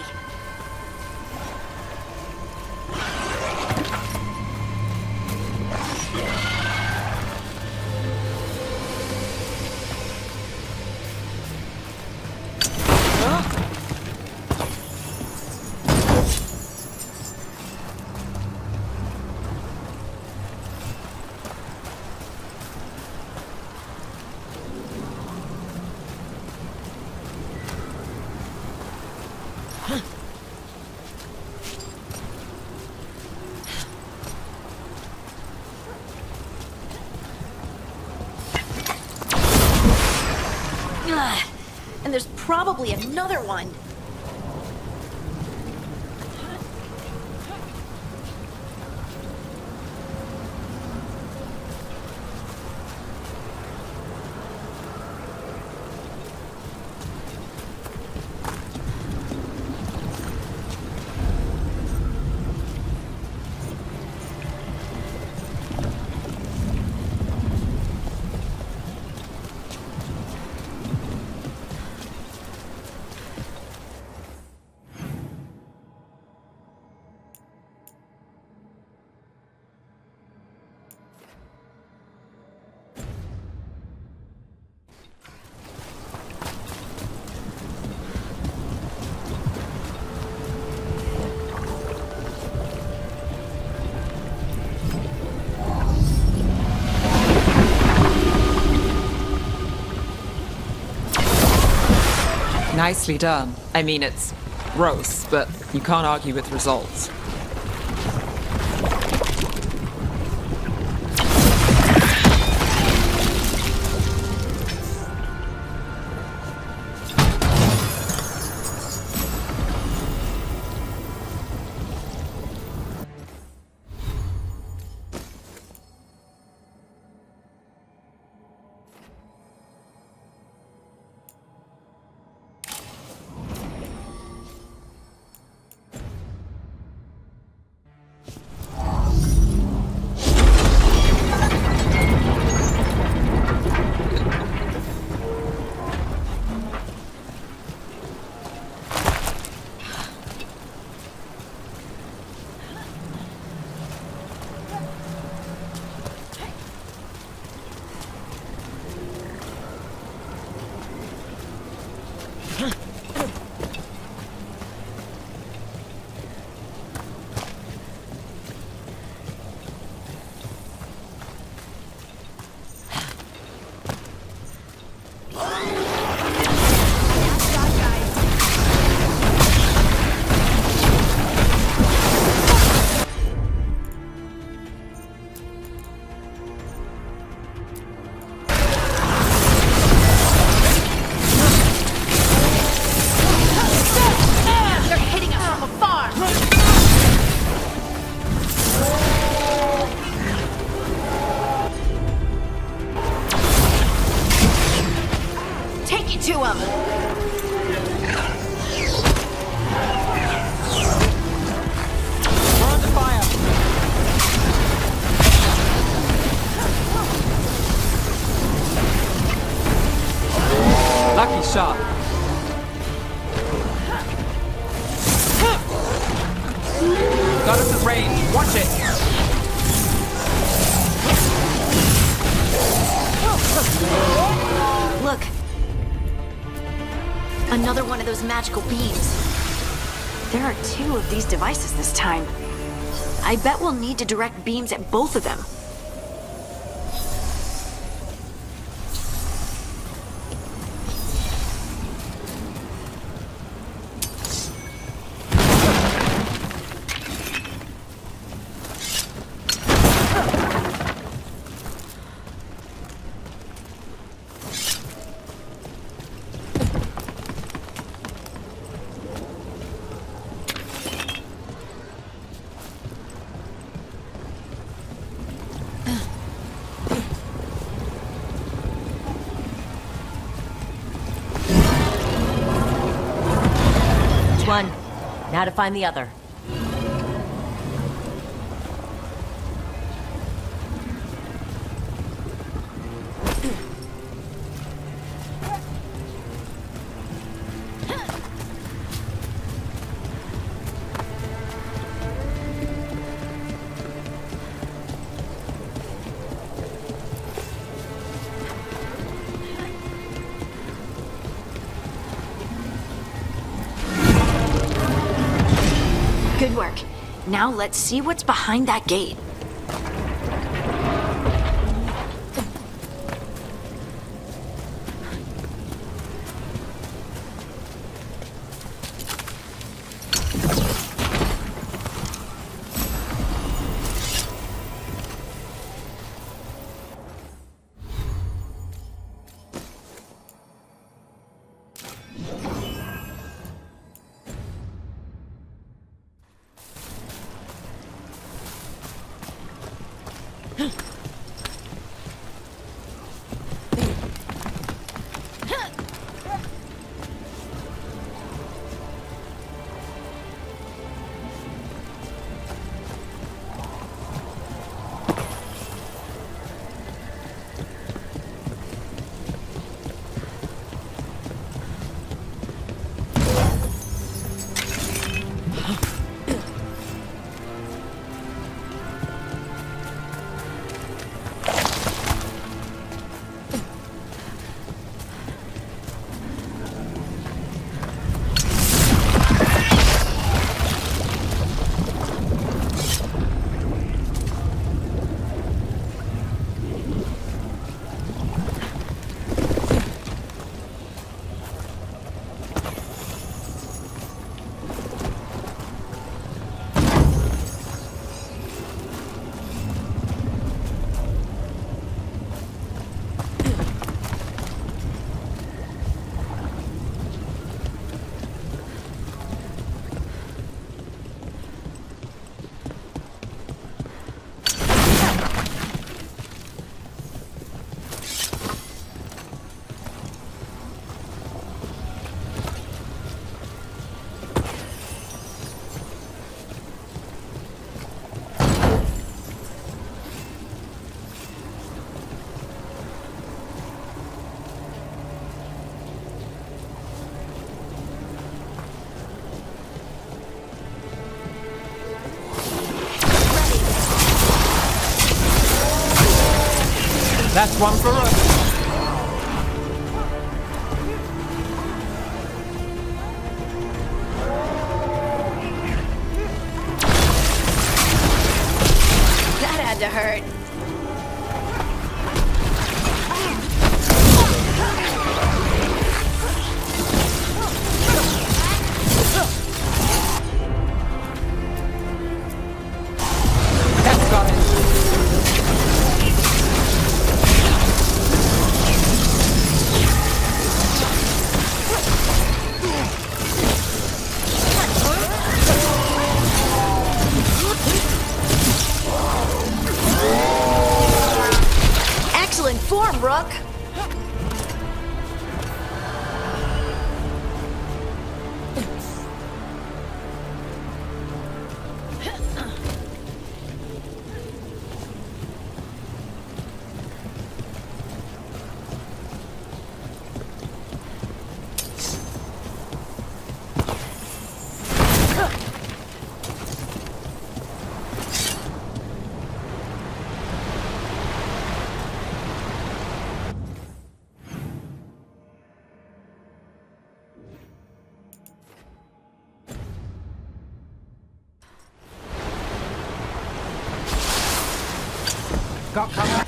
And there's probably another one. Nicely done. I mean, it's gross, but you can't argue with results. Lucky shot. Got us at range. Watch it. Look. Another one of those magical beams. There are 2 of these devices this time. I bet we'll need to direct beams at both of them. One. Now to find the other. Now let's see what's behind that gate. That's one for us. That had to hurt. That's got it. Excellent form, Rook. Got cover.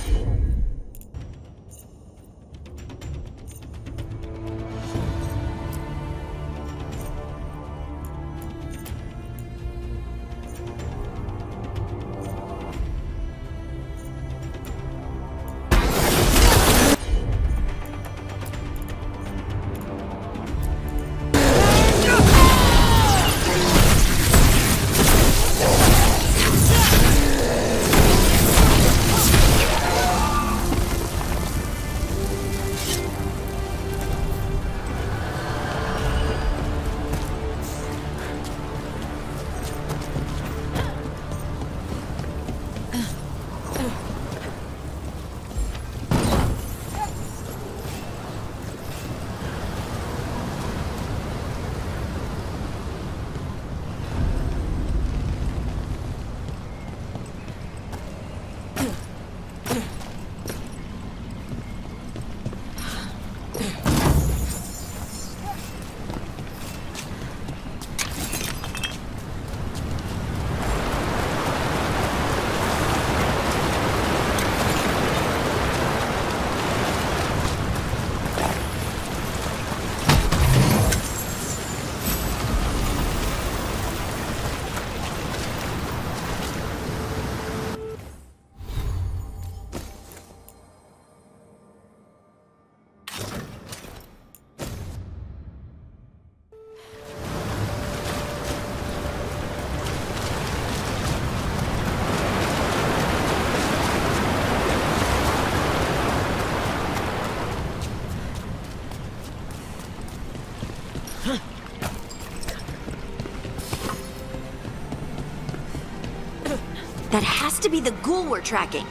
That has to be the ghoul we're tracking.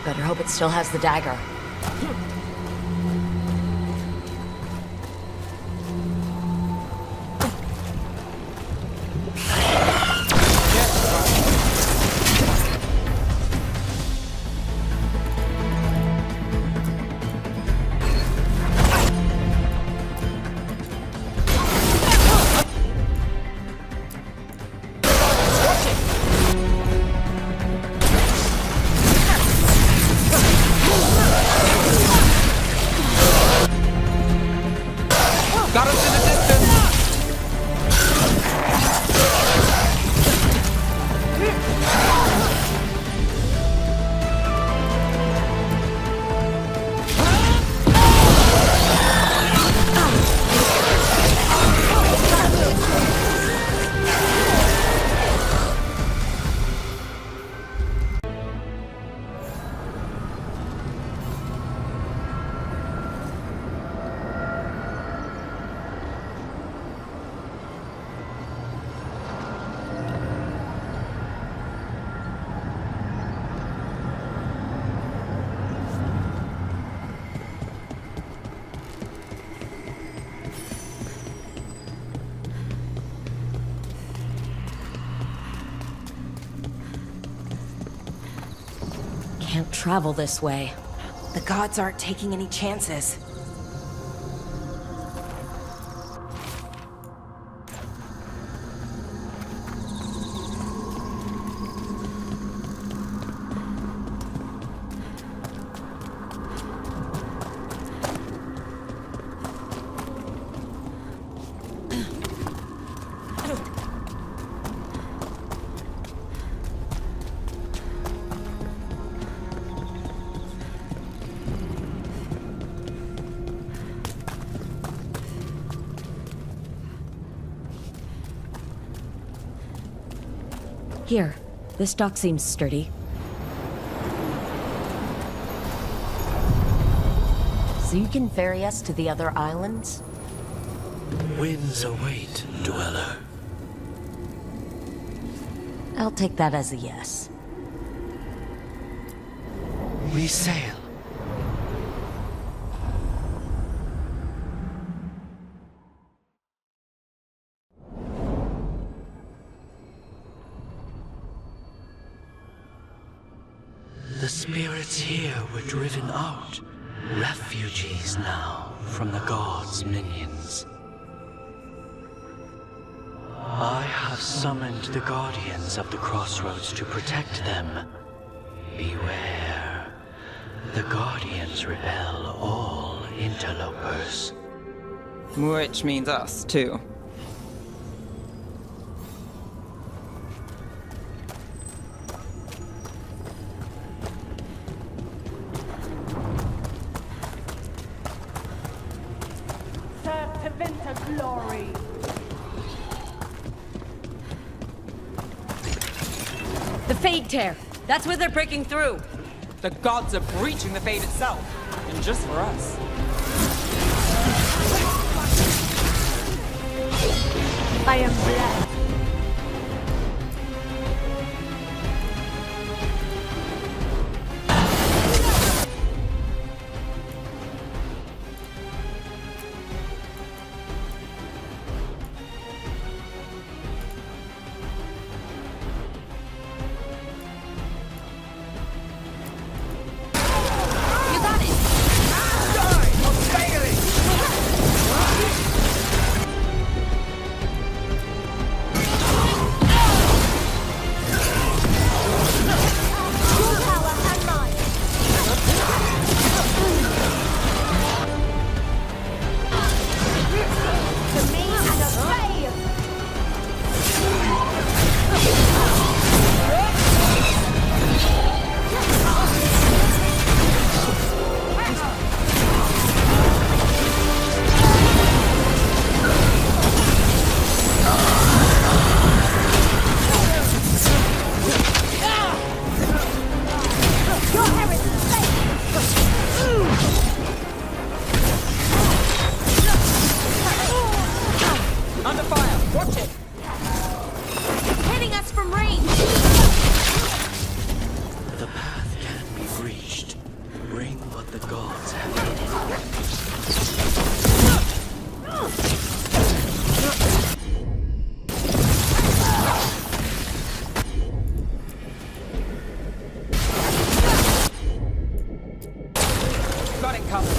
Better hope it still has the dagger. Got us in the distance! Can't travel this way. The gods aren't taking any chances. Here, this dock seems sturdy. So you can ferry us to the other islands? Winds await, dweller. I'll take that as a yes. We sail. The spirits here were driven out, refugees now from the gods' minions. I have summoned the guardians of the crossroads to protect them. Beware. The guardians repel all interlopers. Which means us, too. Glory. The Fade Tear! That's where they're breaking through! The gods are breaching the fate itself, and just for us. I am blessed. The path can be breached. Bring what the gods have hidden. Got it covered.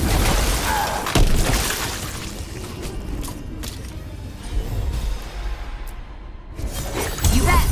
You bet!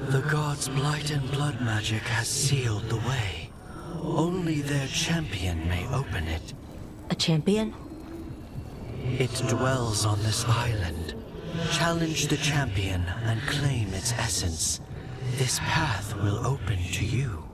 The gods' blight and blood magic has sealed the way. Only their champion may open it. A champion? It dwells on this island. Challenge the champion and claim its essence. This path will open to you.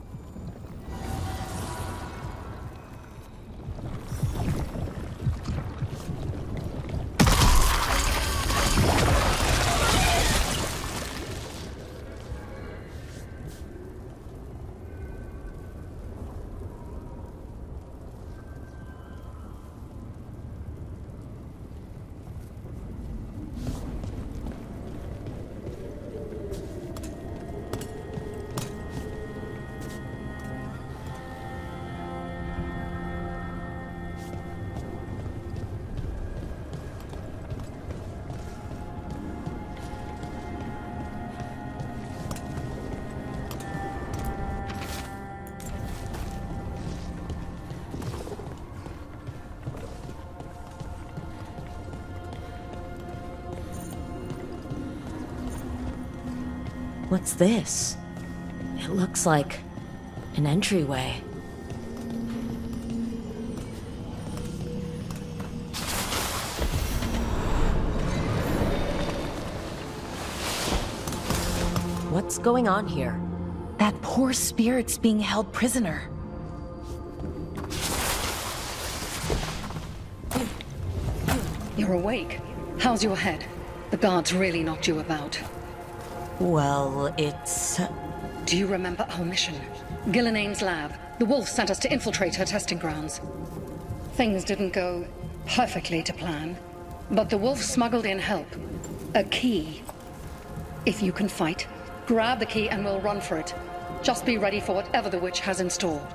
What's this? It looks like an entryway. What's going on here? That poor spirit's being held prisoner. You're awake. How's your head? The guards really knocked you about. Well, it's... Do you remember our mission? Gillinane's lab. The wolf sent us to infiltrate her testing grounds. Things didn't go perfectly to plan, but the wolf smuggled in help. A key. If you can fight, grab the key and we'll run for it. Just be ready for whatever the witch has in store.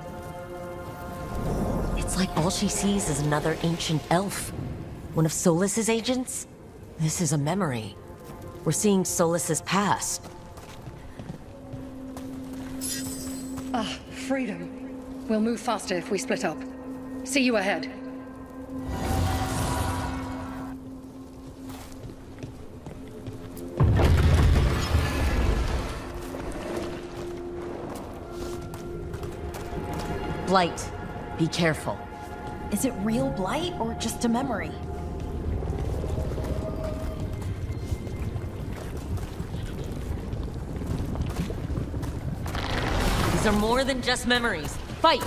It's like all she sees is another ancient elf. One of Solas's agents? This is a memory. We're seeing Solas's past. Ah, freedom. We'll move faster if we split up. See you ahead. Blight, be careful. Is it real blight or just a memory? These are more than just memories. Fight!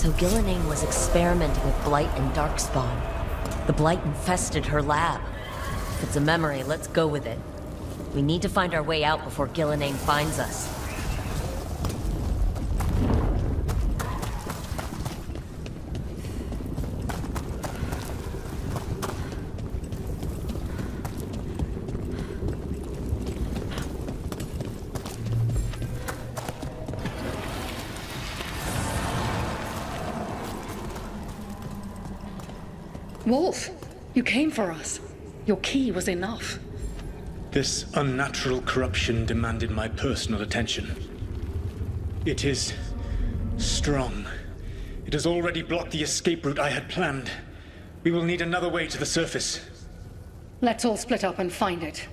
So Gillenane was experimenting with Blight and Darkspawn. The Blight infested her lab. If it's a memory, let's go with it. We need to find our way out before Gillenane finds us. Wolf, you came for us. Your key was enough. This unnatural corruption demanded my personal attention. It is strong. It has already blocked the escape route I had planned. We will need another way to the surface. Let's all split up and find it.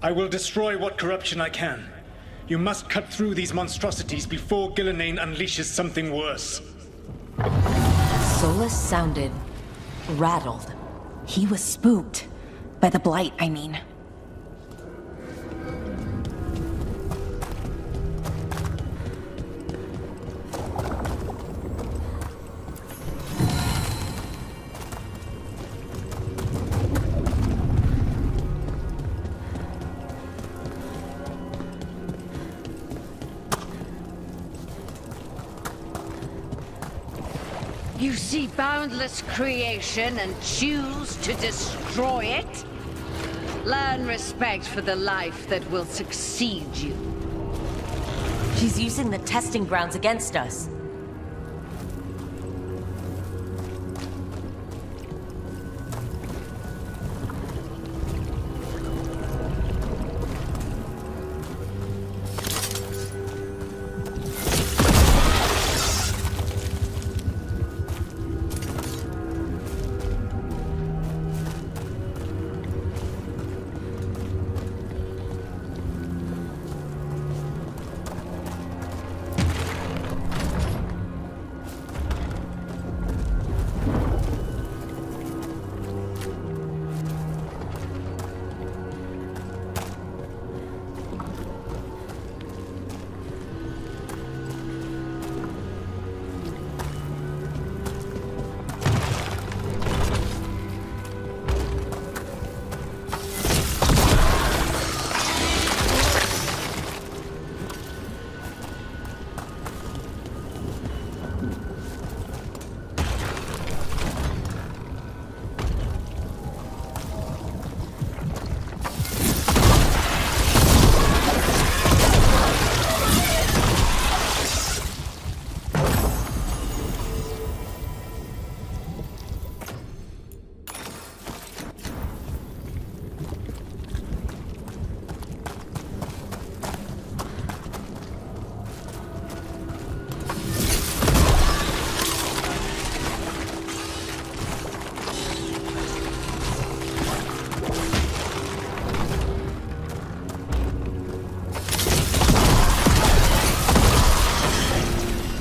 I will destroy what corruption I can. You must cut through these monstrosities before Gillenane unleashes something worse. Solus sounded rattled. He was spooked. By the Blight, I mean. You see boundless creation and choose to destroy it? Learn respect for the life that will succeed you. She's using the testing grounds against us.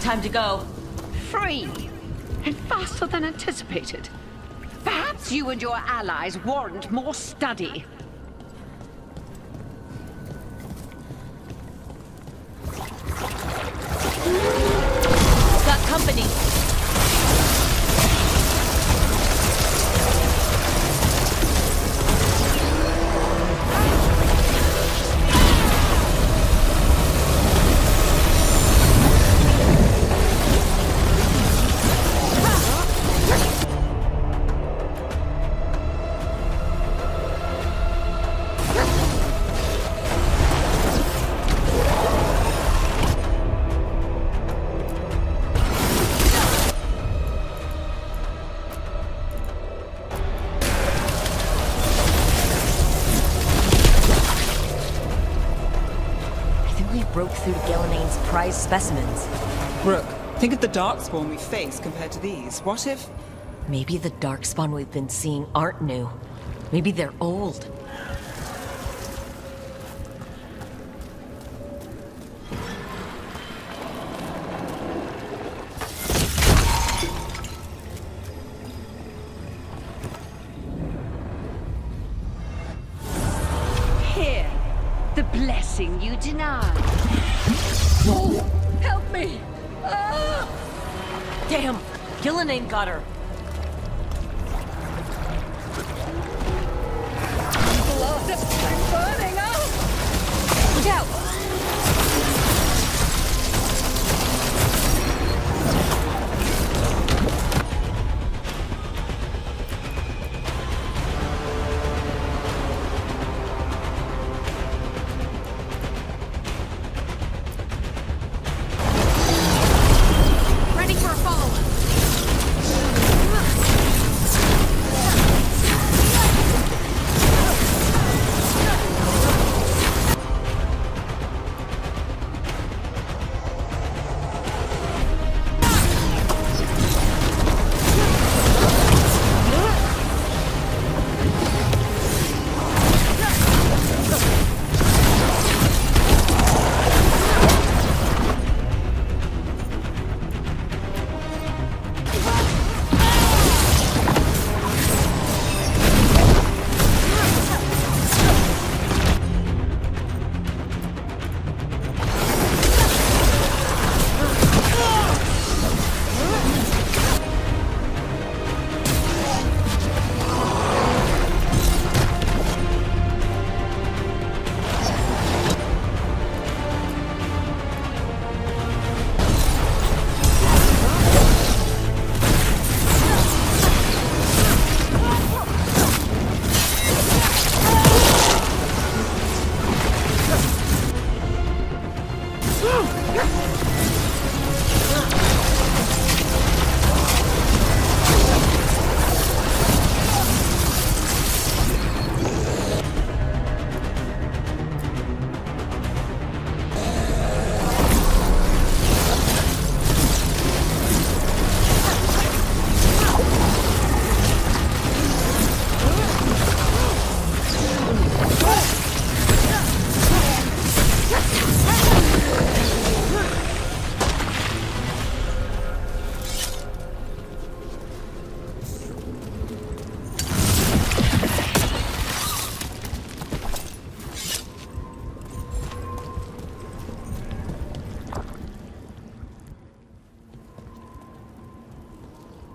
Time to go. Free! And faster than anticipated. Perhaps you and your allies warrant more study. Got company. Broke through Gillenane's prized specimens. Rook, think of the darkspawn we face compared to these. What if... Maybe the darkspawn we've been seeing aren't new. Maybe they're old. Here, the blessing you denied. Help me! Ah! Damn! Gillenane got her. Blood is burning out! Look out! Ready for a follow-up.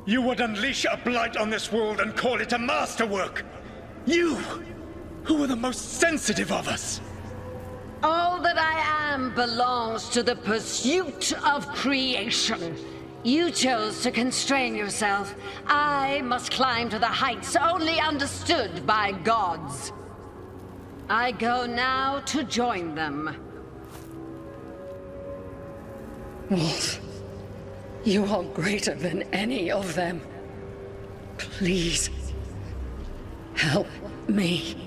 You would unleash a blight on this world and call it a masterwork! You, who are the most sensitive of us! All that I am belongs to the pursuit of creation. You chose to constrain yourself. I must climb to the heights only understood by gods. I go now to join them. Wolf, you are greater than any of them. Please, help me.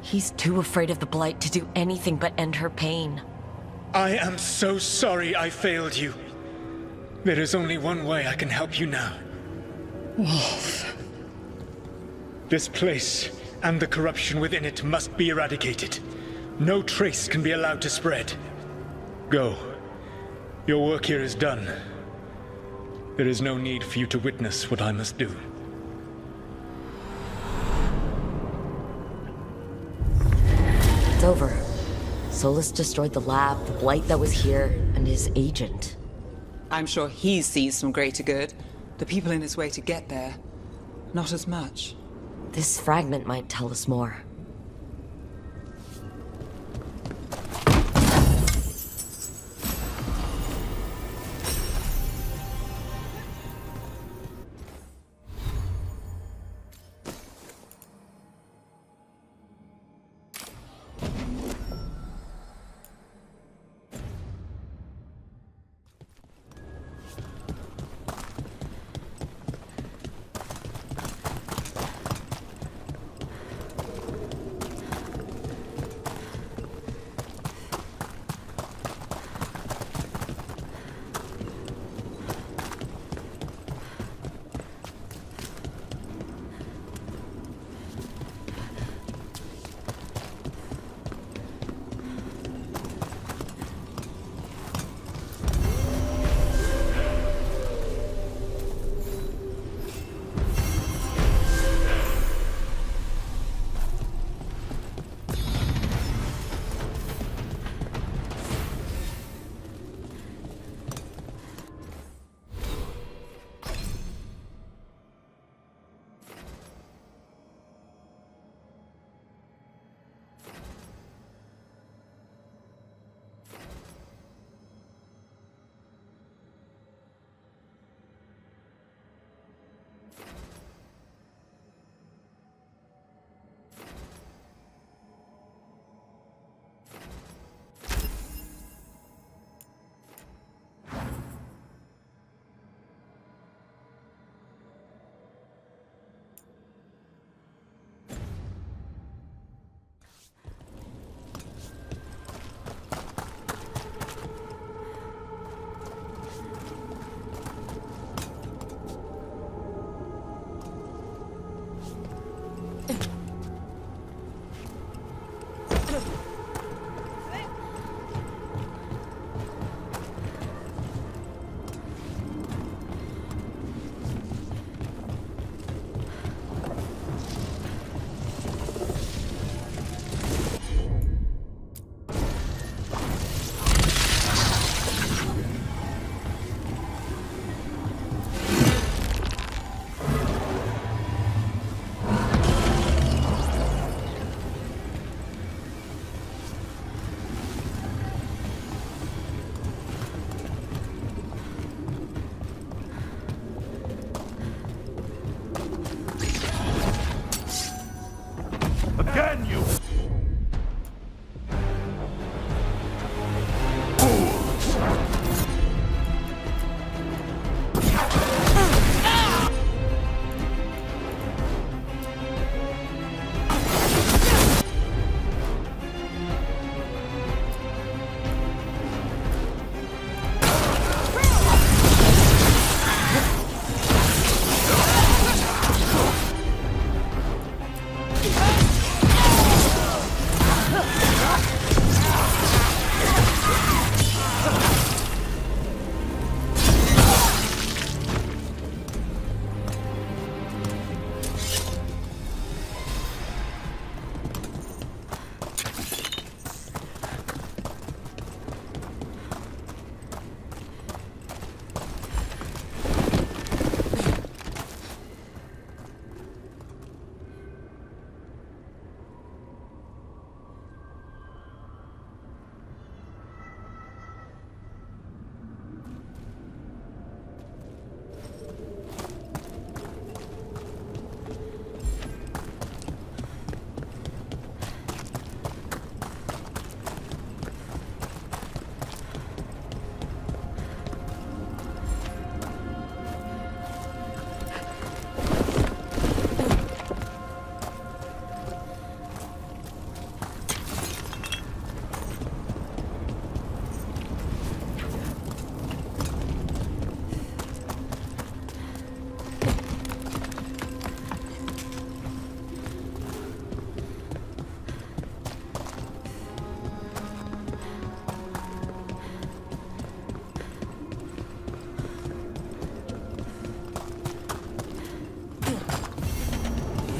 He's too afraid of the Blight to do anything but end her pain. I am so sorry I failed you. There is only one way I can help you now. Wolf. This place and the corruption within it must be eradicated. No trace can be allowed to spread. Go. Your work here is done. There is no need for you to witness what I must do. It's over. Solus destroyed the lab, the Blight that was here, and his agent. I'm sure he sees some greater good. The people in his way to get there, not as much. This fragment might tell us more.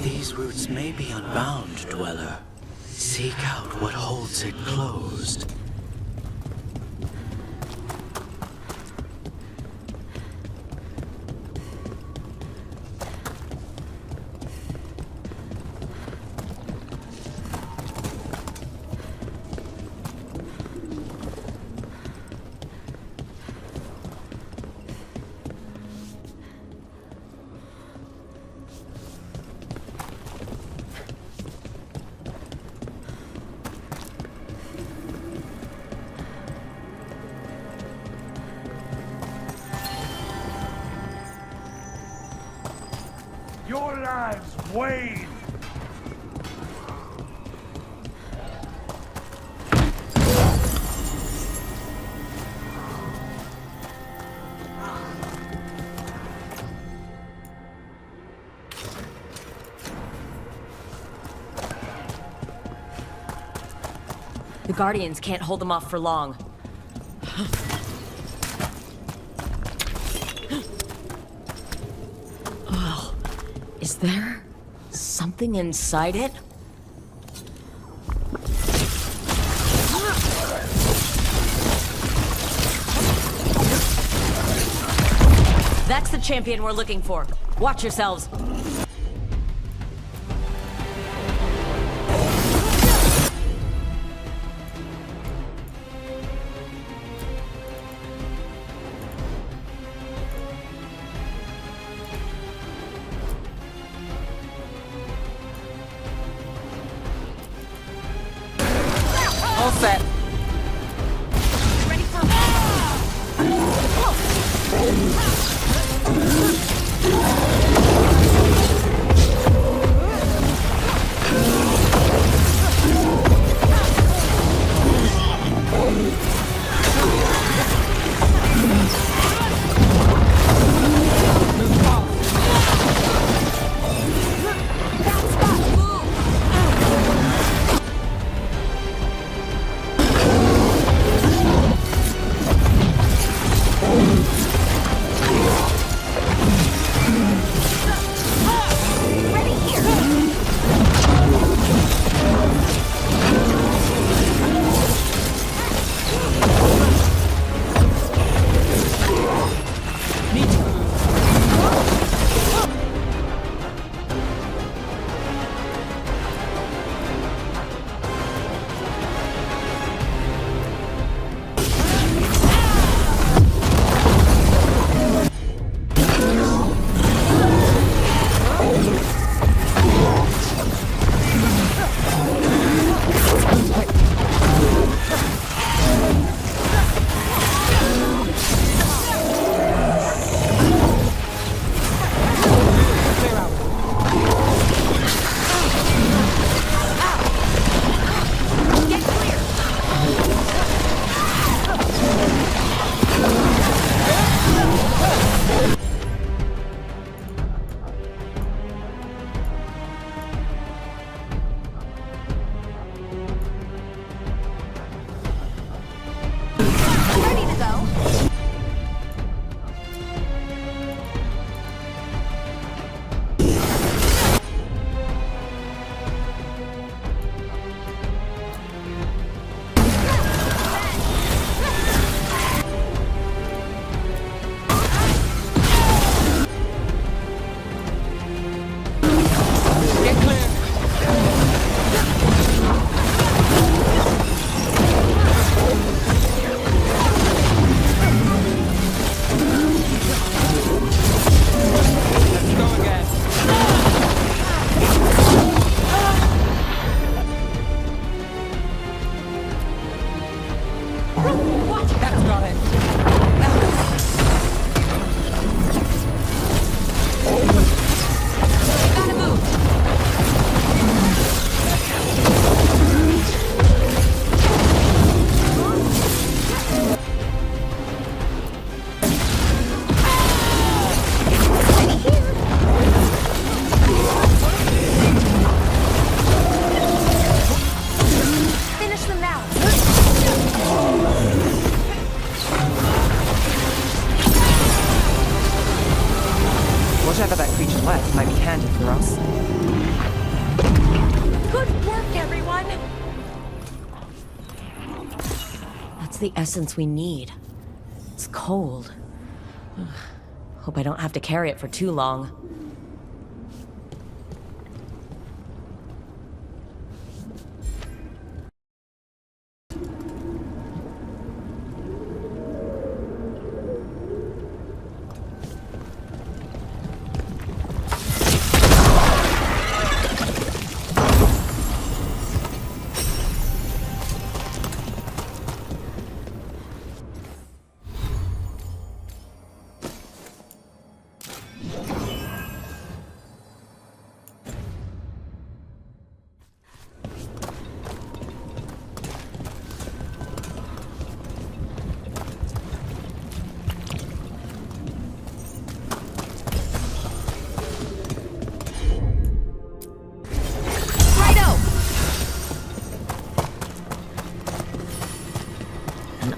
These roots may be unbound, Dweller. Seek out what holds it closed. Your lives wane! The Guardians can't hold them off for long. Oh, is there something inside it? That's the champion we're looking for. Watch yourselves. All set. Ready for Whatever that creature left might be handy for us. Good work, everyone! That's the essence we need. It's cold. Ugh. Hope I don't have to carry it for too long.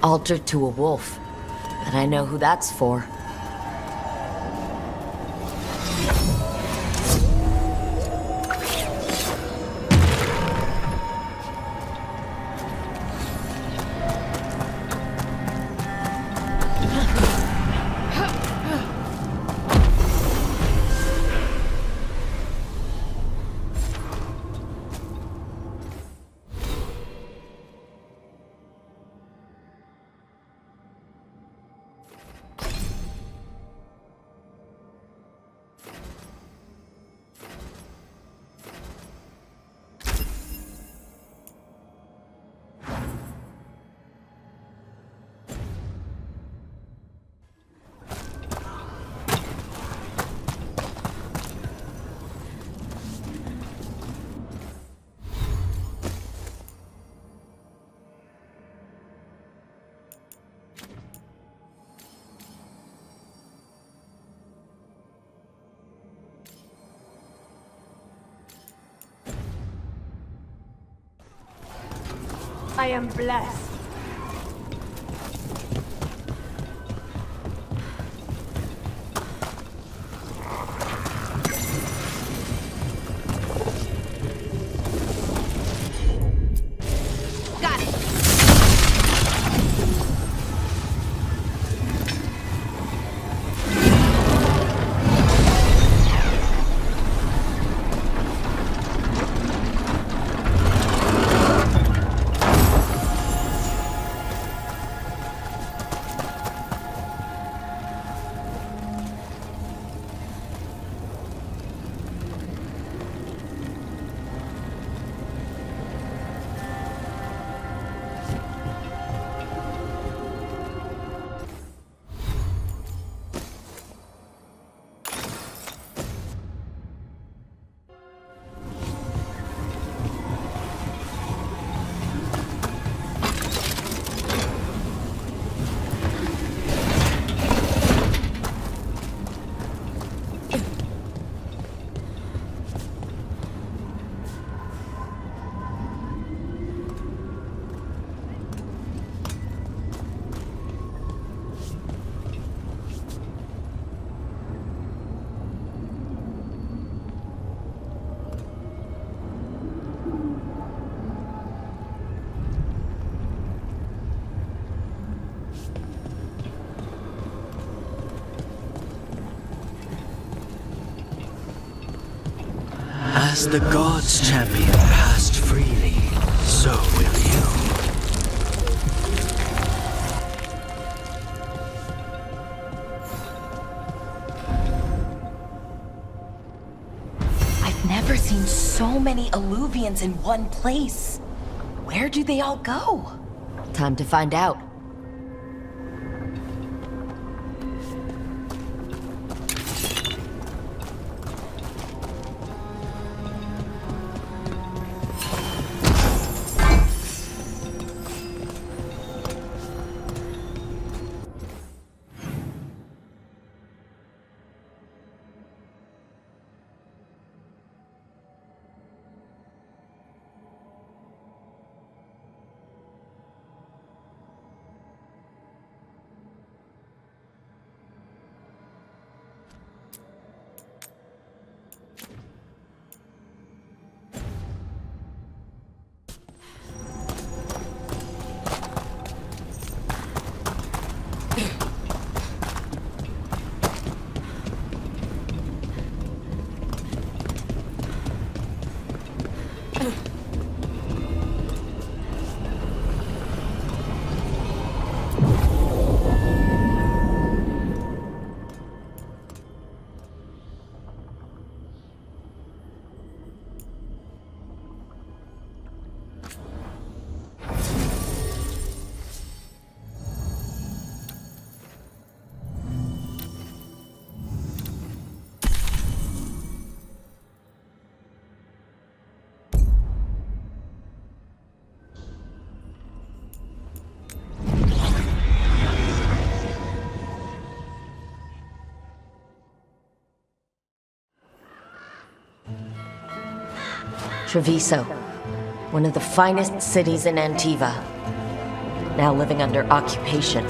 Altar to a wolf. But I know who that's for. I am blessed. Got it. As the gods' champion passed freely, so will you. I've never seen so many Illuvians in one place. Where do they all go? Time to find out. Treviso, one of the finest cities in Antiva, now living under occupation.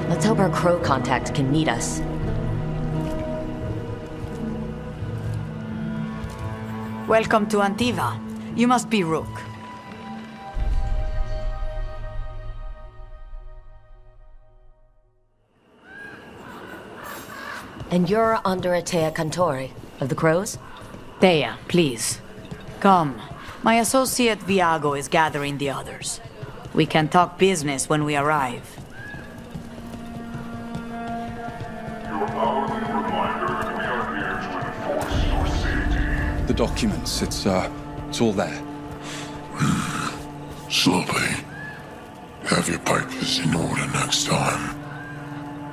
Let's hope our crow contact can meet us. Welcome to Antiva. You must be Rook. And you're under Atea Cantori, of the Crows? Thea, please. Come. My associate Viago is gathering the others. We can talk business when we arrive. The documents, it's all there. Slowly. Have your papers in order next time.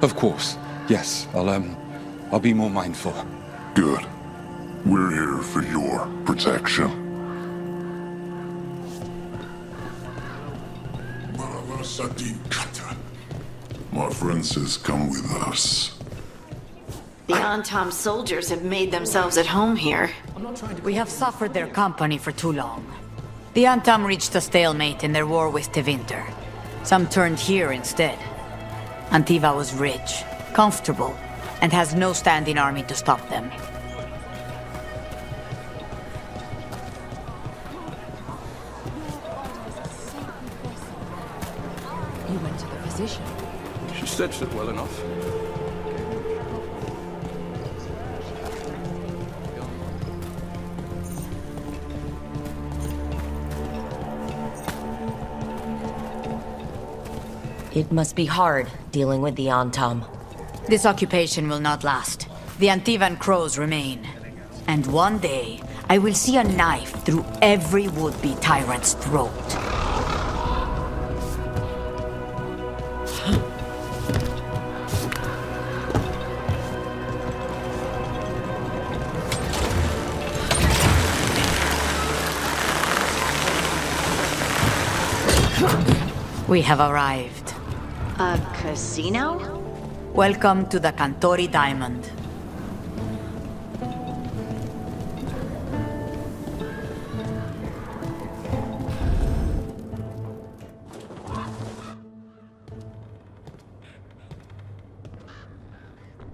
Of course. Yes, I'll be more mindful. Good. We're here for your protection. My friend says come with us. The Antam soldiers have made themselves at home here. We have suffered their company for too long. The Antam reached a stalemate in their war with Tevinter. Some turned here instead. Antiva was rich, comfortable, and has no standing army to stop them. You went to the physician. She stitched it well enough. It must be hard dealing with the Antam. This occupation will not last. The Antivan crows remain. And one day, I will see a knife through every would-be tyrant's throat. We have arrived. A casino? Welcome to the Cantori Diamond.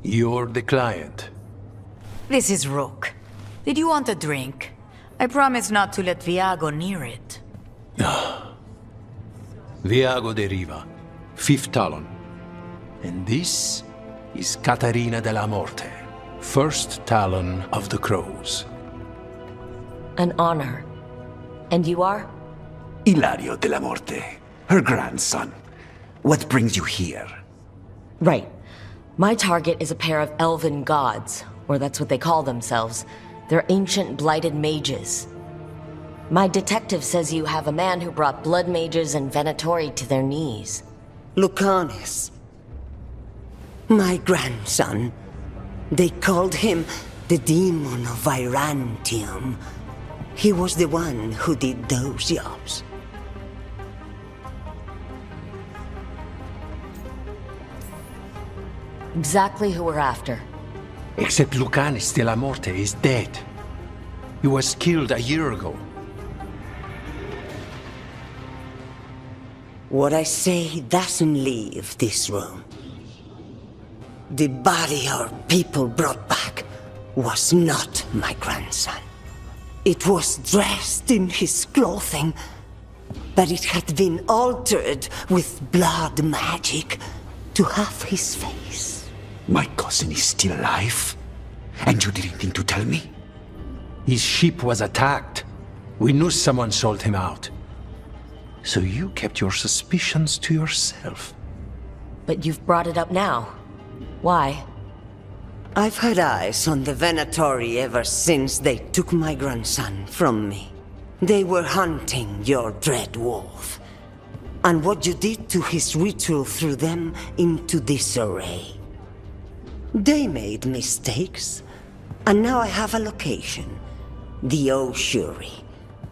You're the client. This is Rook. Did you want a drink? I promise not to let Viago near it. Viago de Riva, 5th Talon. And this is Catarina de la Morte, 1st Talon of the Crows. An honor. And you are? Ilario de la Morte, her grandson. What brings you here? Right. My target is a pair of elven gods, or that's what they call themselves. They're ancient blighted mages. My detective says you have a man who brought blood mages and Venatori to their knees. Lucanus. My grandson. They called him the Demon of Virantium. He was the one who did those jobs. Exactly who we're after. Except Lucanus de la Morte is dead. He was killed a year ago. What I say doesn't leave this room. The body our people brought back was not my grandson. It was dressed in his clothing, but it had been altered with blood magic to have his face. My cousin is still alive? And you didn't think to tell me? His ship was attacked. We knew someone sold him out. So you kept your suspicions to yourself. But you've brought it up now. Why? I've had eyes on the Venatori ever since they took my grandson from me. They were hunting your dread wolf. And what you did to his ritual threw them into disarray. They made mistakes, and now I have a location. The Ossuary,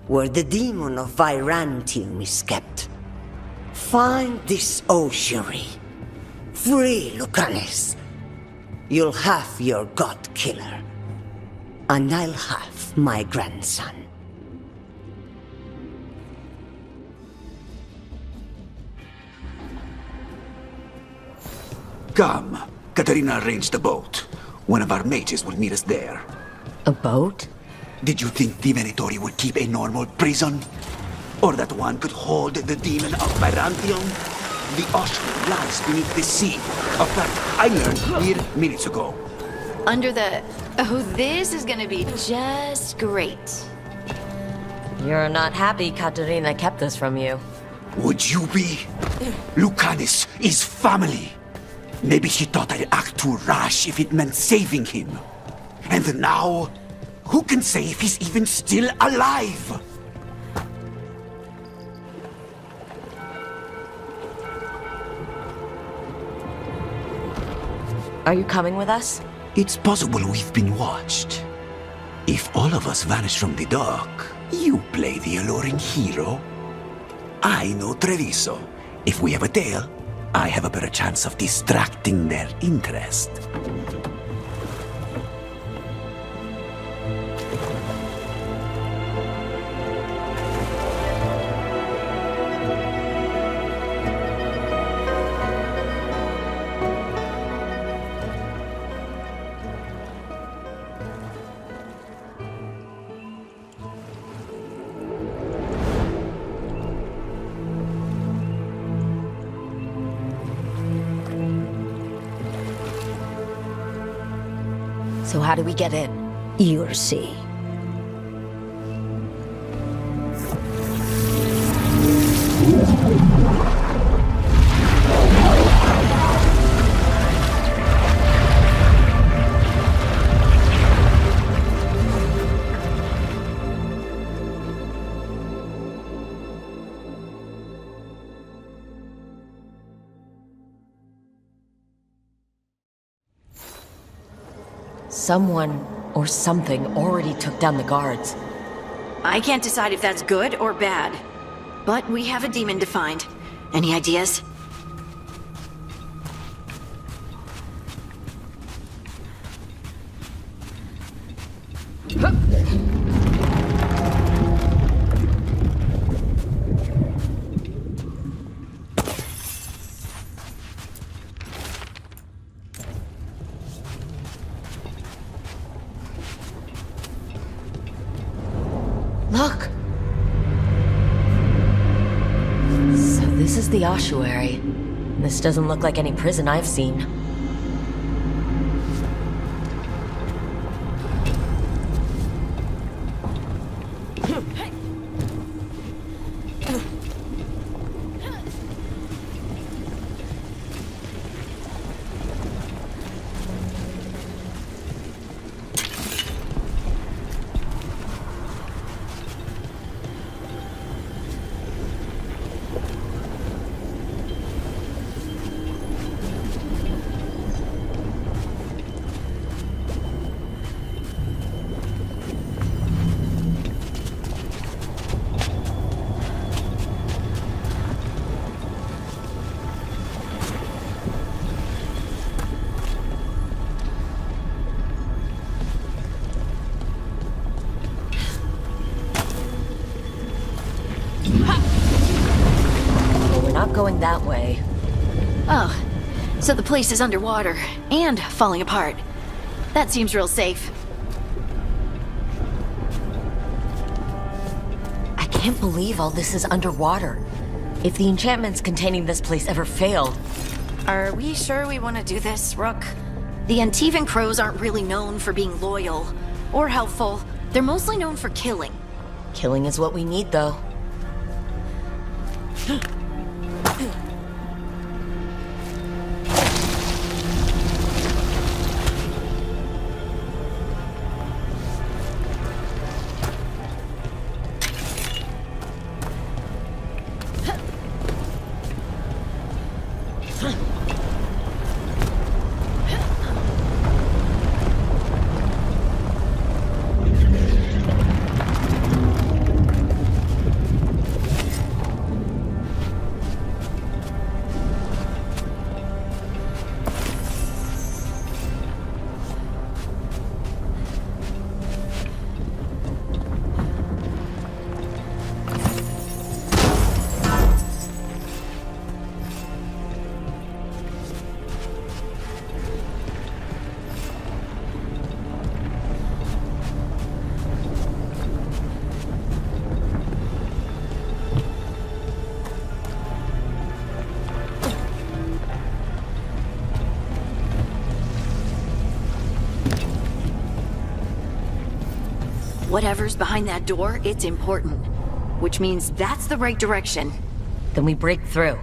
where the demon of Virantium is kept. Find this Ossuary. Free Lucanus. You'll have your god killer. and I'll have my grandson. Come. Katarina arranged a boat. One of our mages will meet us there. A boat? Did you think the Venatori would keep a normal prison? Or that one could hold the demon of Byzantium? The ocean lies beneath the sea. Of fact, I learned mere minutes ago. Under the... Oh, this is gonna be just great. You're not happy Katarina kept this from you. Would you be? Lucanus is family. Maybe she thought I'd act too rash if it meant saving him. And now, who can say if he's even still alive? Are you coming with us? It's possible we've been watched. If all of us vanish from the dock, you play the alluring hero. I know Treviso. If we have a tail, I have a better chance of distracting their interest. So how do we get in? You'll see. Someone or something already took down the guards. I can't decide if that's good or bad. But we have a demon to find. Any ideas? Look! So this is the ossuary. This doesn't look like any prison I've seen. Going that way. Oh, so the place is underwater and falling apart. That seems real safe. I can't believe all this is underwater. If the enchantments containing this place ever failed... Are we sure we want to do this, Rook? The Antivan Crows aren't really known for being loyal or helpful. They're mostly known for killing. Killing is what we need, though. Whatever's behind that door, it's important. Which means that's the right direction. Then we break through.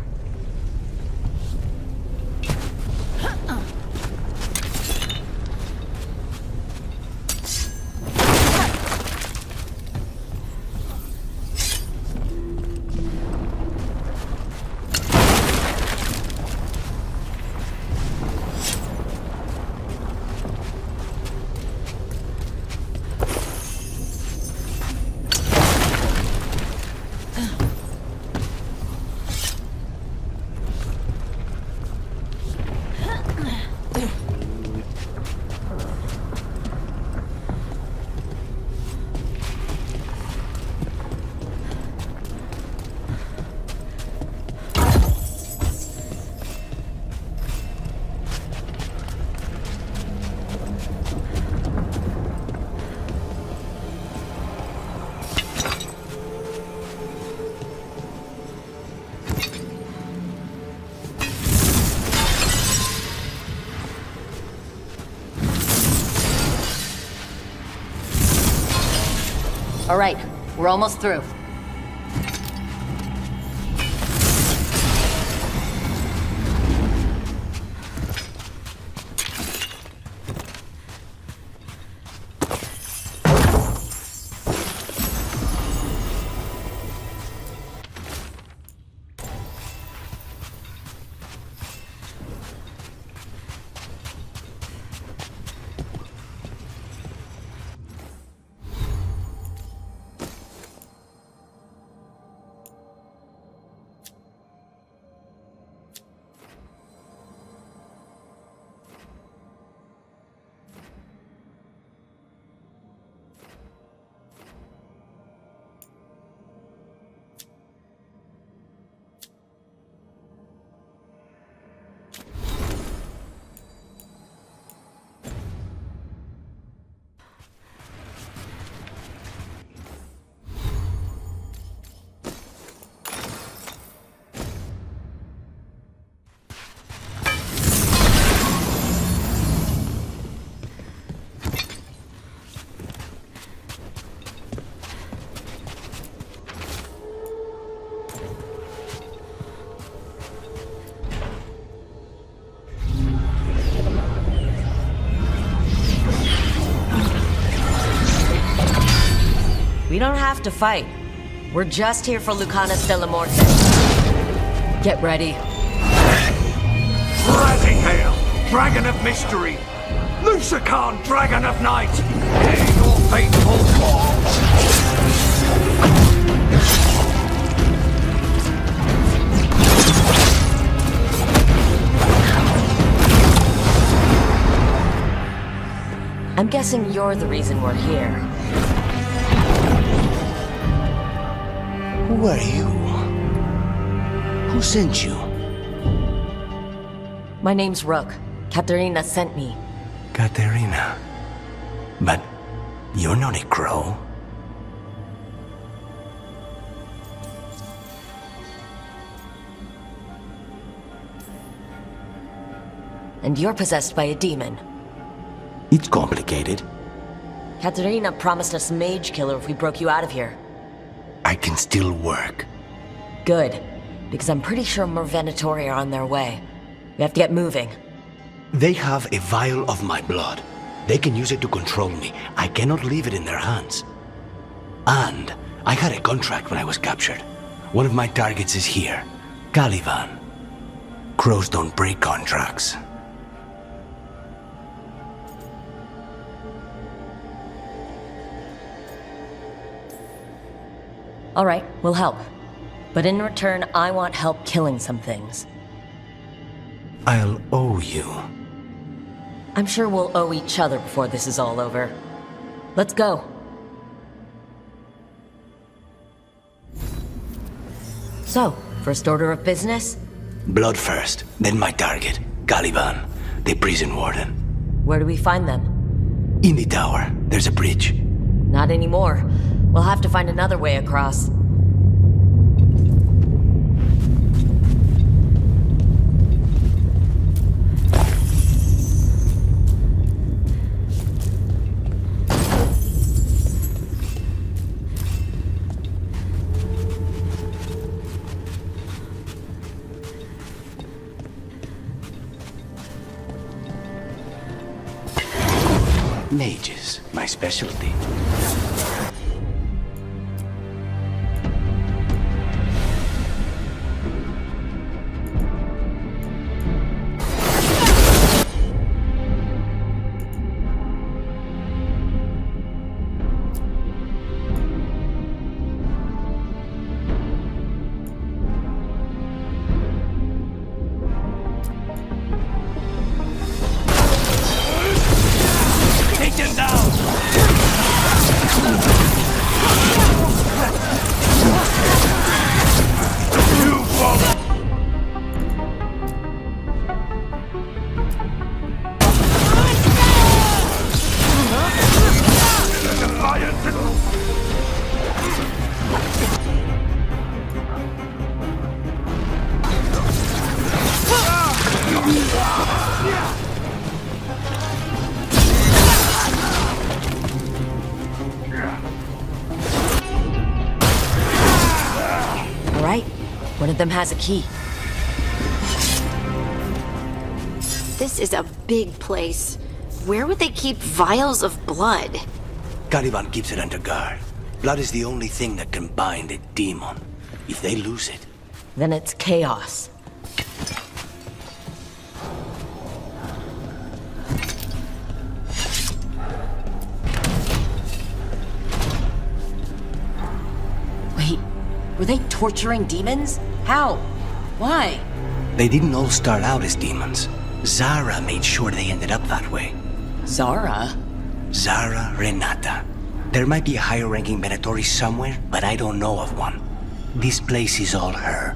All right, we're almost through. We don't have to fight. We're just here for Lucanus de la Morte. Get ready. Rising Hail, Dragon of Mystery! Lucican, Dragon of Night! Hear your fateful calls! I'm guessing you're the reason we're here. Who are you? Who sent you? My name's Rook. Katerina sent me. Katerina. But you're not a crow. And you're possessed by a demon. It's complicated. Katerina promised us Mage Killer if we broke you out of here. I can still work. Good, because I'm pretty sure more Venatori are on their way. We have to get moving. They have a vial of my blood. They can use it to control me. I cannot leave it in their hands. And I had a contract when I was captured. One of my targets is here, Caliban. Crows don't break contracts. All right, we'll help. But in return, I want help killing some things. I'll owe you. I'm sure we'll owe each other before this is all over. Let's go. So, first order of business? Blood first, then my target, Caliban, the prison warden. Where do we find them? In the tower. There's a bridge. Not anymore. We'll have to find another way across. Mages, my specialty. Take them down! You follow! All right, one of them has a key. This is a big place. Where would they keep vials of blood? Caliban keeps it under guard. Blood is the only thing that can bind a demon. If they lose it, Then it's chaos. Wait, were they torturing demons? How? Why? they didn't all start out as demons. Zara made sure they ended up that way. Zara? Zara Renata. There might be a higher-ranking Venatori somewhere, but I don't know of one. This place is all her.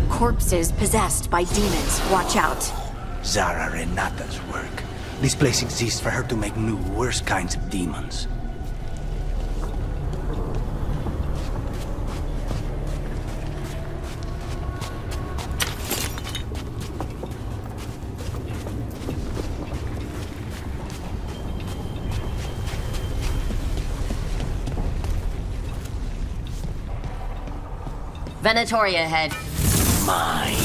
Corpses possessed by demons. Watch out. Zara Renata's work. This place exists for her to make new, worse kinds of demons. Venatoria ahead. Mine.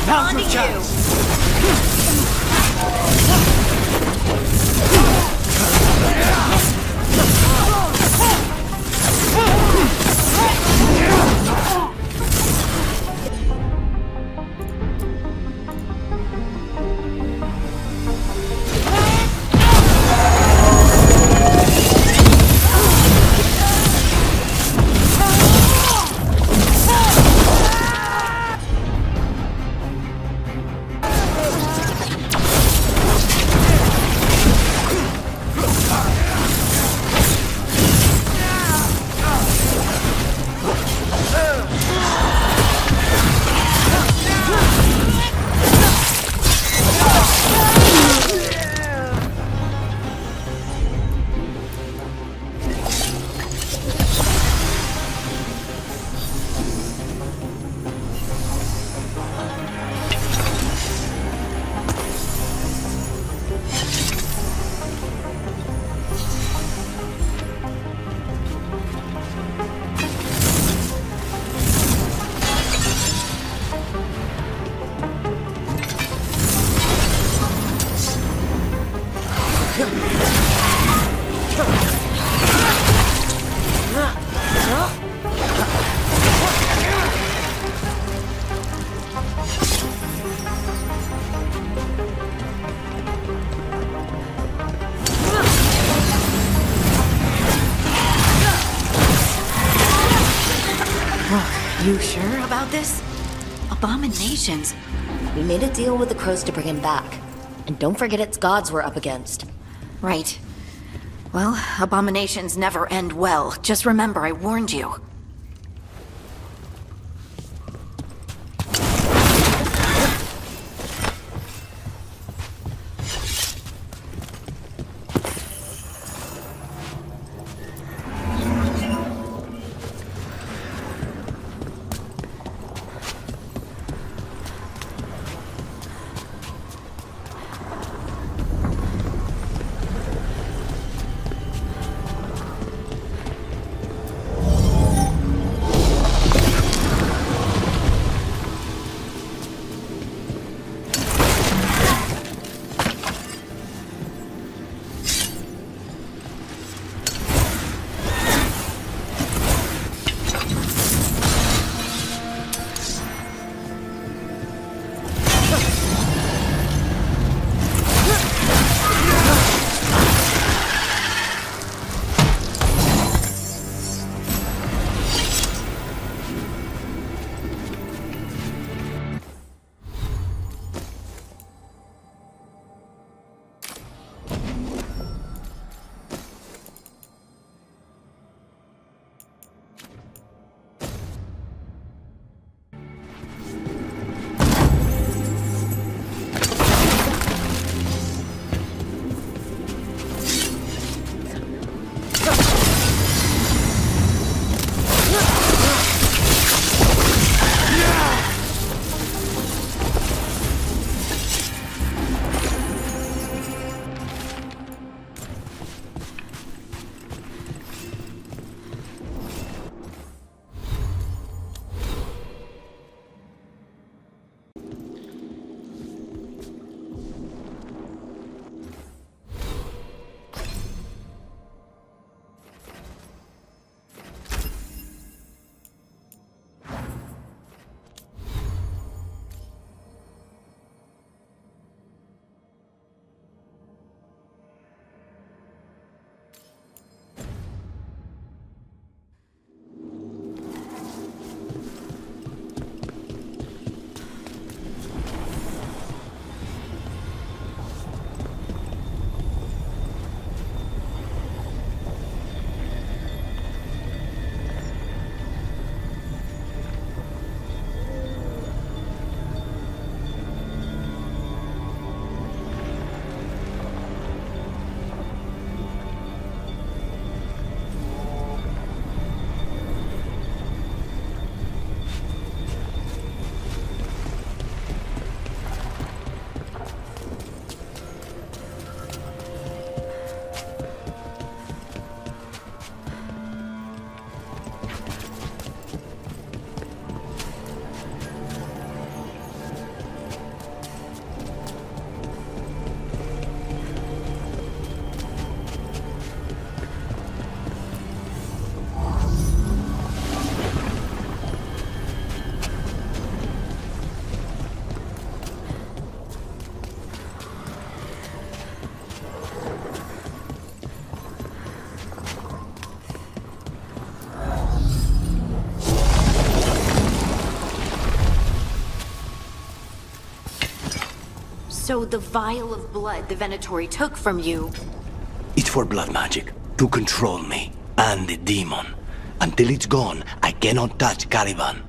Now's your chance! You sure about this? Abominations. We made a deal with the crows to bring him back. And don't forget it's gods we're up against. Right. Well, abominations never end well. Just remember, I warned you. So the vial of blood the Venatori took from you... It's for blood magic, to control me, and the demon. Until it's gone, I cannot touch Caliban.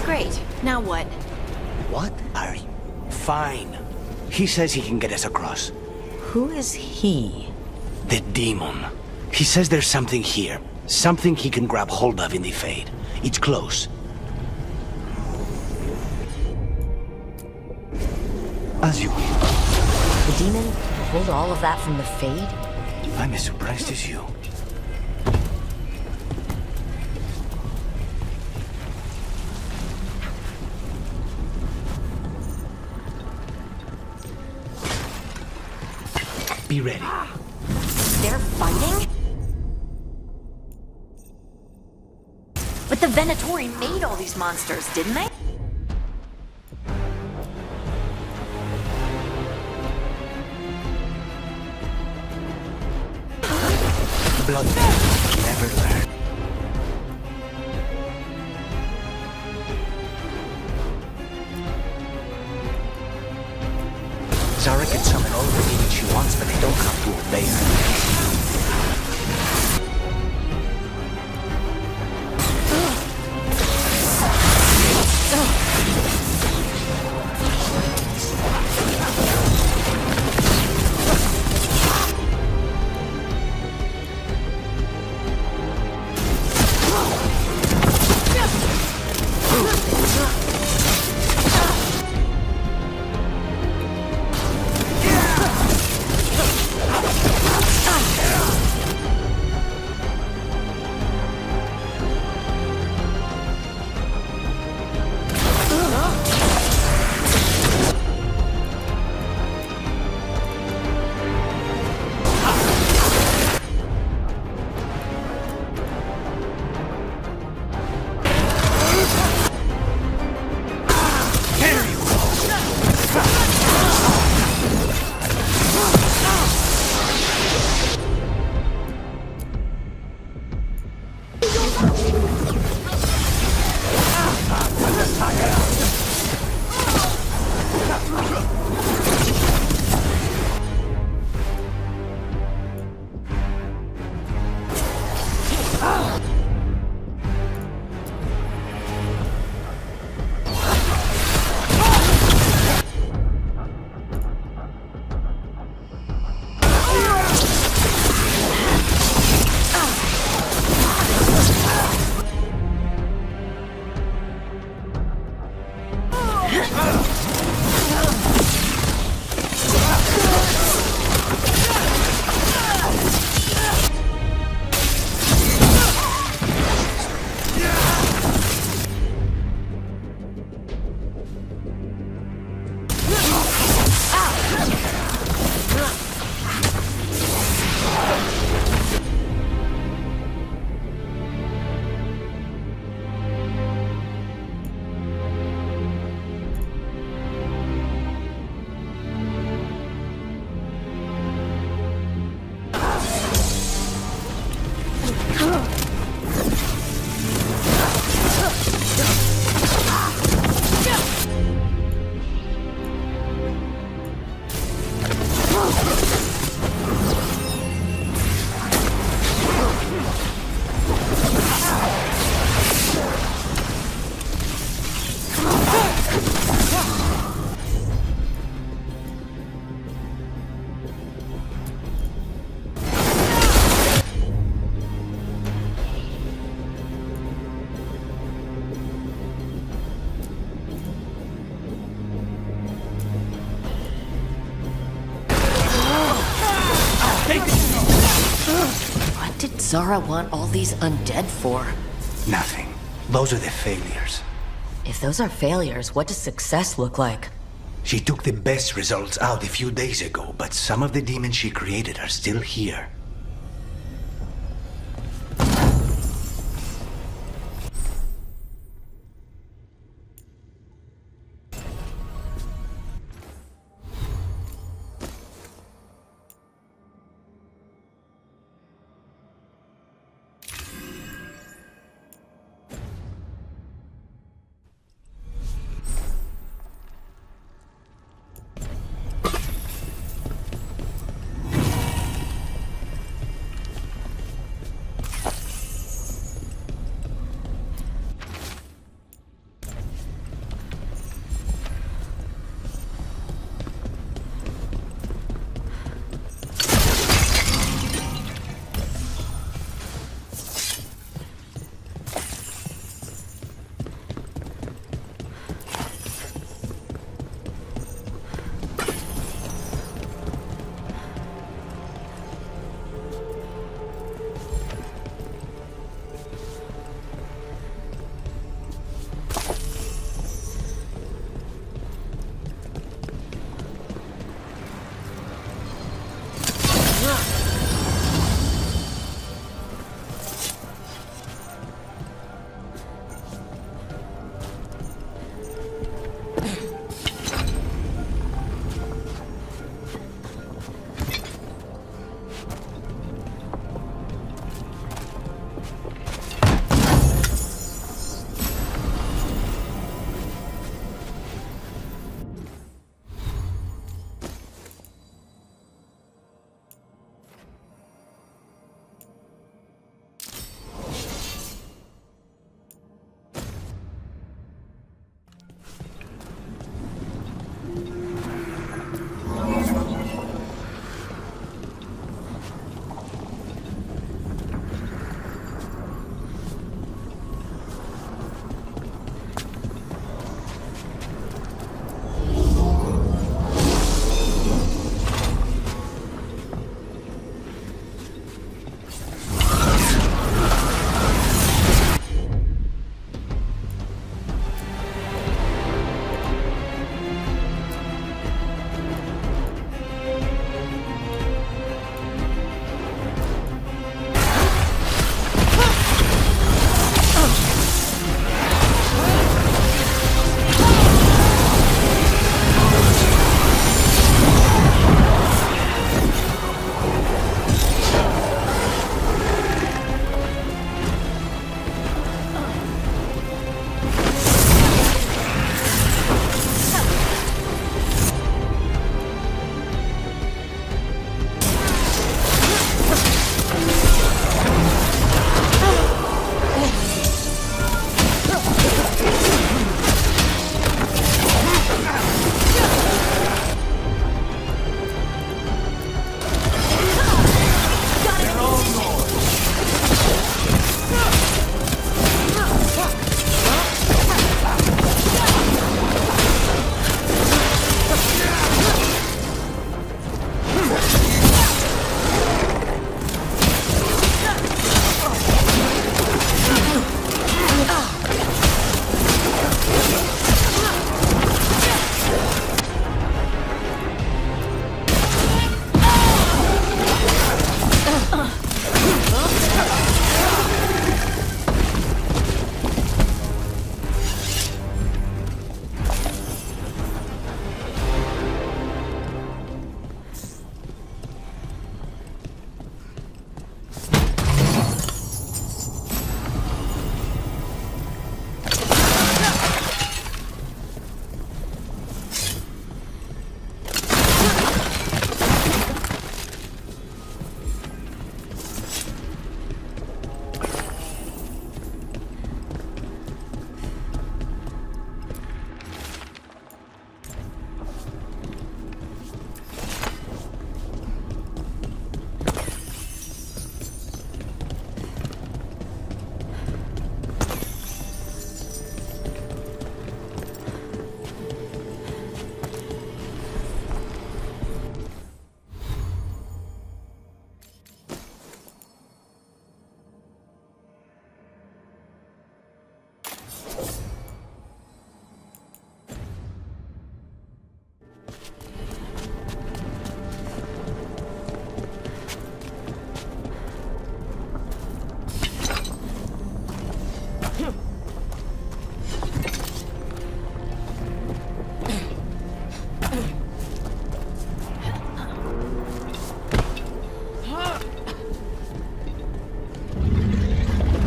Great. Now what? What are you? Fine. He says he can get us across. Who is he? The demon. He says there's something here. Something he can grab hold of in the Fade. It's close. As you will. The demon pulled all of that from the Fade? I'm as surprised as you. Be ready. They're fighting? But the Venatori made all these monsters, didn't they? Blood never learn. Zara can summon all the demons she wants, but they don't have to obey her. What did Zara want all these undead for? Nothing. Those are the failures. If those are failures, what does success look like? She took the best results out a few days ago, but some of the demons she created are still here.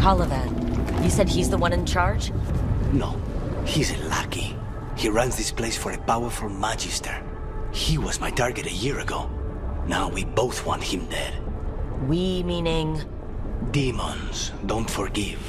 Calavan. You said he's the one in charge? No, he's a lackey. He runs this place for a powerful magister. He was my target a year ago. Now we both want him dead. We meaning? Demons don't forgive.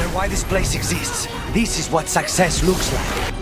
They're why this place exists. This is what success looks like.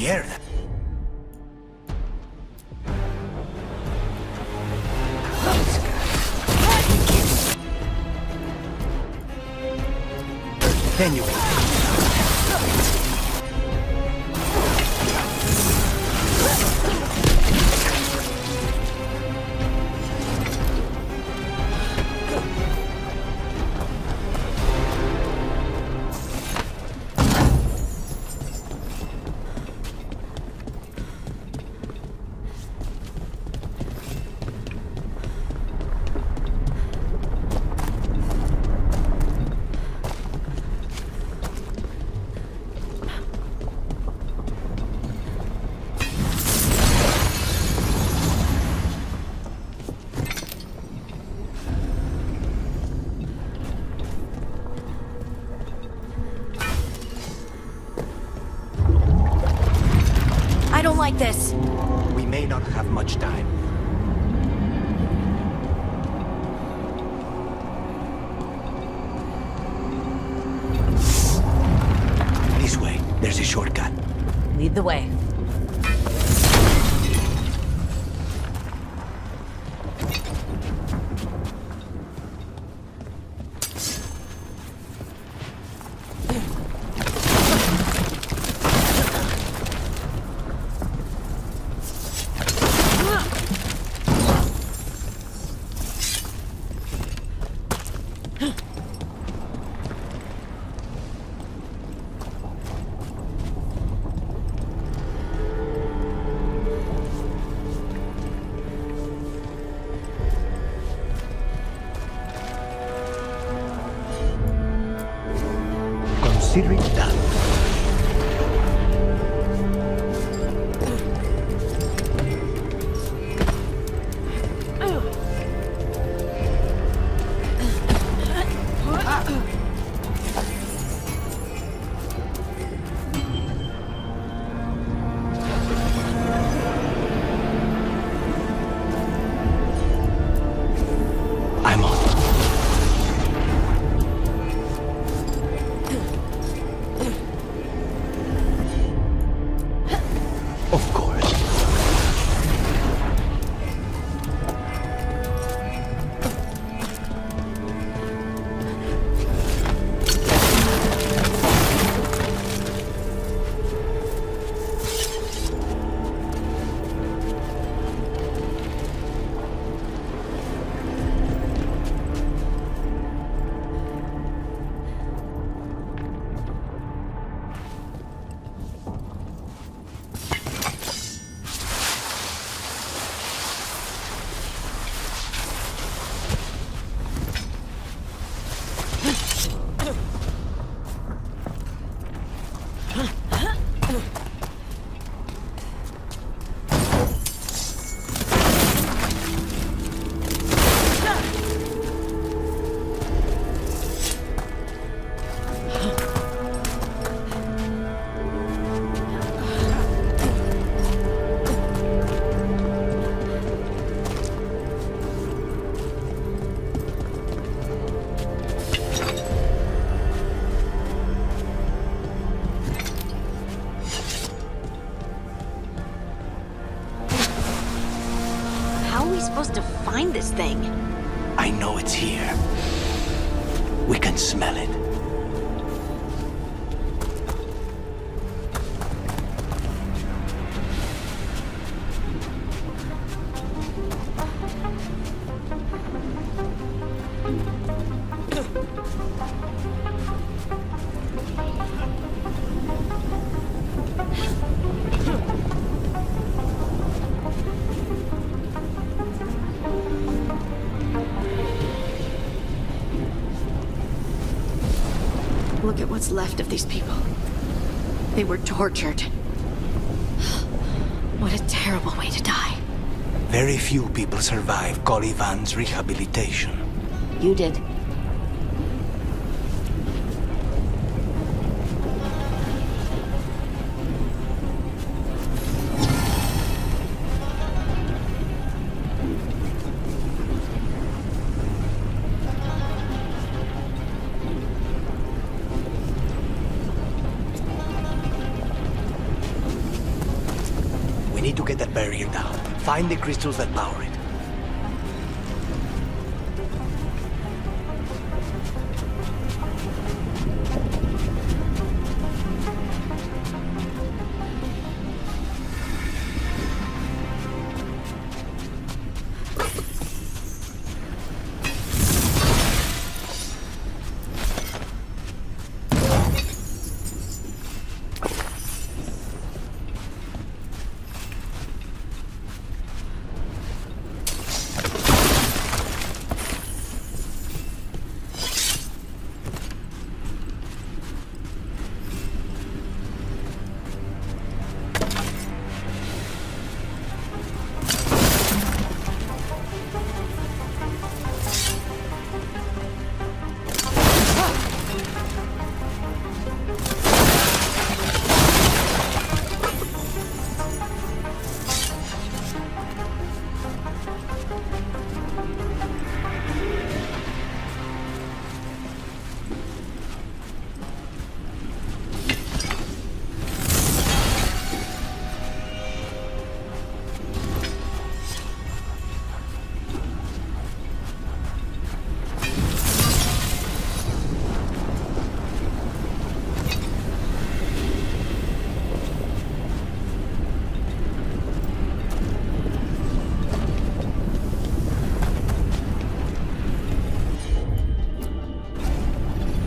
heard. Anyway. I don't like this. We may not have much time. This way. There's a shortcut. Lead the way. Consider it done. I'm on. Of course. How are we supposed to find this thing? I know it's here. We can smell it. Look at what's left of these people. They were tortured. What a terrible way to die. Very few people survive Colivan's rehabilitation. You did. to get that barrier down. Find the crystals that power it.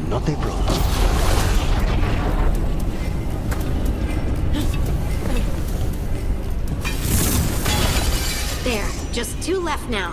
Not a problem. There, just 2 left now.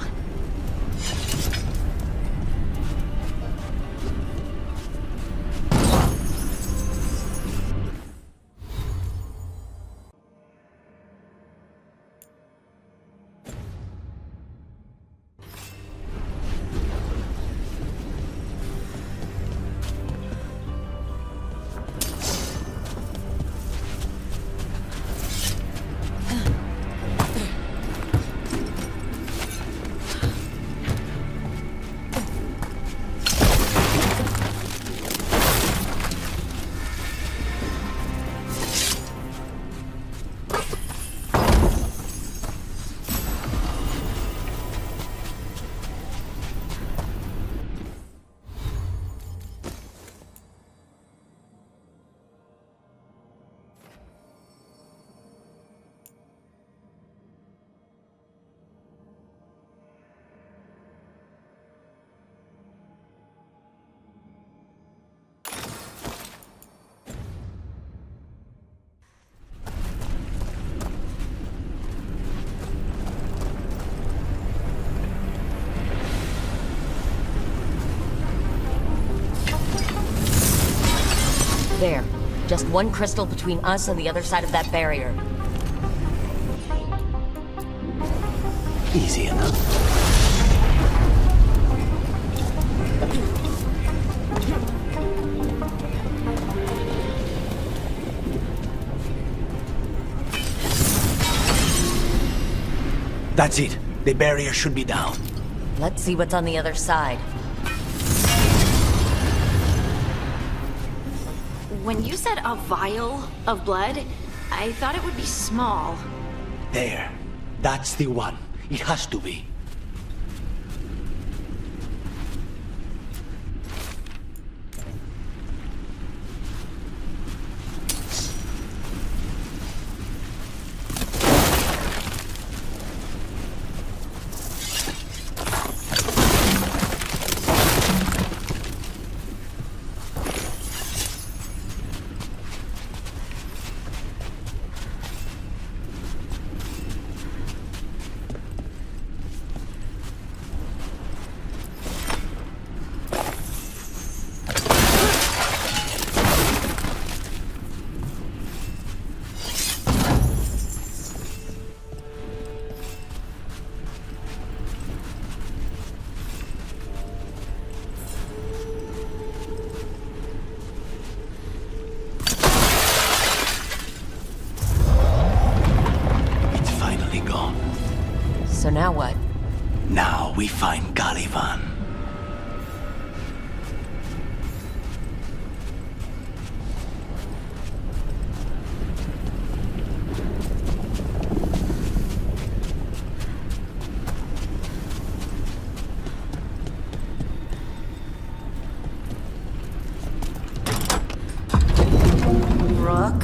There. Just one crystal between us and the other side of that barrier. Easy enough. That's it. The barrier should be down. Let's see what's on the other side. When you said a vial of blood, I thought it would be small. There. That's the one. It has to be. So now what? Now we find Caliban. Rook.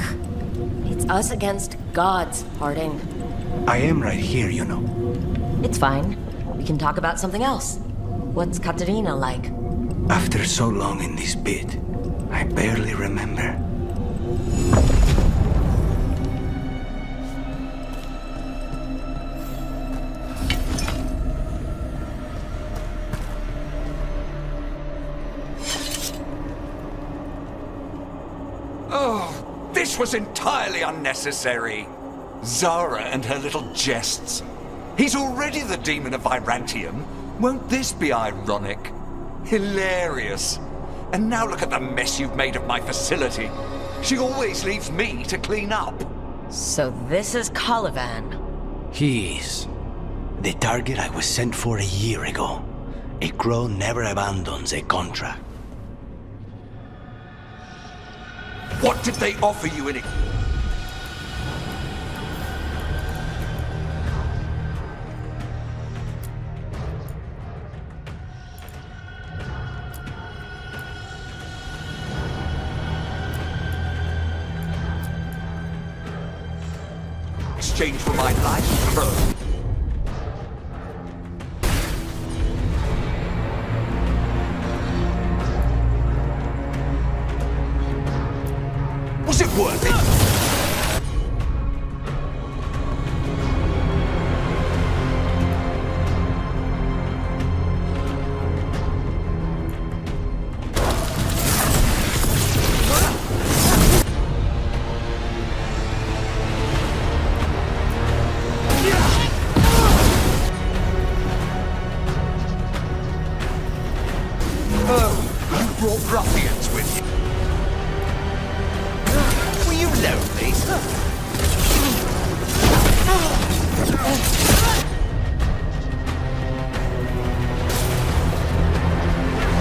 It's us against gods, Harding. I am right here, you know. It's fine. We can talk about something else. What's Katarina like? After so long in this pit, I barely remember. Oh, this was entirely unnecessary. Zara and her little jests. He's already the demon of Virantium. Won't this be ironic? Hilarious. And now look at the mess you've made of my facility. She always leaves me to clean up. So this is Caliban. He is. The target I was sent for a year ago. A crow never abandons a contract. What did they offer you in it? Exchange for my life, bro. Was it worth it? Ruffians with you. Were you lonely?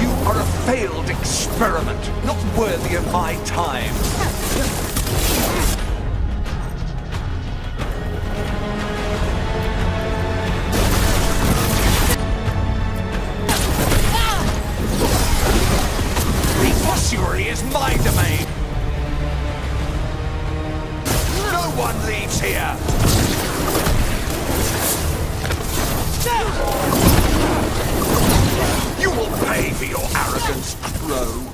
You are a failed experiment, not worthy of my time. Fury is my domain. No one leaves here. You will pay for your arrogance, Crow.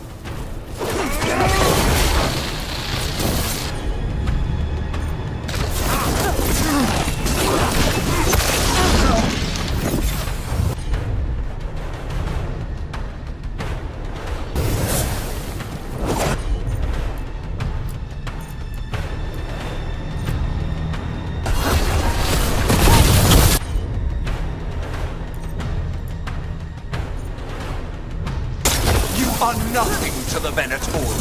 Are nothing to the Venatori.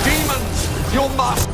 Demons, your master.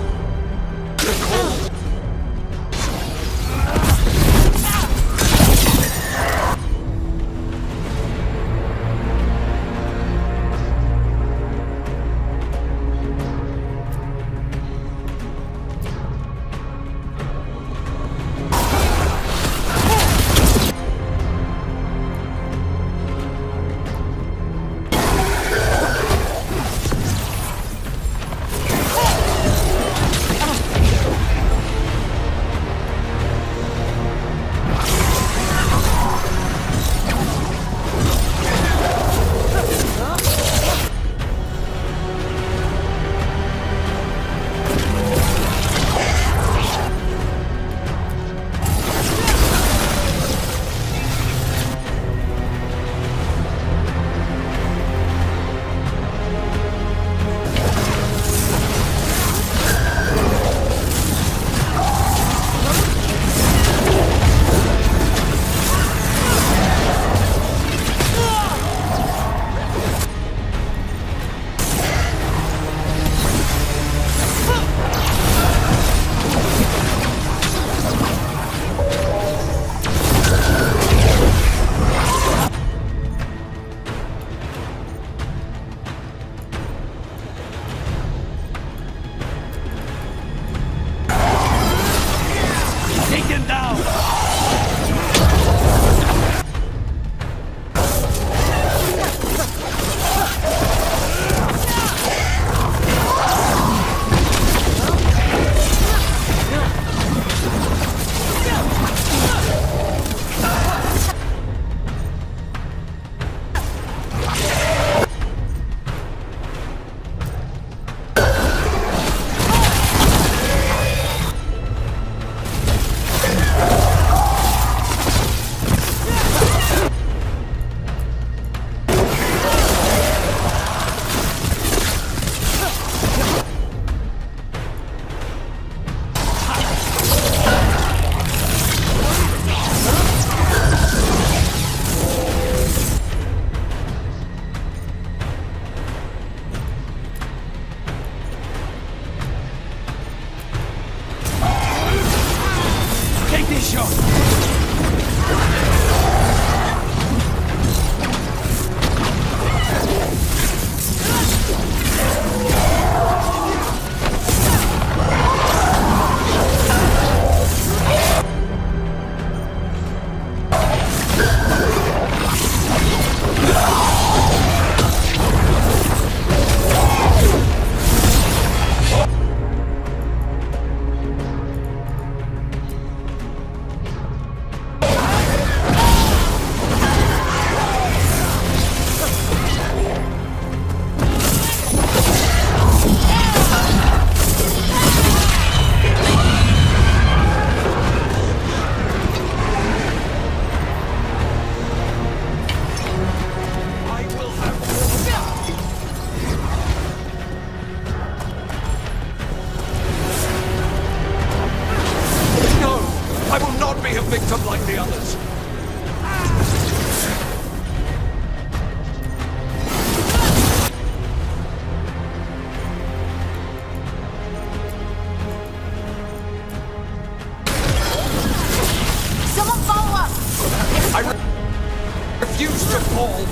refuse to fall!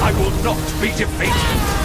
I will not be defeated!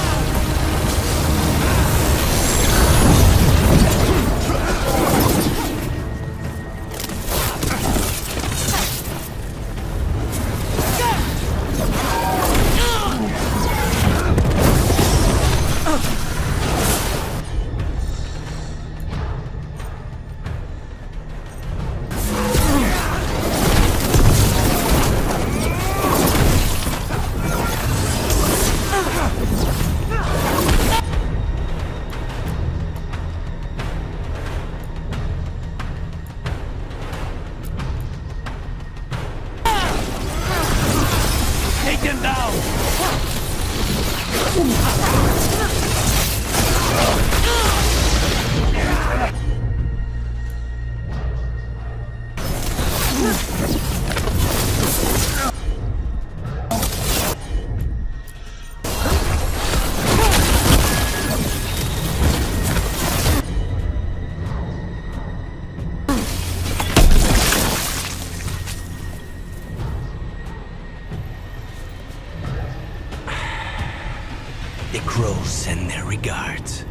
The crows send their regards.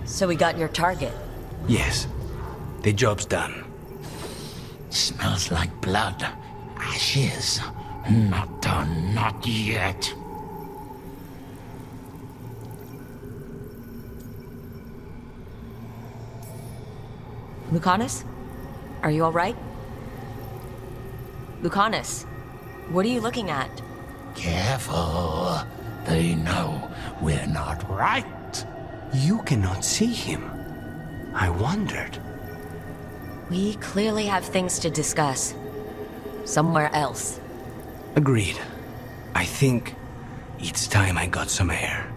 So we got your target. Yes. The job's done. Smells like blood. Ashes. Not done, not yet. Lucanus? Are you alright? Lucanus, what are you looking at? Careful. They know we're not right. You cannot see him. I wondered. We clearly have things to discuss. Somewhere else. Agreed. I think it's time I got some air.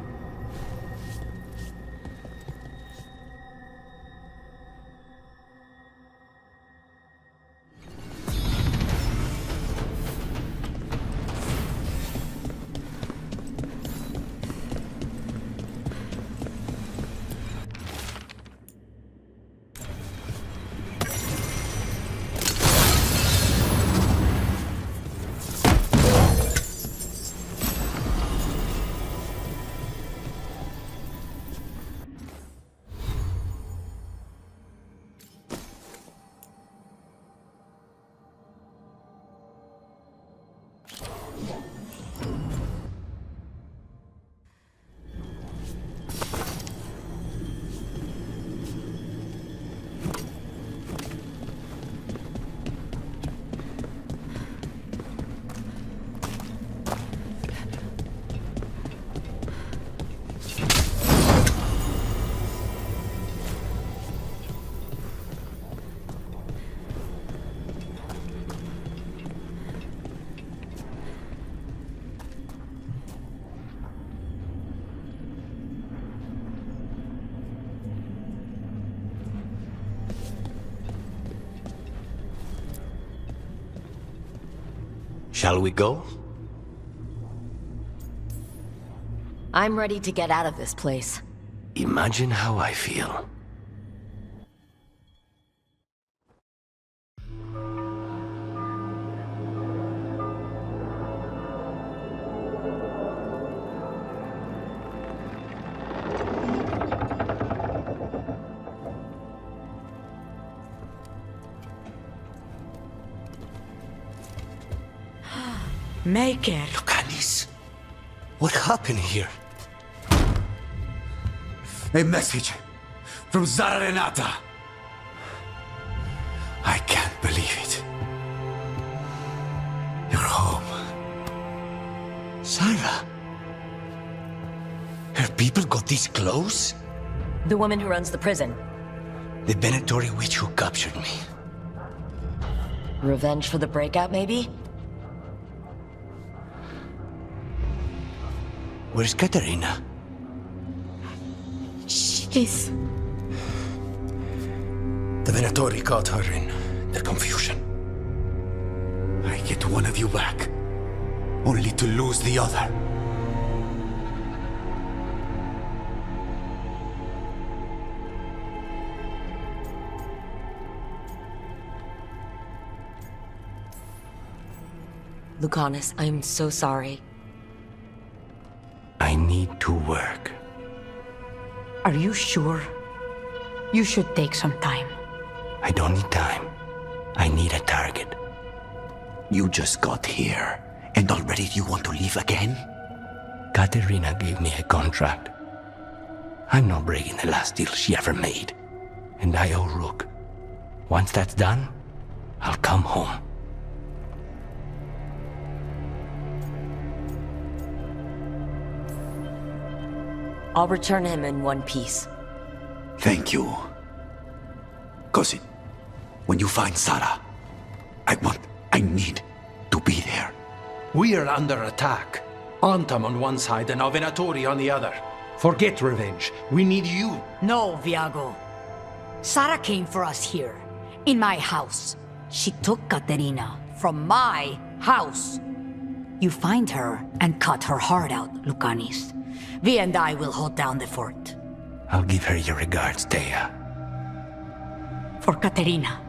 Shall we go? I'm ready to get out of this place. Imagine how I feel. Make it. Lucanus, what happened here? A message from Zara Renata. I can't believe it. You're home. Sarah? Her people got this close? The woman who runs the prison. The Venatori witch who captured me. Revenge for the breakout, maybe? Where's Katarina? She's... The Venatori caught her in their confusion. I get one of you back, only to lose the other. Lucanus, I'm so sorry. I need to work. Are you sure? You should take some time. I don't need time. I need a target. You just got here, and already you want to leave again? Katerina gave me a contract. I'm not breaking the last deal she ever made. And I owe Rook. Once that's done, I'll come home. I'll return him in one piece. Thank you. Cousin, when you find Sarah, I need to be there. We are under attack. Antam on one side and our Venatori on the other. Forget revenge. We need you. No, Viago. Sara came for us here, in my house. She took Katerina from my house. You find her and cut her heart out, Lucanis. Vi and I will hold down the fort. I'll give her your regards, Thea. For Katerina.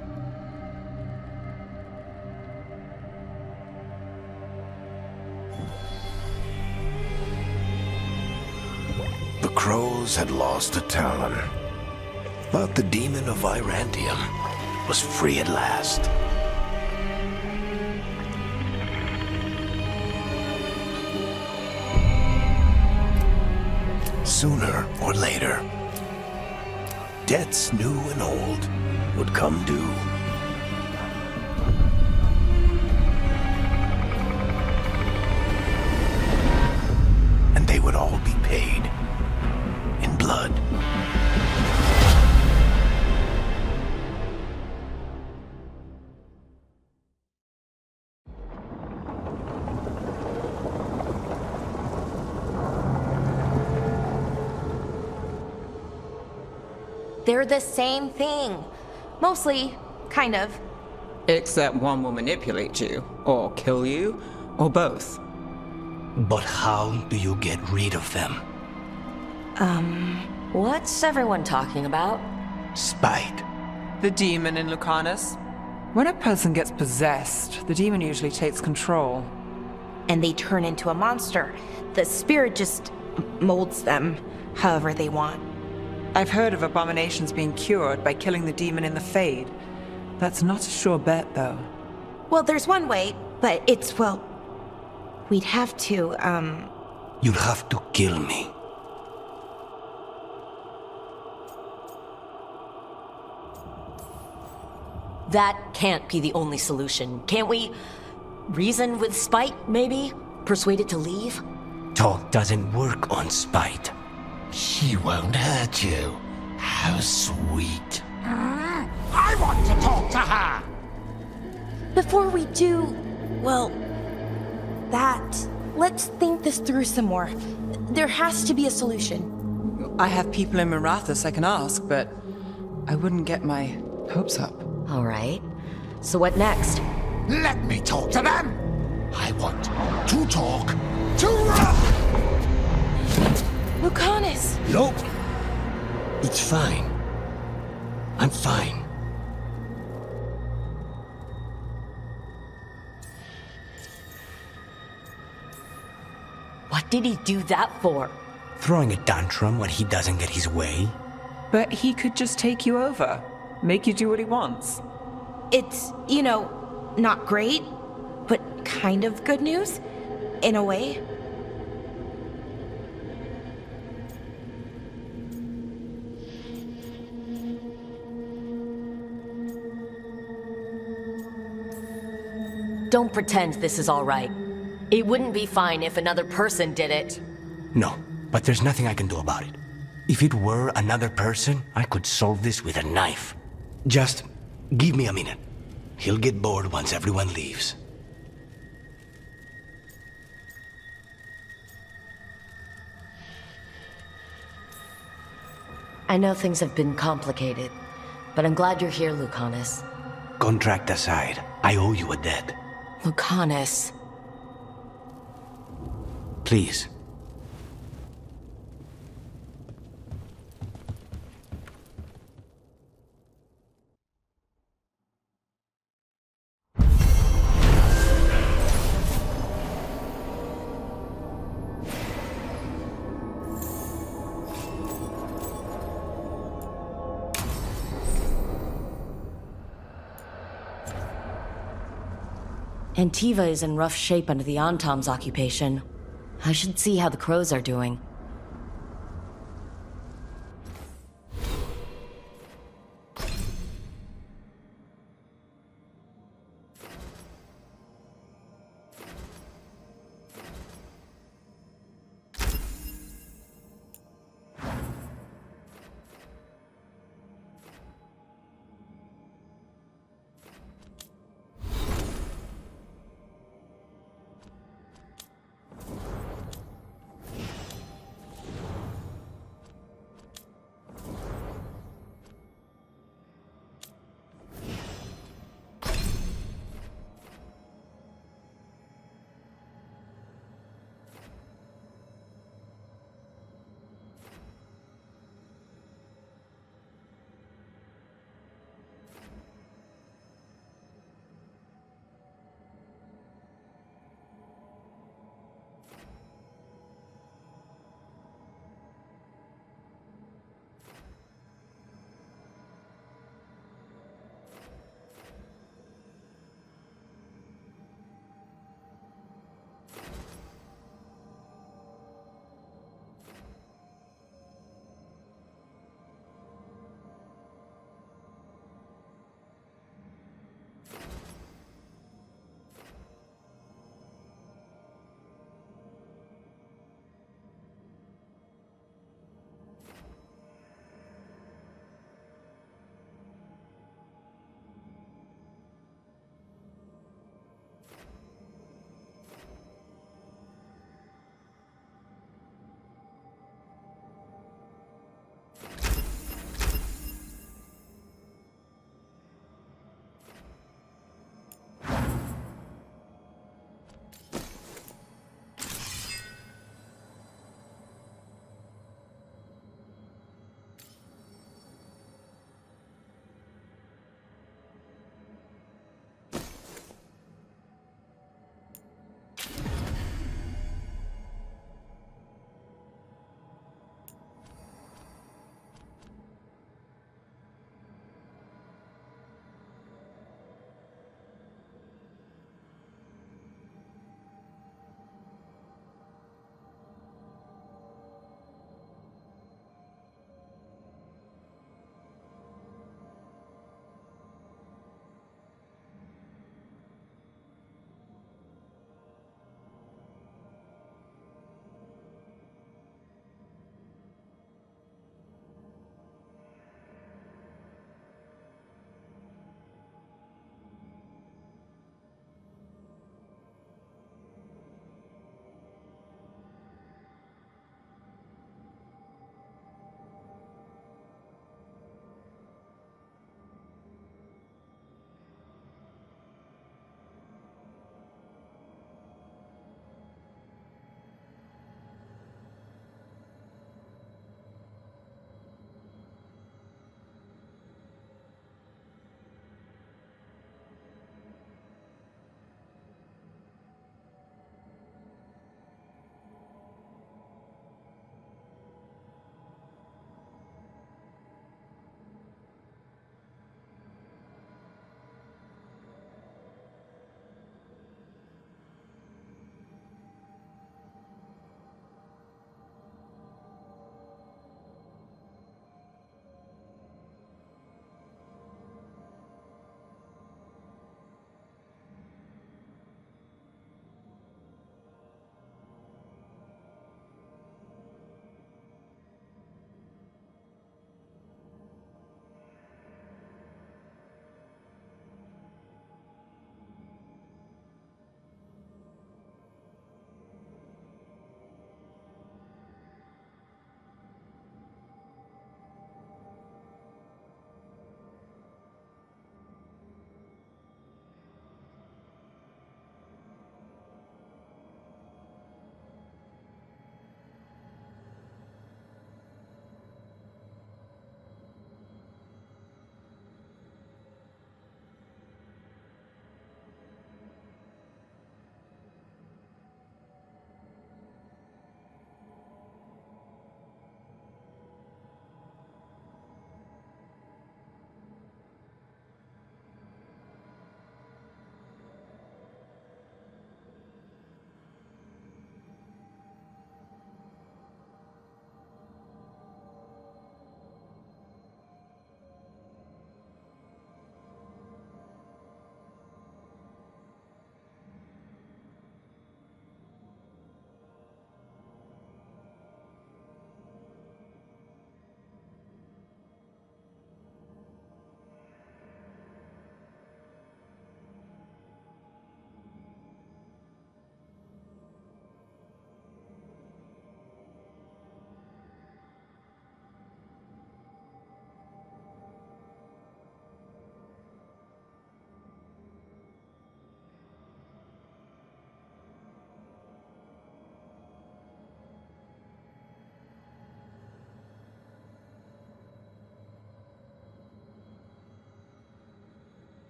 The crows had lost a talon, but the demon of Irantium was free at last. Sooner or later, debts new and old would come due. And they would all be paid in blood. They're the same thing. Mostly, kind of. Except one will manipulate you, or kill you, or both. But how do you get rid of them? What's everyone talking about? Spite. The demon in Lucanus. When a person gets possessed, the demon usually takes control. And they turn into a monster. The spirit just molds them however they want. I've heard of abominations being cured by killing the demon in the Fade. That's not a sure bet, though. Well, there's one way, but it's, well... We'd have to, You'll have to kill me. That can't be the only solution. Can't we reason with spite, maybe? Persuade it to leave? Talk doesn't work on spite. She won't hurt you. How sweet. I want to talk to her! Before we do, well, let's think this through some more. There has to be a solution. I have people in Marathas I can ask, but I wouldn't get my hopes up. All right. So what next? Let me talk to them! I want to talk to Rook! Lucanus! Nope. It's fine. I'm fine. What did he do that for? Throwing a tantrum when he doesn't get his way? But he could just take you over. Make you do what he wants. It's, not great, but kind of good news, in a way. Don't pretend this is all right. It wouldn't be fine if another person did it. No, but there's nothing I can do about it. If it were another person, I could solve this with a knife. Just give me a minute. He'll get bored once everyone leaves. I know things have been complicated, but I'm glad you're here, Lucanus. Contract aside, I owe you a debt. Lucanus. Please. Antiva is in rough shape under the Antom's occupation. I should see how the crows are doing.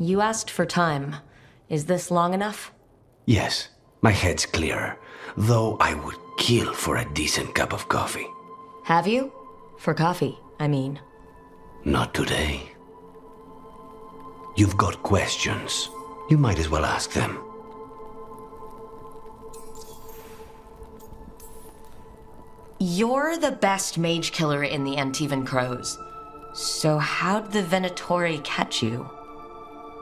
You asked for time. Is this long enough? Yes, my head's clearer, though I would kill for a decent cup of coffee. Have you? For coffee, I mean. Not today. You've got questions. You might as well ask them. You're the best mage killer in the Antivan Crows. So how'd the Venatori catch you?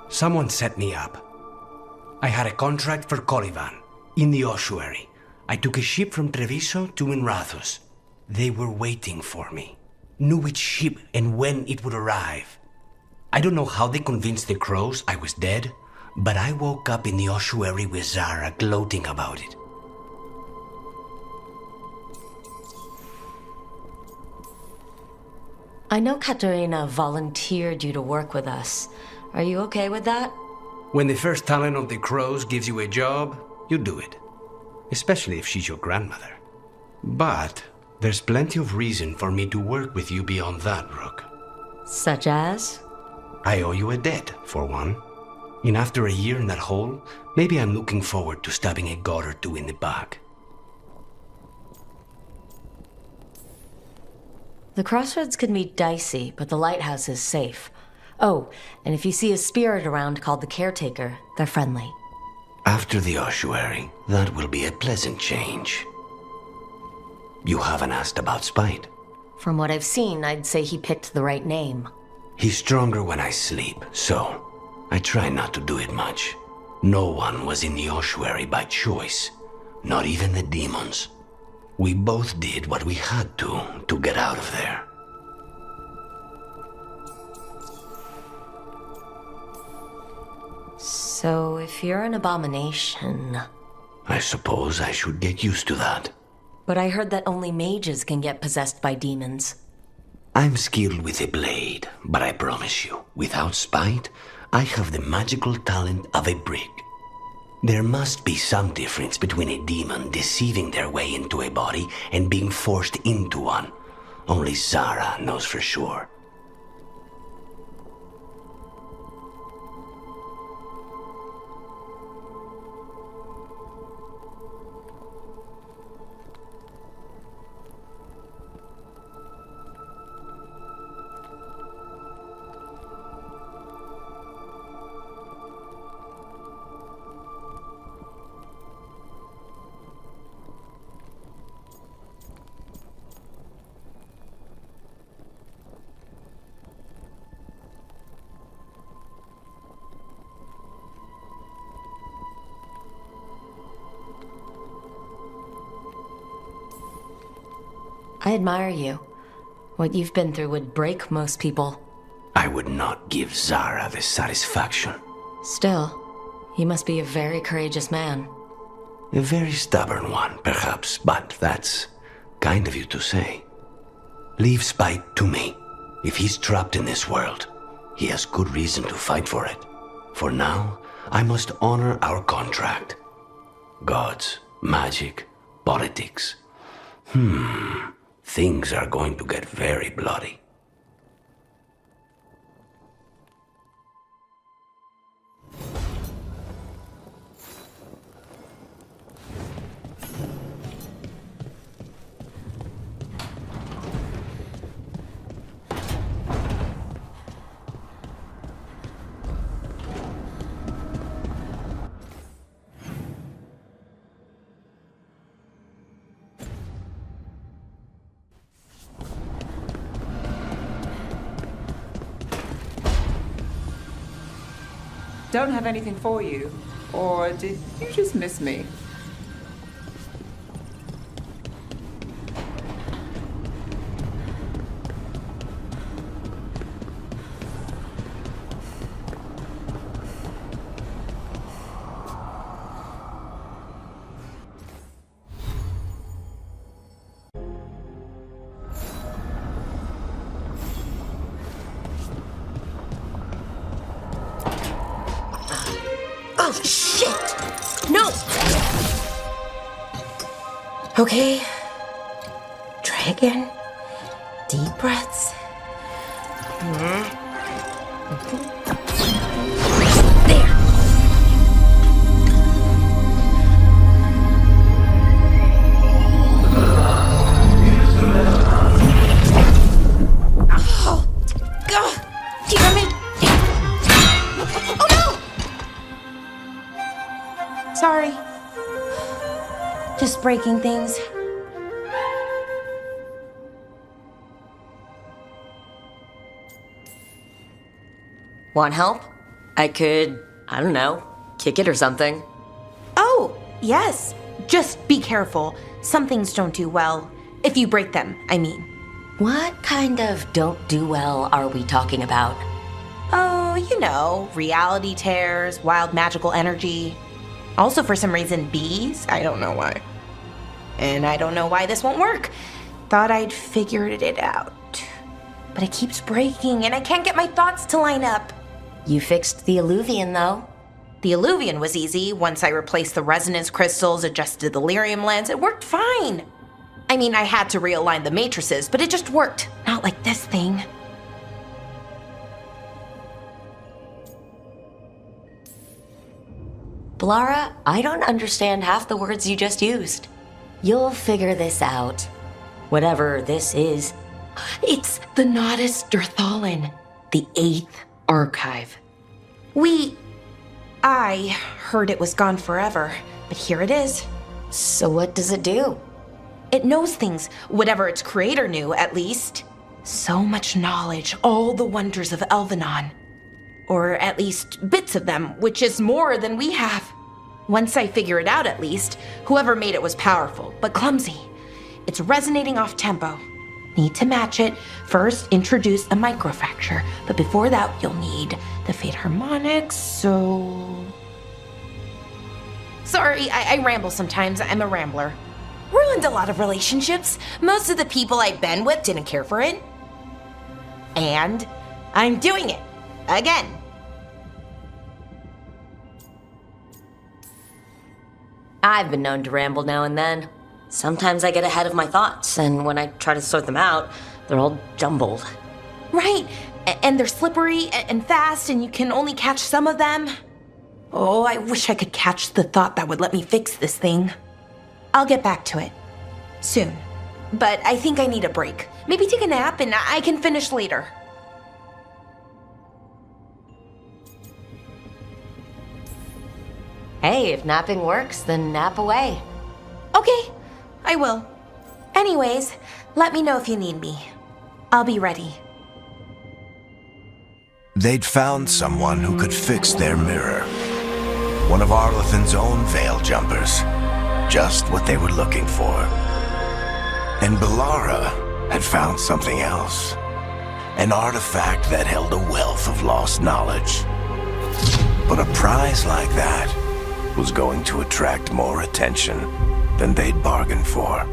Someone set me up. I had a contract for Colivan, in the ossuary. I took a ship from Treviso to Minrathus. They were waiting for me. Knew which ship and when it would arrive. I don't know how they convinced the Crows I was dead, but I woke up in the ossuary with Zara gloating about it. I know Katerina volunteered you to work with us. Are you okay with that? When the first talent of the Crows gives you a job, you do it. Especially if she's your grandmother. But there's plenty of reason for me to work with you beyond that, Rook. Such as? I owe you a debt, for one. And after a year in that hole, maybe I'm looking forward to stabbing a god or two in the back. The crossroads can be dicey, but the lighthouse is safe. Oh, and if you see a spirit around called the Caretaker, they're friendly. After the ossuary, that will be a pleasant change. You haven't asked about Spite. From what I've seen, I'd say he picked the right name. He's stronger when I sleep, so I try not to do it much. No one was in the ossuary by choice, not even the demons. We both did what we had to get out of there. So if you're an abomination... I suppose I should get used to that. But I heard that only mages can get possessed by demons. I'm skilled with a blade, but I promise you, without Spite, I have the magical talent of a brick. There must be some difference between a demon deceiving their way into a body and being forced into one. Only Zara knows for sure. I admire you. What you've been through would break most people. I would not give Zara the satisfaction. Still, you must be a very courageous man. A very stubborn one, perhaps, but that's kind of you to say. Leave Spite to me. If he's trapped in this world, he has good reason to fight for it. For now, I must honor our contract. Gods, magic, politics. Things are going to get very bloody. Don't have anything for you. Or did you just miss me? Oh, shit! No! Okay. Try again. Deep breaths. There. Oh, God! Damn it! Oh no! Sorry. Just breaking things. Want help? I could, I don't know, kick it or something. Oh, yes. Just be careful. Some things don't do well. If you break them, I mean. What kind of don't do well are we talking about? Oh, you know, reality tears, wild magical energy. Also, for some reason, bees. I don't know why. And I don't know why this won't work. Thought I'd figured it out. But it keeps breaking, and I can't get my thoughts to line up. You fixed the Illuvian, though. The Illuvian was easy. Once I replaced the resonance crystals, adjusted the lyrium lens, it worked fine. I mean, I had to realign the matrices, but it just worked. Not like this thing. Blara, I don't understand half the words you just used. You'll figure this out. Whatever this is. It's the Nodus Dirthalin, the 8th archive. I heard it was gone forever, but here it is. So what does it do? It knows things, whatever its creator knew, at least. So much knowledge, all the wonders of Elvenon. Or at least bits of them, which is more than we have. Once I figure it out, at least, whoever made it was powerful, but clumsy. It's resonating off tempo. Need to match it. First, introduce a microfracture, but before that, you'll need the Fate harmonics, so... Sorry, I ramble sometimes. I'm a rambler. Ruined a lot of relationships. Most of the people I've been with didn't care for it. And I'm doing it. Again. I've been known to ramble now and then. Sometimes I get ahead of my thoughts, and when I try to sort them out, they're all jumbled. Right, and they're slippery and fast, and you can only catch some of them. Oh, I wish I could catch the thought that would let me fix this thing. I'll get back to it. Soon. But I think I need a break. Maybe take a nap, and I can finish later. Hey, if napping works, then nap away. Okay, I will. Anyways, let me know if you need me. I'll be ready. They'd found someone who could fix their mirror. One of Arlathan's own Veil Jumpers. Just what they were looking for. And B'Elara had found something else. An artifact that held a wealth of lost knowledge. But a prize like that was going to attract more attention than they'd bargained for.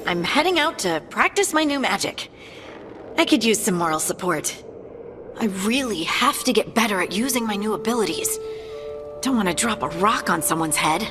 I'm heading out to practice my new magic. I could use some moral support. I really have to get better at using my new abilities. Don't want to drop a rock on someone's head.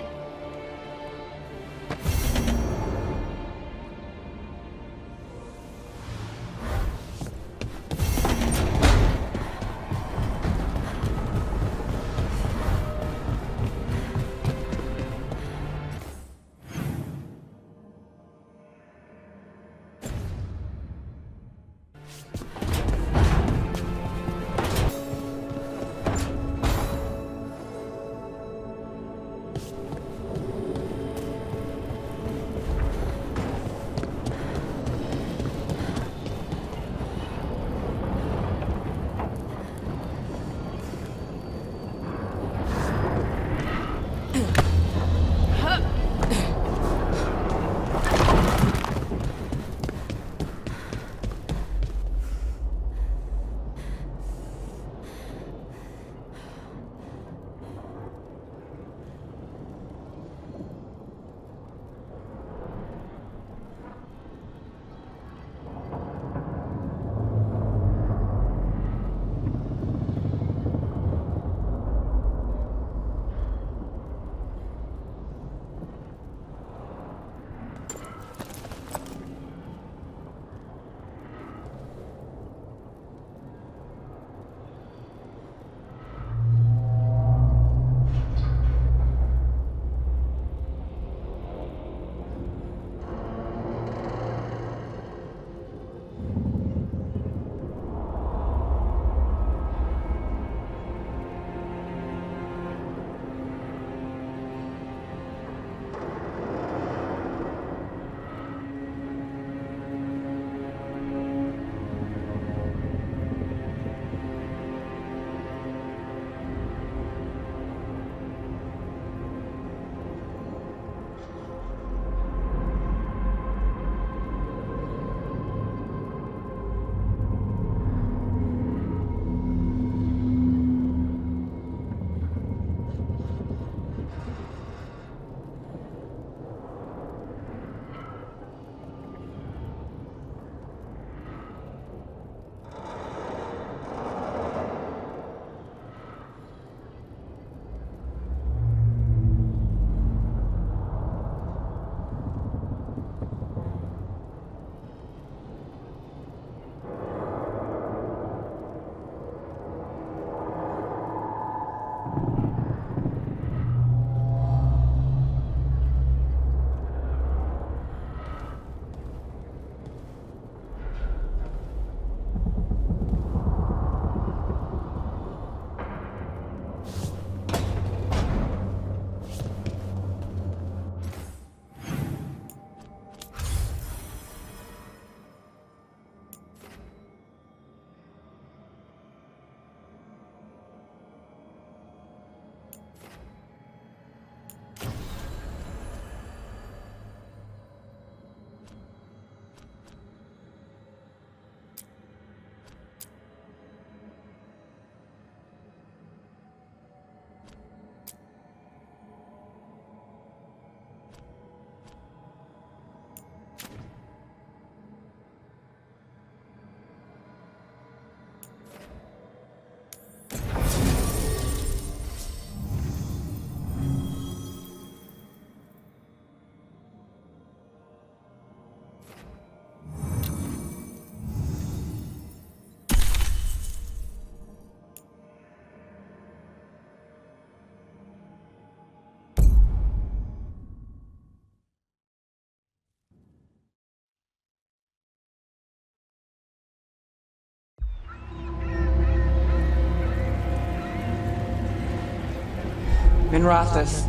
Minrathous,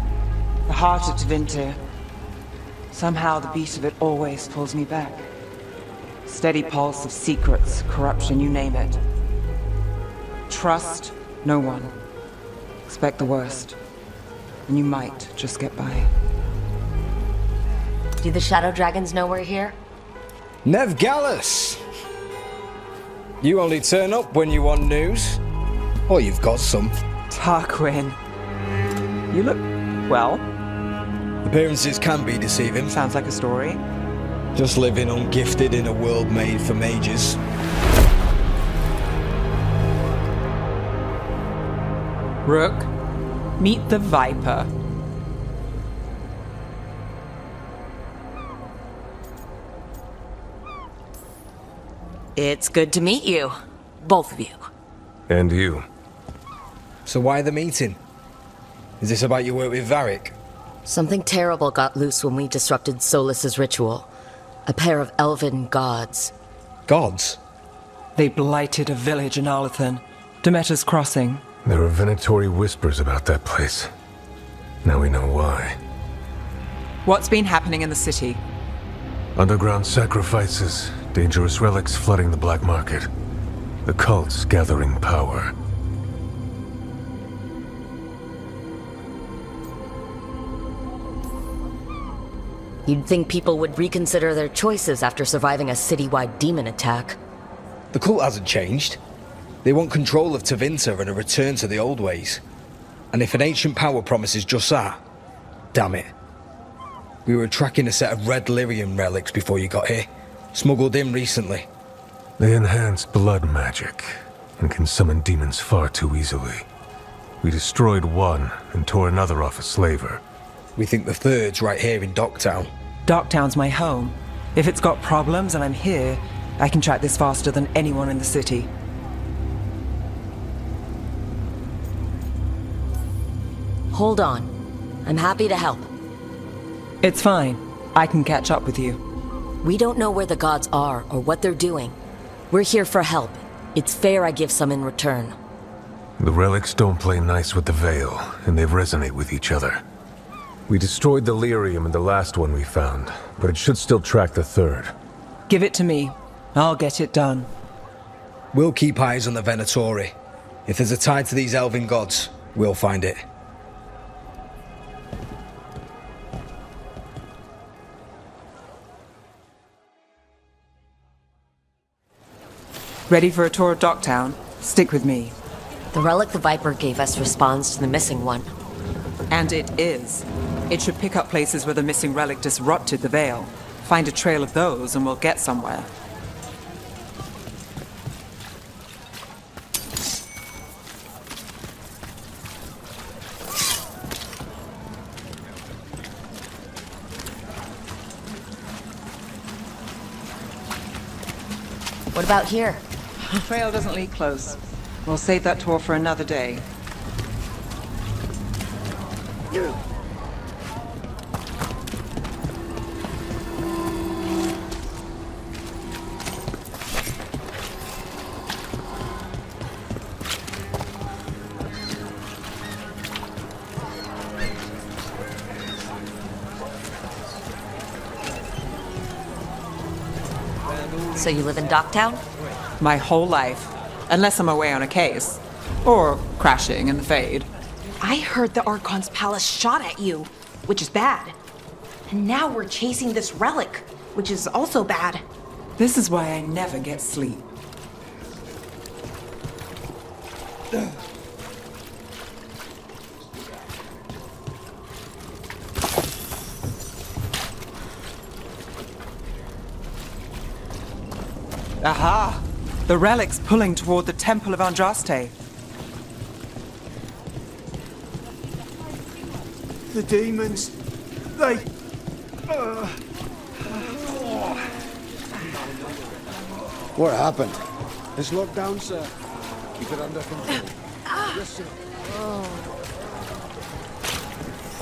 the heart of Tevinter. Somehow the beat of it always pulls me back. Steady pulse of secrets, corruption, you name it. Trust no one. Expect the worst. And you might just get by. Do the Shadow Dragons know we're here? Nev Gallus! You only turn up when you want news. Or you've got some. Tarquin. You look, well. Appearances can be deceiving. Sounds like a story. Just living ungifted in a world made for mages. Rook, meet the Viper. It's good to meet you. Both of you. And you. So why the meeting? Is this about your work with Varric? Something terrible got loose when we disrupted Solus's ritual. A pair of elven gods. Gods? They blighted a village in Arlethan. Demeter's Crossing. There are Venatori whispers about that place. Now we know why. What's been happening in the city? Underground sacrifices, dangerous relics flooding the black market. The cults gathering power. You'd think people would reconsider their choices after surviving a citywide demon attack. The cult hasn't changed. They want control of Tevinter and a return to the old ways. And if an ancient power promises just that, damn it. We were tracking a set of red lyrium relics before you got here. Smuggled in recently. They enhance blood magic and can summon demons far too easily. We destroyed one and tore another off a slaver. We think the third's right here in Docktown. Docktown's my home. If it's got problems and I'm here, I can track this faster than anyone in the city. Hold on. I'm happy to help. It's fine. I can catch up with you. We don't know where the gods are or what they're doing. We're here for help. It's fair I give some in return. The relics don't play nice with the Veil, and they resonate with each other. We destroyed the lyrium in the last one we found, but it should still track the third. Give it to me. I'll get it done. We'll keep eyes on the Venatori. If there's a tie to these elven gods, we'll find it. Ready for a tour of Docktown? Stick with me. The relic the Viper gave us responds to the missing one. And it is. It should pick up places where the missing relic disrupted the Veil. Find a trail of those and we'll get somewhere. What about here? The trail doesn't lead close. We'll save that tour for another day. So you live in Docktown? My whole life. Unless I'm away on a case. Or crashing in the Fade. I heard the Archon's palace shot at you, which is bad. And now we're chasing this relic, which is also bad. This is why I never get sleep. Aha! The relic's pulling toward the Temple of Andraste. The demons, they... What happened? It's locked down, sir. Keep it under control. Yes, sir.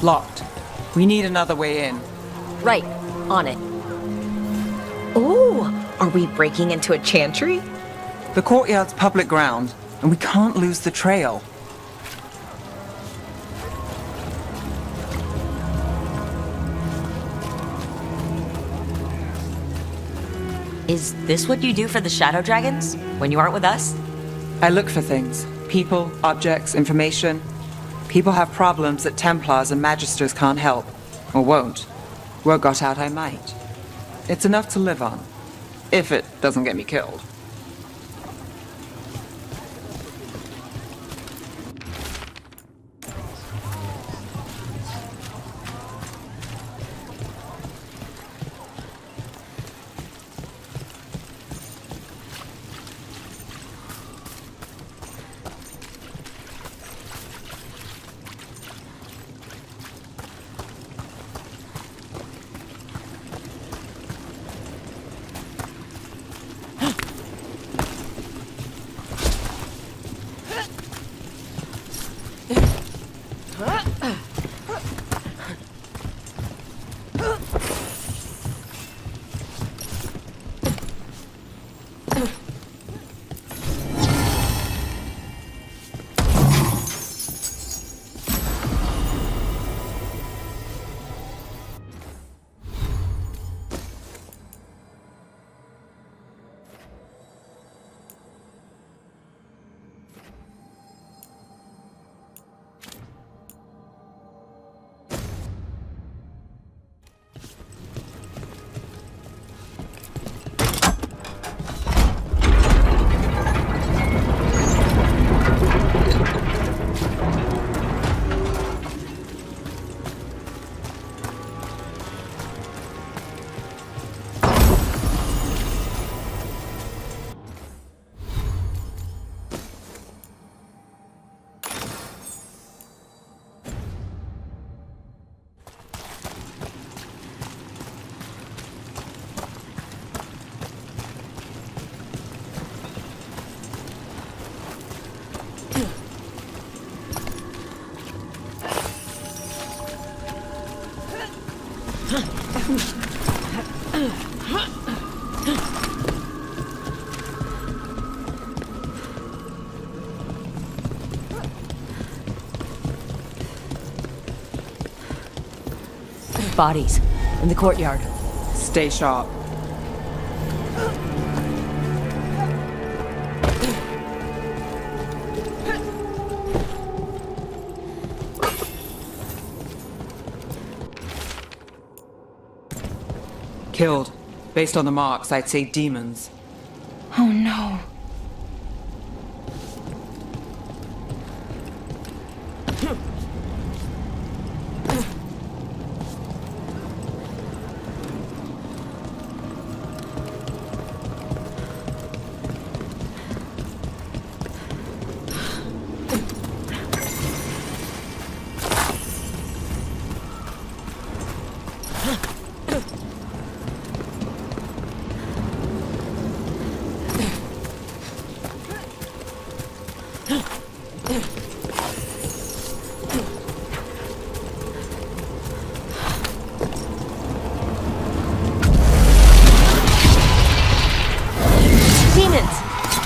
Locked. We need another way in. Right. On it. Ooh, are we breaking into a chantry? The courtyard's public ground, and we can't lose the trail. Is this what you do for the Shadow Dragons when you aren't with us? I look for things. People, objects, information. People have problems that Templars and Magisters can't help. Or won't. Word got out I might. It's enough to live on. If it doesn't get me killed. Bodies in the courtyard. Stay sharp. Killed. Based on the marks, I'd say demons. Oh no.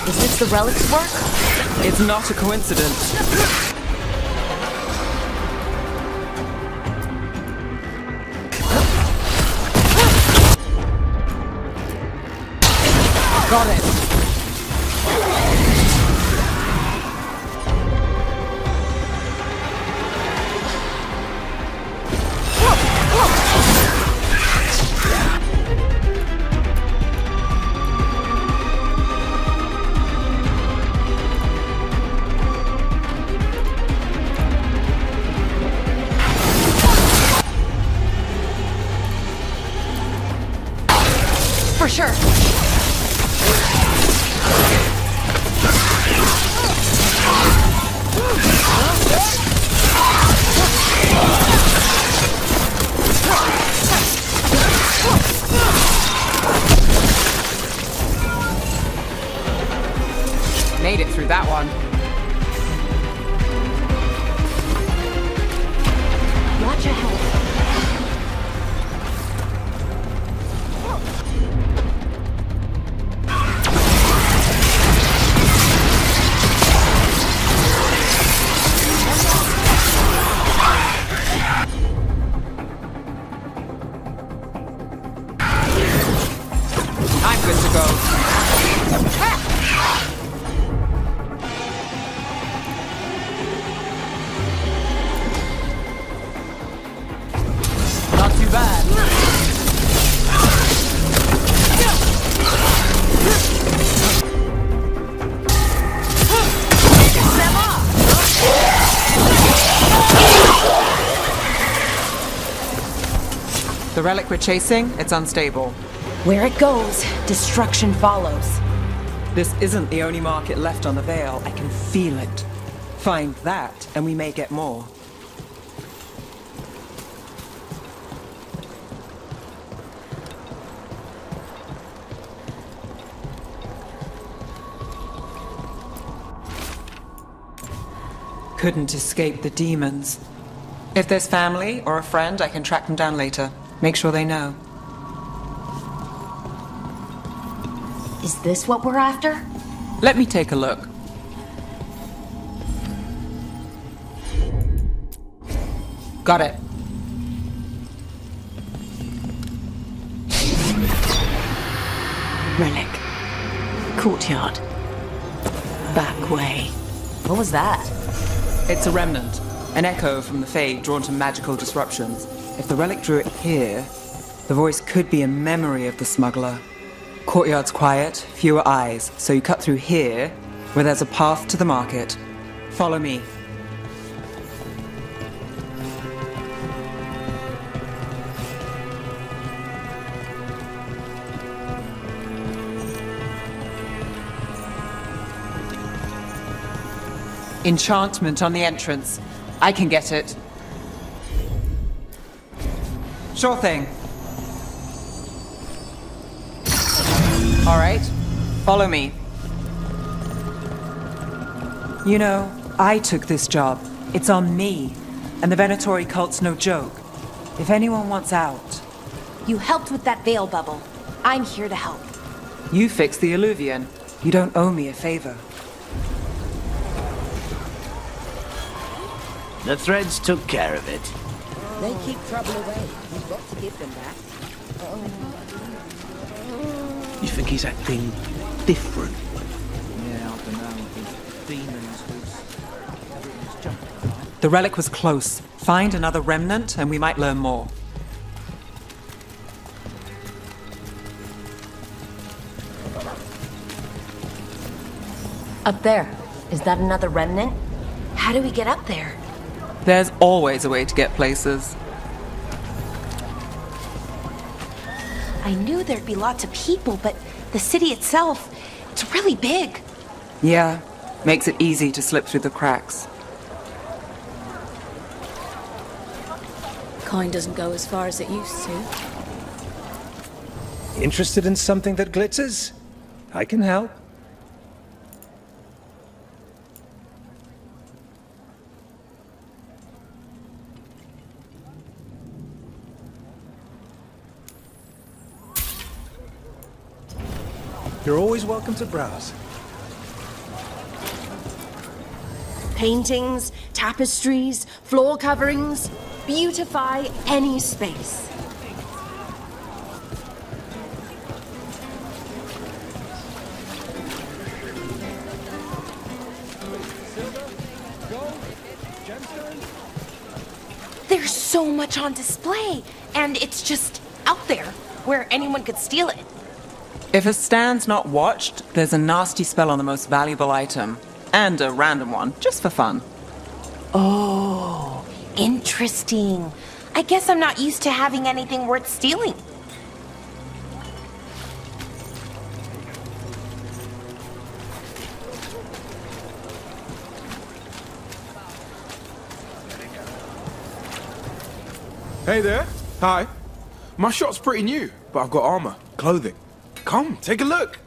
Is this the relic's work? It's not a coincidence. Got it. For sure. Made it through that one. Watch your head. I'm good to go. Not too bad. The relic we're chasing, it's unstable. Where it goes, destruction follows. This isn't the only market left on the Veil. I can feel it. Find that, and we may get more. Couldn't escape the demons. If there's family or a friend, I can track them down later. Make sure they know. Is this what we're after? Let me take a look. Got it. Relic. Courtyard. Back way. What was that? It's a remnant. An echo from the Fade drawn to magical disruptions. If the relic drew it here, the voice could be a memory of the smuggler. Courtyard's quiet, fewer eyes, so you cut through here, where there's a path to the market. Follow me. Enchantment on the entrance. I can get it. Sure thing. All right, follow me. You know, I took this job. It's on me. And the Venatori cult's no joke. If anyone wants out... You helped with that veil bubble. I'm here to help. You fixed the Illuvian. You don't owe me a favor. The threads took care of it. They keep trouble away. We've got to give them that. You think he's acting different? Yeah, I don't know. These demons everything's jumping. The relic was close. Find another remnant and we might learn more. Up there. Is that another remnant? How do we get up there? There's always a way to get places. I knew there'd be lots of people, but the city itself, it's really big. Yeah, makes it easy to slip through the cracks. Kind doesn't go as far as it used to. Interested in something that glitters? I can help. You're always welcome to browse. Paintings, tapestries, floor coverings. Beautify any space. There's so much on display, and it's just out there, where anyone could steal it. If a stand's not watched, there's a nasty spell on the most valuable item. And a random one, just for fun. Oh, interesting. I guess I'm not used to having anything worth stealing. Hey there. Hi. My shop's pretty new, but I've got armor, clothing. Come, take a look.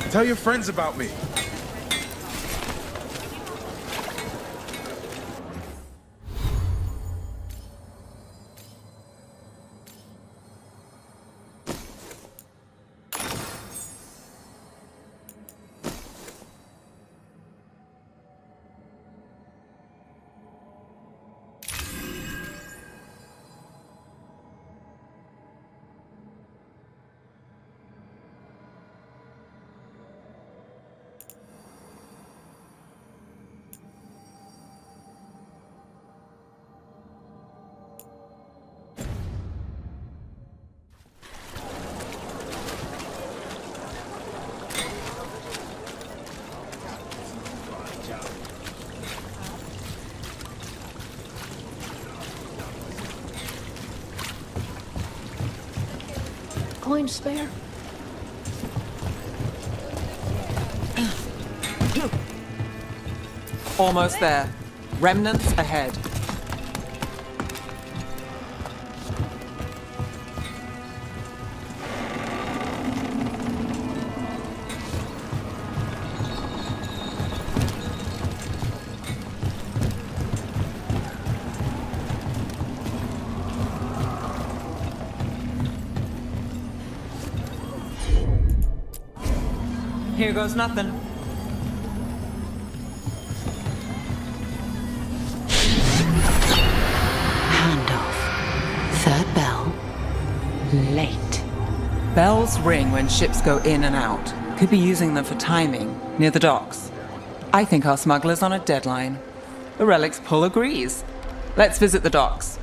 Tell your friends about me. coin spare? Almost there. Remnants ahead. Here goes nothing. Handoff. Third bell. Late. Bells ring when ships go in and out. Could be using them for timing, near the docks. I think our smuggler's on a deadline. The Relic's pull agrees. Let's visit the docks.